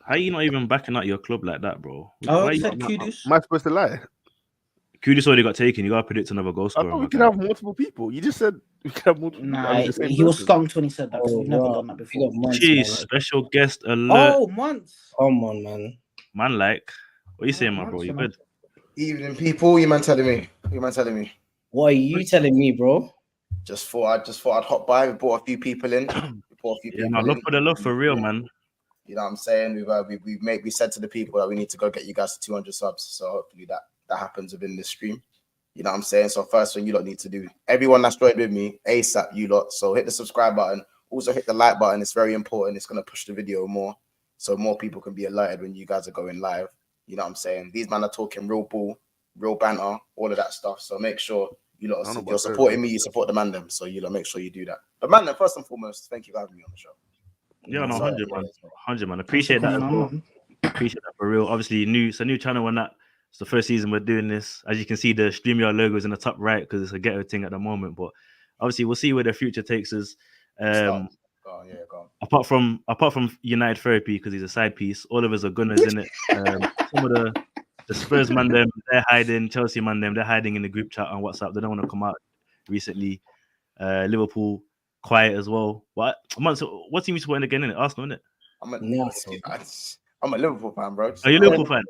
How are you not even backing out your club like that, bro? Oh, you said Kudus? Am I supposed to lie? Kudus already got taken. You got to predict another goal I scorer. thought we could have multiple people. You just said we could have multiple people. Nah, he was skunked when he said that. We've never done that before. Jeez, special guest alert. Oh, months. Come on, man. Man, like, what are you saying, my bro? You good? Evening, people. You man telling me? What are you telling me, bro? Just thought I'd hop by. We brought a few people in. Love for the love for real, man. You know what I'm saying? We said to the people that we need to go get you guys to 200 subs. So hopefully that happens within this stream. You know what I'm saying? So first thing you lot need to do, everyone that's joined with me, ASAP, you lot. So hit the subscribe button. Also hit the like button. It's very important. It's going to push the video more. So more people can be alerted when you guys are going live. You know what I'm saying? These men are talking real ball, real banter, all of that stuff. So make sure you lot, if you're supporting me, you support the man them. So you lot make sure you do that. But man, first and foremost, thank you for having me on the show. Yeah, no, 100 man. 100 man. Appreciate that as well. Appreciate that for real. Obviously, it's a new channel and that. It's the first season we're doing this. As you can see, the StreamYard logo is in the top right because it's a ghetto thing at the moment. But obviously, we'll see where the future takes us. Go on. Apart from United Therapy, because he's a side piece, all of us are gunners in it. Some of the Spurs man them, they're hiding. Chelsea man them, they're hiding in the group chat on WhatsApp. They don't want to come out recently. Liverpool quiet as well. What team you supporting again? In it, Arsenal, innit? I'm a Liverpool fan, bro. Are you a Liverpool fan?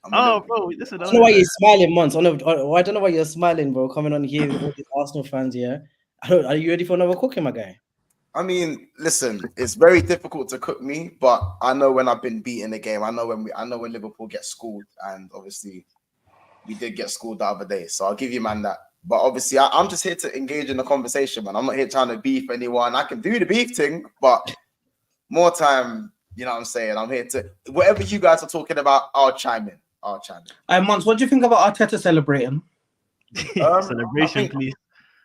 Bro, listen. I don't know why you're smiling, Mons. I don't know why you're smiling, bro. Coming on here with all these Arsenal fans here. Are you ready for another cooking, my guy? I mean, listen, it's very difficult to cook me, but I know when I've been beating the game. I know when Liverpool gets schooled, and obviously we did get schooled the other day. So I'll give you, man, that. But obviously, I'm just here to engage in the conversation, man. I'm not here trying to beef anyone. I can do the beef thing, but more time. You know what I'm saying? I'm here to whatever you guys are talking about. I'll chime in. Mons, what do you think about Arteta celebrating? Celebration, please.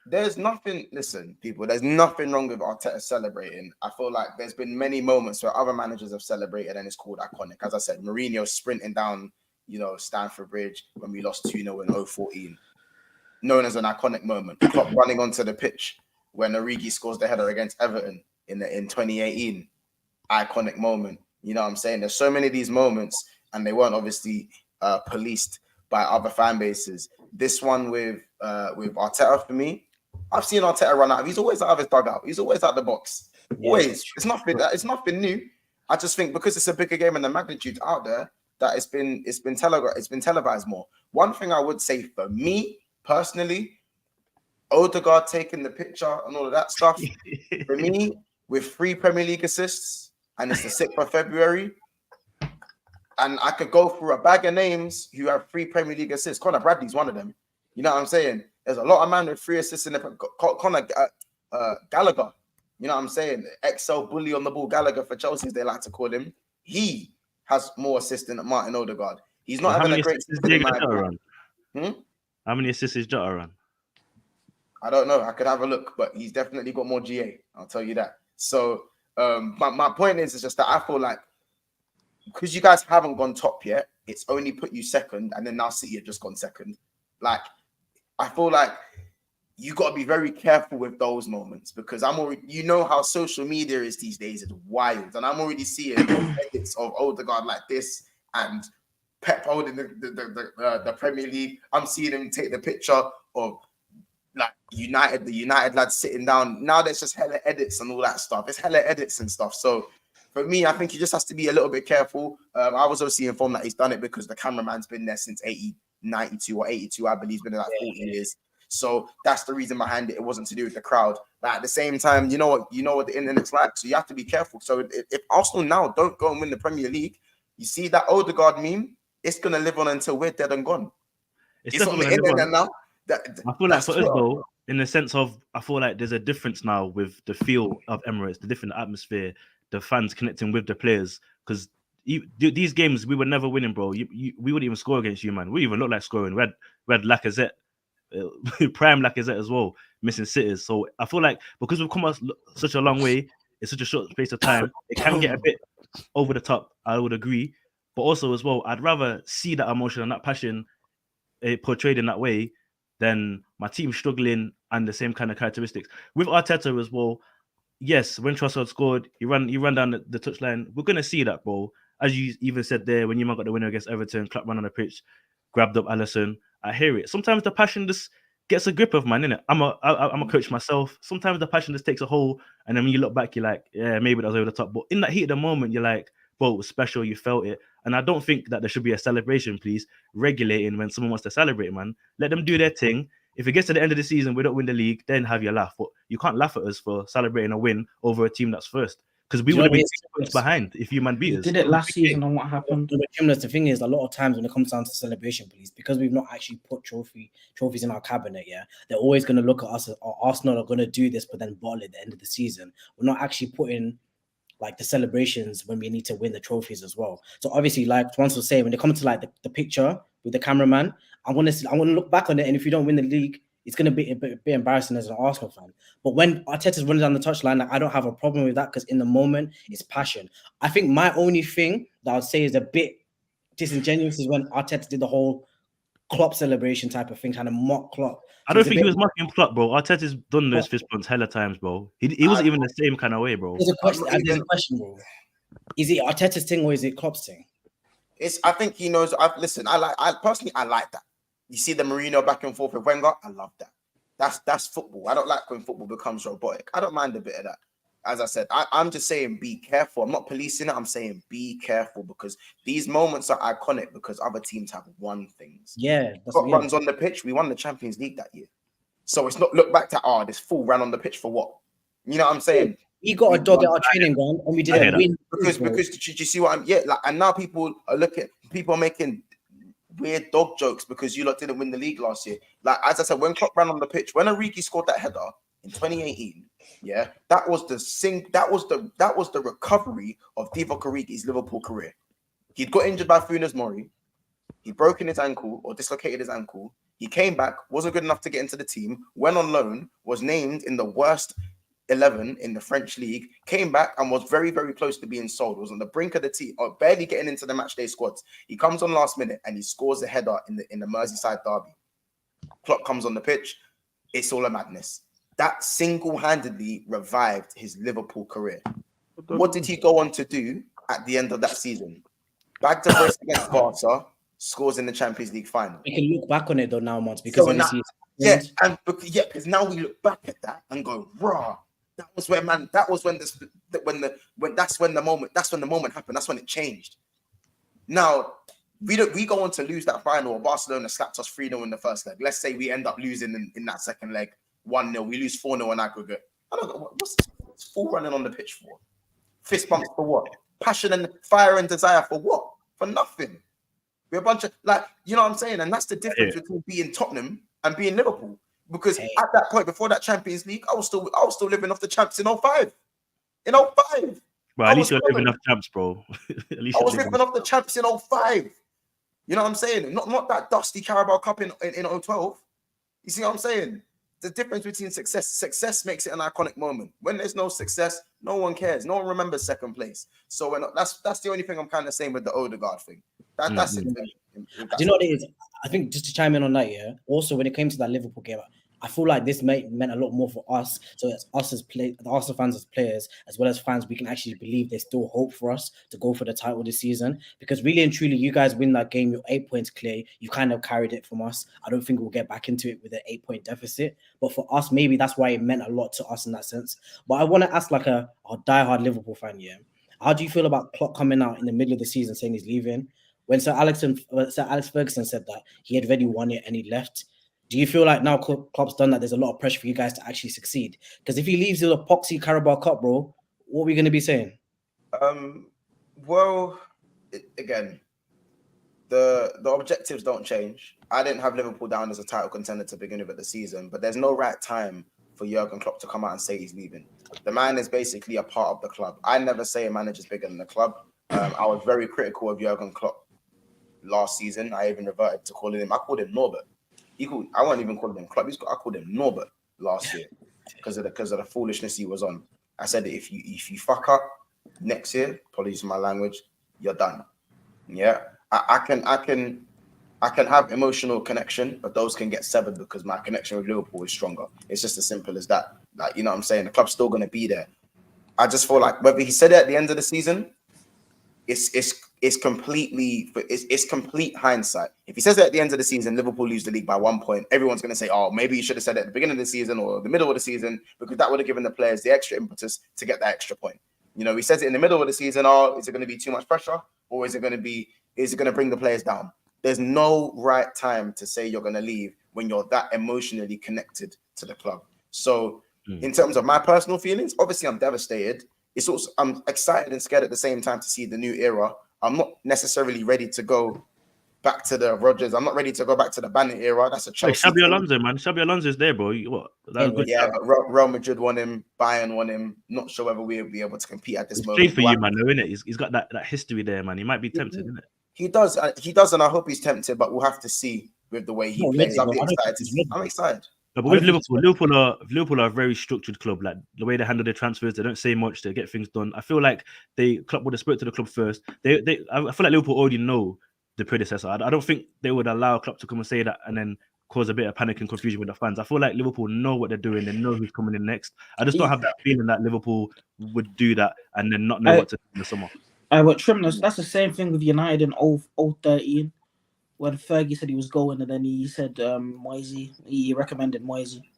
There's nothing. Listen, people. There's nothing wrong with Arteta celebrating. I feel like there's been many moments where other managers have celebrated, and it's called iconic. As I said, Mourinho sprinting down, Stamford Bridge when we lost 2-0 in 2014, known as an iconic moment. Klopp running onto the pitch when Origi scores the header against Everton in 2018, iconic moment. You know what I'm saying? There's so many of these moments, and they weren't obviously policed by other fan bases. This one with Arteta, for me, I've seen Arteta run out. He's always out of his dugout. He's always out the box. Always. It's nothing new. I just think because it's a bigger game and the magnitude's out there, that it's been televised more. One thing I would say for me personally, Odegaard taking the picture and all of that stuff, for me, with 3 Premier League assists, and it's the 6th of February, and I could go through a bag of names who have 3 Premier League assists. Conor Bradley's one of them. You know what I'm saying? There's a lot of men with 3 assists in the Conor Gallagher. You know what I'm saying? XL bully on the ball Gallagher for Chelsea, as they like to call him. He has more assists than Martin Odegaard. He's not having a great season. How many assists is Jota on? I don't know. I could have a look, but he's definitely got more GA. I'll tell you that. So my point is just that I feel like because you guys haven't gone top yet, it's only put you second, and then now City have just gone second. Like, I feel like you got to be very careful with those moments because I'm already, how social media is these days. It's wild, and I'm already seeing edits of Odegaard like this and Pep holding the Premier League. I'm seeing him take the picture of like the United lads sitting down. Now there's just hella edits and all that stuff. It's hella edits and stuff. So for me, I think he just has to be a little bit careful. I was obviously informed that he's done it because the cameraman's been there since 92 or 82, I believe. He's been there like 40 years. So that's the reason behind it. It wasn't to do with the crowd. But at the same time, you know what the internet's like. So you have to be careful. So if Arsenal now don't go and win the Premier League, you see that Odegaard meme, it's going to live on until we're dead and gone. It's on the internet now. I feel like for us though, in the sense of, I feel like there's a difference now with the feel of Emirates, the different atmosphere, the fans connecting with the players. Because these games, we were never winning, bro. We wouldn't even score against you, man. We even look like scoring. We had Lacazette, prime Lacazette as well, missing sitters. So I feel like because we've come such a long way in such a short space of time, it can get a bit over the top. I would agree. But also as well, I'd rather see that emotion and that passion portrayed in that way than my team struggling and the same kind of characteristics. With Arteta as well, yes, when Trossard scored, he ran down the touchline. We're going to see that, bro. As you even said there, when you got the winner against Everton, Klopp ran on the pitch, grabbed up Alisson. I hear it. Sometimes the passion just gets a grip of man, innit? I'm a coach myself. Sometimes the passion just takes a hold, and then when you look back, you're like, yeah, maybe that was over the top. But in that heat of the moment, you're like, bro, it was special. You felt it. And I don't think that there should be a celebration, please, regulating when someone wants to celebrate, man. Let them do their thing. If it gets to the end of the season, we don't win the league, then have your laugh. But you can't laugh at us for celebrating a win over a team that's first. Because we would have been 6 points behind if you man beat us. Did it last season and what happened? The thing is, a lot of times when it comes down to celebration, please, because we've not actually put trophies in our cabinet, yeah, they're always going to look at us as Arsenal are going to do this, but then bottle at the end of the season. We're not actually putting like the celebrations when we need to win the trophies as well. So obviously, like Once was saying, when it comes to like the picture with the cameraman, I want to look back on it, and if you don't win the league, it's going to be a bit embarrassing as an Arsenal fan. But when Arteta's running down the touchline, like, I don't have a problem with that because in the moment, it's passion. I think my only thing that I would say is a bit disingenuous is when Arteta did the whole Klopp celebration type of thing, kind of mock Klopp. I don't think he was mocking Klopp, bro. Arteta's done those fist bumps hella times, bro. He wasn't even the same kind of way, bro. There's a question, bro. Is it Arteta's thing or is it Klopp's thing? I think he knows. I personally like that. You see the Mourinho back and forth with Wenger. I love that. That's football. I don't like when football becomes robotic. I don't mind a bit of that. As I said, I'm just saying be careful. I'm not policing it. I'm saying be careful because these moments are iconic because other teams have won things. Yeah. Got runs on the pitch. We won the Champions League that year. So it's not look back to, this fool ran on the pitch for what? You know what I'm saying? He got a dog at our training ground and we didn't win. Because do you see what and now people are making weird dog jokes because you lot didn't win the league last year. Like, as I said, when Klopp ran on the pitch, when Origi scored that header, in 2018. Yeah, that was the recovery of Divock Origi's Liverpool career. He'd got injured by Funes Mori. He'd broken his ankle or dislocated his ankle. He came back, wasn't good enough to get into the team, went on loan, was named in the worst 11 in the French league, came back and was very, very close to being sold. Was on the brink of the team, or barely getting into the matchday squads. He comes on last minute and he scores a header in the Merseyside derby. Klopp comes on the pitch. It's all a madness. That single-handedly revived his Liverpool career. What did he go on to do at the end of that season? Back to brace against Barca, scores in the Champions League final. We can look back on it though now, Mons, because So obviously, because now we look back at that and go, "Rah, that was where, man. That was when that's when the moment happened. That's when it changed." Now we go on to lose that final, or Barcelona slapped us 3-0 in the first leg. Let's say we end up losing in that second leg 1-0. We lose 4-0 in aggregate. I don't know what's full running on the pitch for. Fist bumps for what? Passion and fire and desire for what? For nothing. We're a bunch of, like, you know what I'm saying? And that's the difference between being Tottenham and being Liverpool. Because at that point, before that Champions League, I was still living off the champs in 05. In 05. Bro, at least you're living off champs, bro. At least I was living off the champs in 05. You know what I'm saying? Not that dusty Carabao Cup in 012. You see what I'm saying? The difference between success. Success makes it an iconic moment. When there's no success, no one cares. No one remembers second place. So that's the only thing I'm kind of saying with the Odegaard thing. That's it. Do you know what it is? I think just to chime in on that, yeah. Also, when it came to that Liverpool game, I feel like this meant a lot more for us. So it's us as the Arsenal fans as players, as well as fans, we can actually believe there's still hope for us to go for the title this season. Because really and truly, you guys win that game, you're 8 points clear. You kind of carried it from us. I don't think we'll get back into it with an 8-point deficit. But for us, maybe that's why it meant a lot to us in that sense. But I want to ask like a diehard Liverpool fan, yeah. How do you feel about Klopp coming out in the middle of the season saying he's leaving? When Sir Alex Ferguson said that he had already won it and he left, do you feel like now Klopp's done that, there's a lot of pressure for you guys to actually succeed? Because if he leaves with a poxy Carabao Cup, bro, what are we going to be saying? Well, again, the objectives don't change. I didn't have Liverpool down as a title contender to begin with the season, but there's no right time for Jurgen Klopp to come out and say he's leaving. The man is basically a part of the club. I never say a manager's bigger than the club. I was very critical of Jurgen Klopp last season. I even reverted to calling him. I called him Norbert. I wasn't even calling him Klopp. I called him Norbert last year because of the foolishness he was on. I said that if you fuck up next year, apologies for my language, you're done. Yeah, I can have emotional connection, but those can get severed because my connection with Liverpool is stronger. It's just as simple as that. Like, you know what I'm saying? The club's still going to be there. I just feel like whether he said it at the end of the season, it's complete hindsight. If he says it at the end of the season, Liverpool lose the league by 1 point, everyone's going to say, oh, maybe you should have said it at the beginning of the season or the middle of the season, because that would have given the players the extra impetus to get that extra point. You know, he says it in the middle of the season, oh, is it going to be too much pressure, or is it going to bring the players down? There's no right time to say you're going to leave when you're that emotionally connected to the club. So in terms of my personal feelings, obviously I'm devastated. It's also, I'm excited and scared at the same time to see the new era. I'm not necessarily ready to go back to the Rodgers. I'm not ready to go back to the Banner era. That's a Chelsea. Xabi Alonso, man. Xabi Alonso's there, bro. What? But Real Madrid won him. Bayern won him. Not sure whether we'll be able to compete at this moment. It's for you, man, though, isn't it? He's got that history there, man. He might be tempted, isn't it? He does, and I hope he's tempted, but we'll have to see with the way he plays. I'm excited to see. I'm excited. No, but with Liverpool are a very structured club. Like the way they handle their transfers, they don't say much. They get things done. I feel like Klopp would have spoke to the club first. I feel like Liverpool already know the predecessor. I don't think they would allow Klopp to come and say that and then cause a bit of panic and confusion with the fans. I feel like Liverpool know what they're doing. They know who's coming in next. I just don't have that feeling that Liverpool would do that and then not know what to do in the summer. But Trimness, that's the same thing with United in 013. When Fergie said he was going, and then he said Moisey, he recommended Moisey.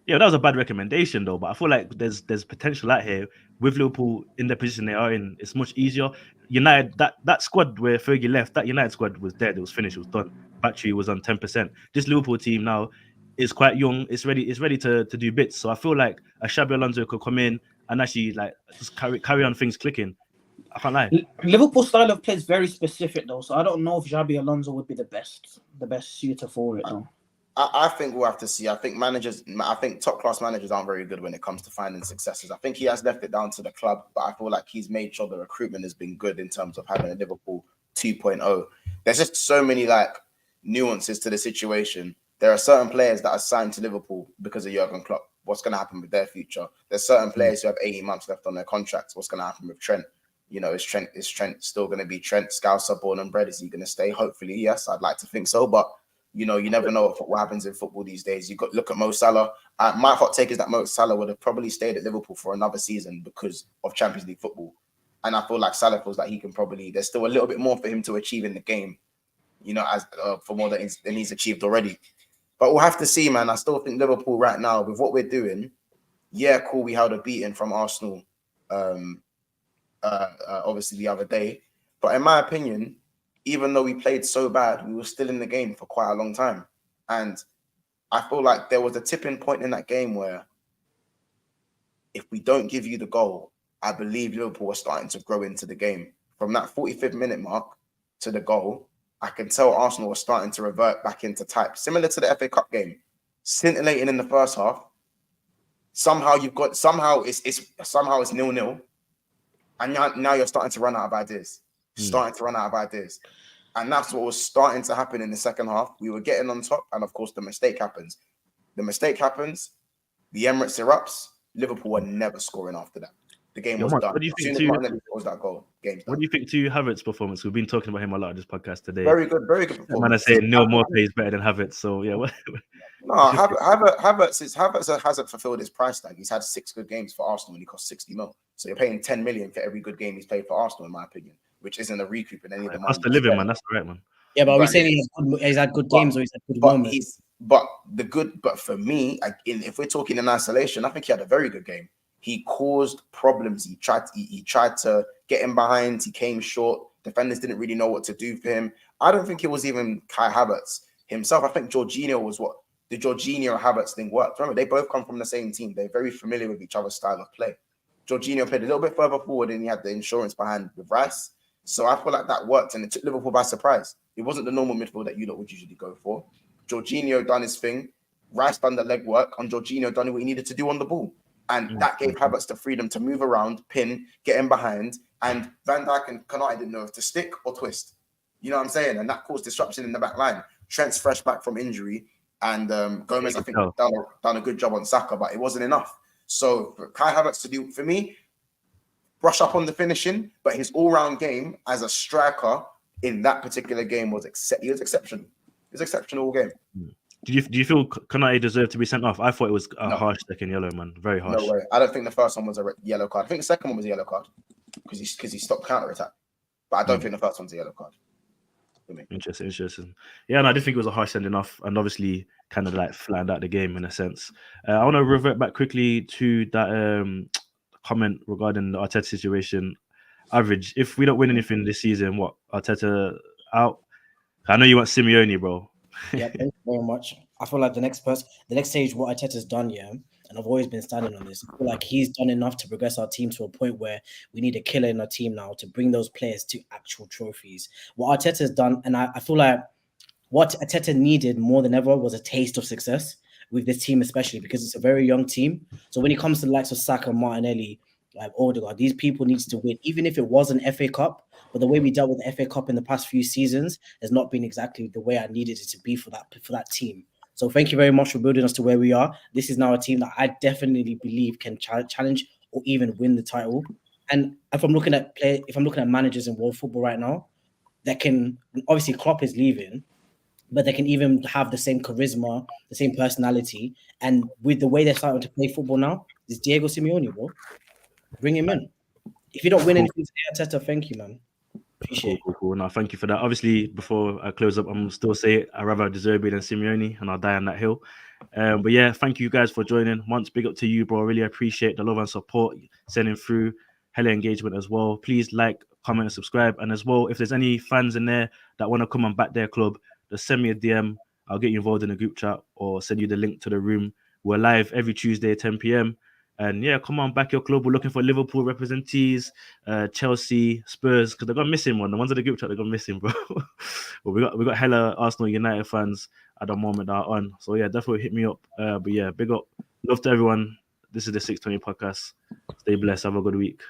Yeah, that was a bad recommendation though. But I feel like there's potential out here with Liverpool in the position they are in. It's much easier. United, that squad where Fergie left, that United squad was dead. It was finished. It was done. Battery was on 10%. This Liverpool team now is quite young. It's ready to do bits. So I feel like a Xabi Alonso could come in and actually like just carry on things clicking. I can't lie. Liverpool's style of play is very specific though, so I don't know if Xabi Alonso would be the best suitor for it though. I think we'll have to see. I think top class managers aren't very good when it comes to finding successes. I think he has left it down to the club, but I feel like he's made sure the recruitment has been good in terms of having a Liverpool 2.0. There's just so many like nuances to the situation. There are certain players that are signed to Liverpool because of Jurgen Klopp. What's going to happen with their future? There's certain players who have 18 months left on their contracts. What's going to happen with Trent? You know, is Trent still going to be Trent? Scouser, born and bred. Is he going to stay? Hopefully, yes. I'd like to think so, but you know, you never know what happens in football these days. You got look at Mo Salah. My hot take is that Mo Salah would have probably stayed at Liverpool for another season because of Champions League football. And I feel like Salah feels like he can probably. There's still a little bit more for him to achieve in the game, you know, as for more than he's achieved already. But we'll have to see, man. I still think Liverpool right now with what we're doing. Yeah, cool. We held a beating from Arsenal, obviously the other day. But in my opinion, even though we played so bad, we were still in the game for quite a long time. And I feel like there was a tipping point in that game where if we don't give you the goal, I believe Liverpool was starting to grow into the game. From that 45th minute mark to the goal, I can tell Arsenal was starting to revert back into type. Similar to the FA Cup game. Scintillating in the first half. Somehow it's 0-0. And now you're starting to run out of ideas. And that's what was starting to happen in the second half. We were getting on top, and of course, the mistake happens. The Emirates erupts. Liverpool were never scoring after that. The game was done. What do you think to Havertz's performance? We've been talking about him a lot on this podcast today. Very good performance. Man, I say no more plays better than Havertz. So yeah. No, Havertz hasn't fulfilled his price tag. He's had 6 good games for Arsenal and he cost 60 mil. So you're paying 10 million for every good game he's played for Arsenal, in my opinion, which isn't a recoup in any of the money. Cost of living, man. That's right, man. Yeah, but are we saying he's had good games or he's had good moments? But for me, if we're talking in isolation, I think he had a very good game. He caused problems. He tried to get him behind. He came short. Defenders didn't really know what to do for him. I don't think it was even Kai Havertz himself. I think Jorginho was what the Jorginho Havertz thing worked. Remember, they both come from the same team. They're very familiar with each other's style of play. Jorginho played a little bit further forward and he had the insurance behind with Rice. So I feel like that worked and it took Liverpool by surprise. It wasn't the normal midfield that you lot would usually go for. Jorginho done his thing. Rice done the legwork, and Jorginho done what he needed to do on the ball. And that gave Havertz the freedom to move around, pin, get him behind. And Van Dijk and Konate didn't know if to stick or twist. You know what I'm saying? And that caused disruption in the back line. Trent's fresh back from injury. And Gomez, I think, done a good job on Saka, but it wasn't enough. So for Kai Havertz to do, for me, brush up on the finishing, but his all-round game as a striker in that particular game was exceptional. It was exceptional all game. Do you feel Konate deserved to be sent off? I thought it was a harsh second yellow, man. Very harsh. No way. I don't think the first one was a yellow card. I think the second one was a yellow card because he stopped counter-attack. But I don't think the first one's a yellow card. Interesting. Yeah, and I did think it was a harsh sending off, and obviously kind of like flattened out the game in a sense. I want to revert back quickly to that comment regarding the Arteta situation. Average, if we don't win anything this season, what, Arteta out? I know you want Simeone, bro. Yeah, thank you very much. I feel like the next stage, what Arteta's done, and I've always been standing on this. I feel like he's done enough to progress our team to a point where we need a killer in our team now to bring those players to actual trophies. What Arteta's done, and I feel like what Arteta needed more than ever was a taste of success with this team, especially because it's a very young team. So when it comes to the likes of Saka, Martinelli, like Odegaard, these people need to win, even if it was an FA Cup. But the way we dealt with the FA Cup in the past few seasons has not been exactly the way I needed it to be for that team. So thank you very much for building us to where we are. This is now a team that I definitely believe can challenge or even win the title. And if I'm looking at managers in world football right now, that can, obviously Klopp is leaving, but they can even have the same charisma, the same personality. And with the way they're starting to play football now, it's Diego Simeone, bro. Bring him in. If you don't win anything today, Arteta, thank you, man. Appreciate it. Cool. No, thank you for that. Obviously, before I close up, I'm still say it. I'd rather De Zerbi than Simeone, and I'll die on that hill. But yeah, thank you guys for joining. Once big up to you, bro. I really appreciate the love and support sending through. Hella engagement as well. Please like, comment, and subscribe. And as well, if there's any fans in there that want to come and back their club, just send me a DM. I'll get you involved in a group chat or send you the link to the room. We're live every Tuesday at 10 p.m. And yeah, come on, back your club. We're looking for Liverpool representees, Chelsea, Spurs, because they've gone missing one. The ones in the group chat, they've gone missing, bro. But we got hella Arsenal United fans. at the moment that are on. So yeah, definitely hit me up. But yeah, big up. Love to everyone. This is the 620 podcast. Stay blessed. Have a good week.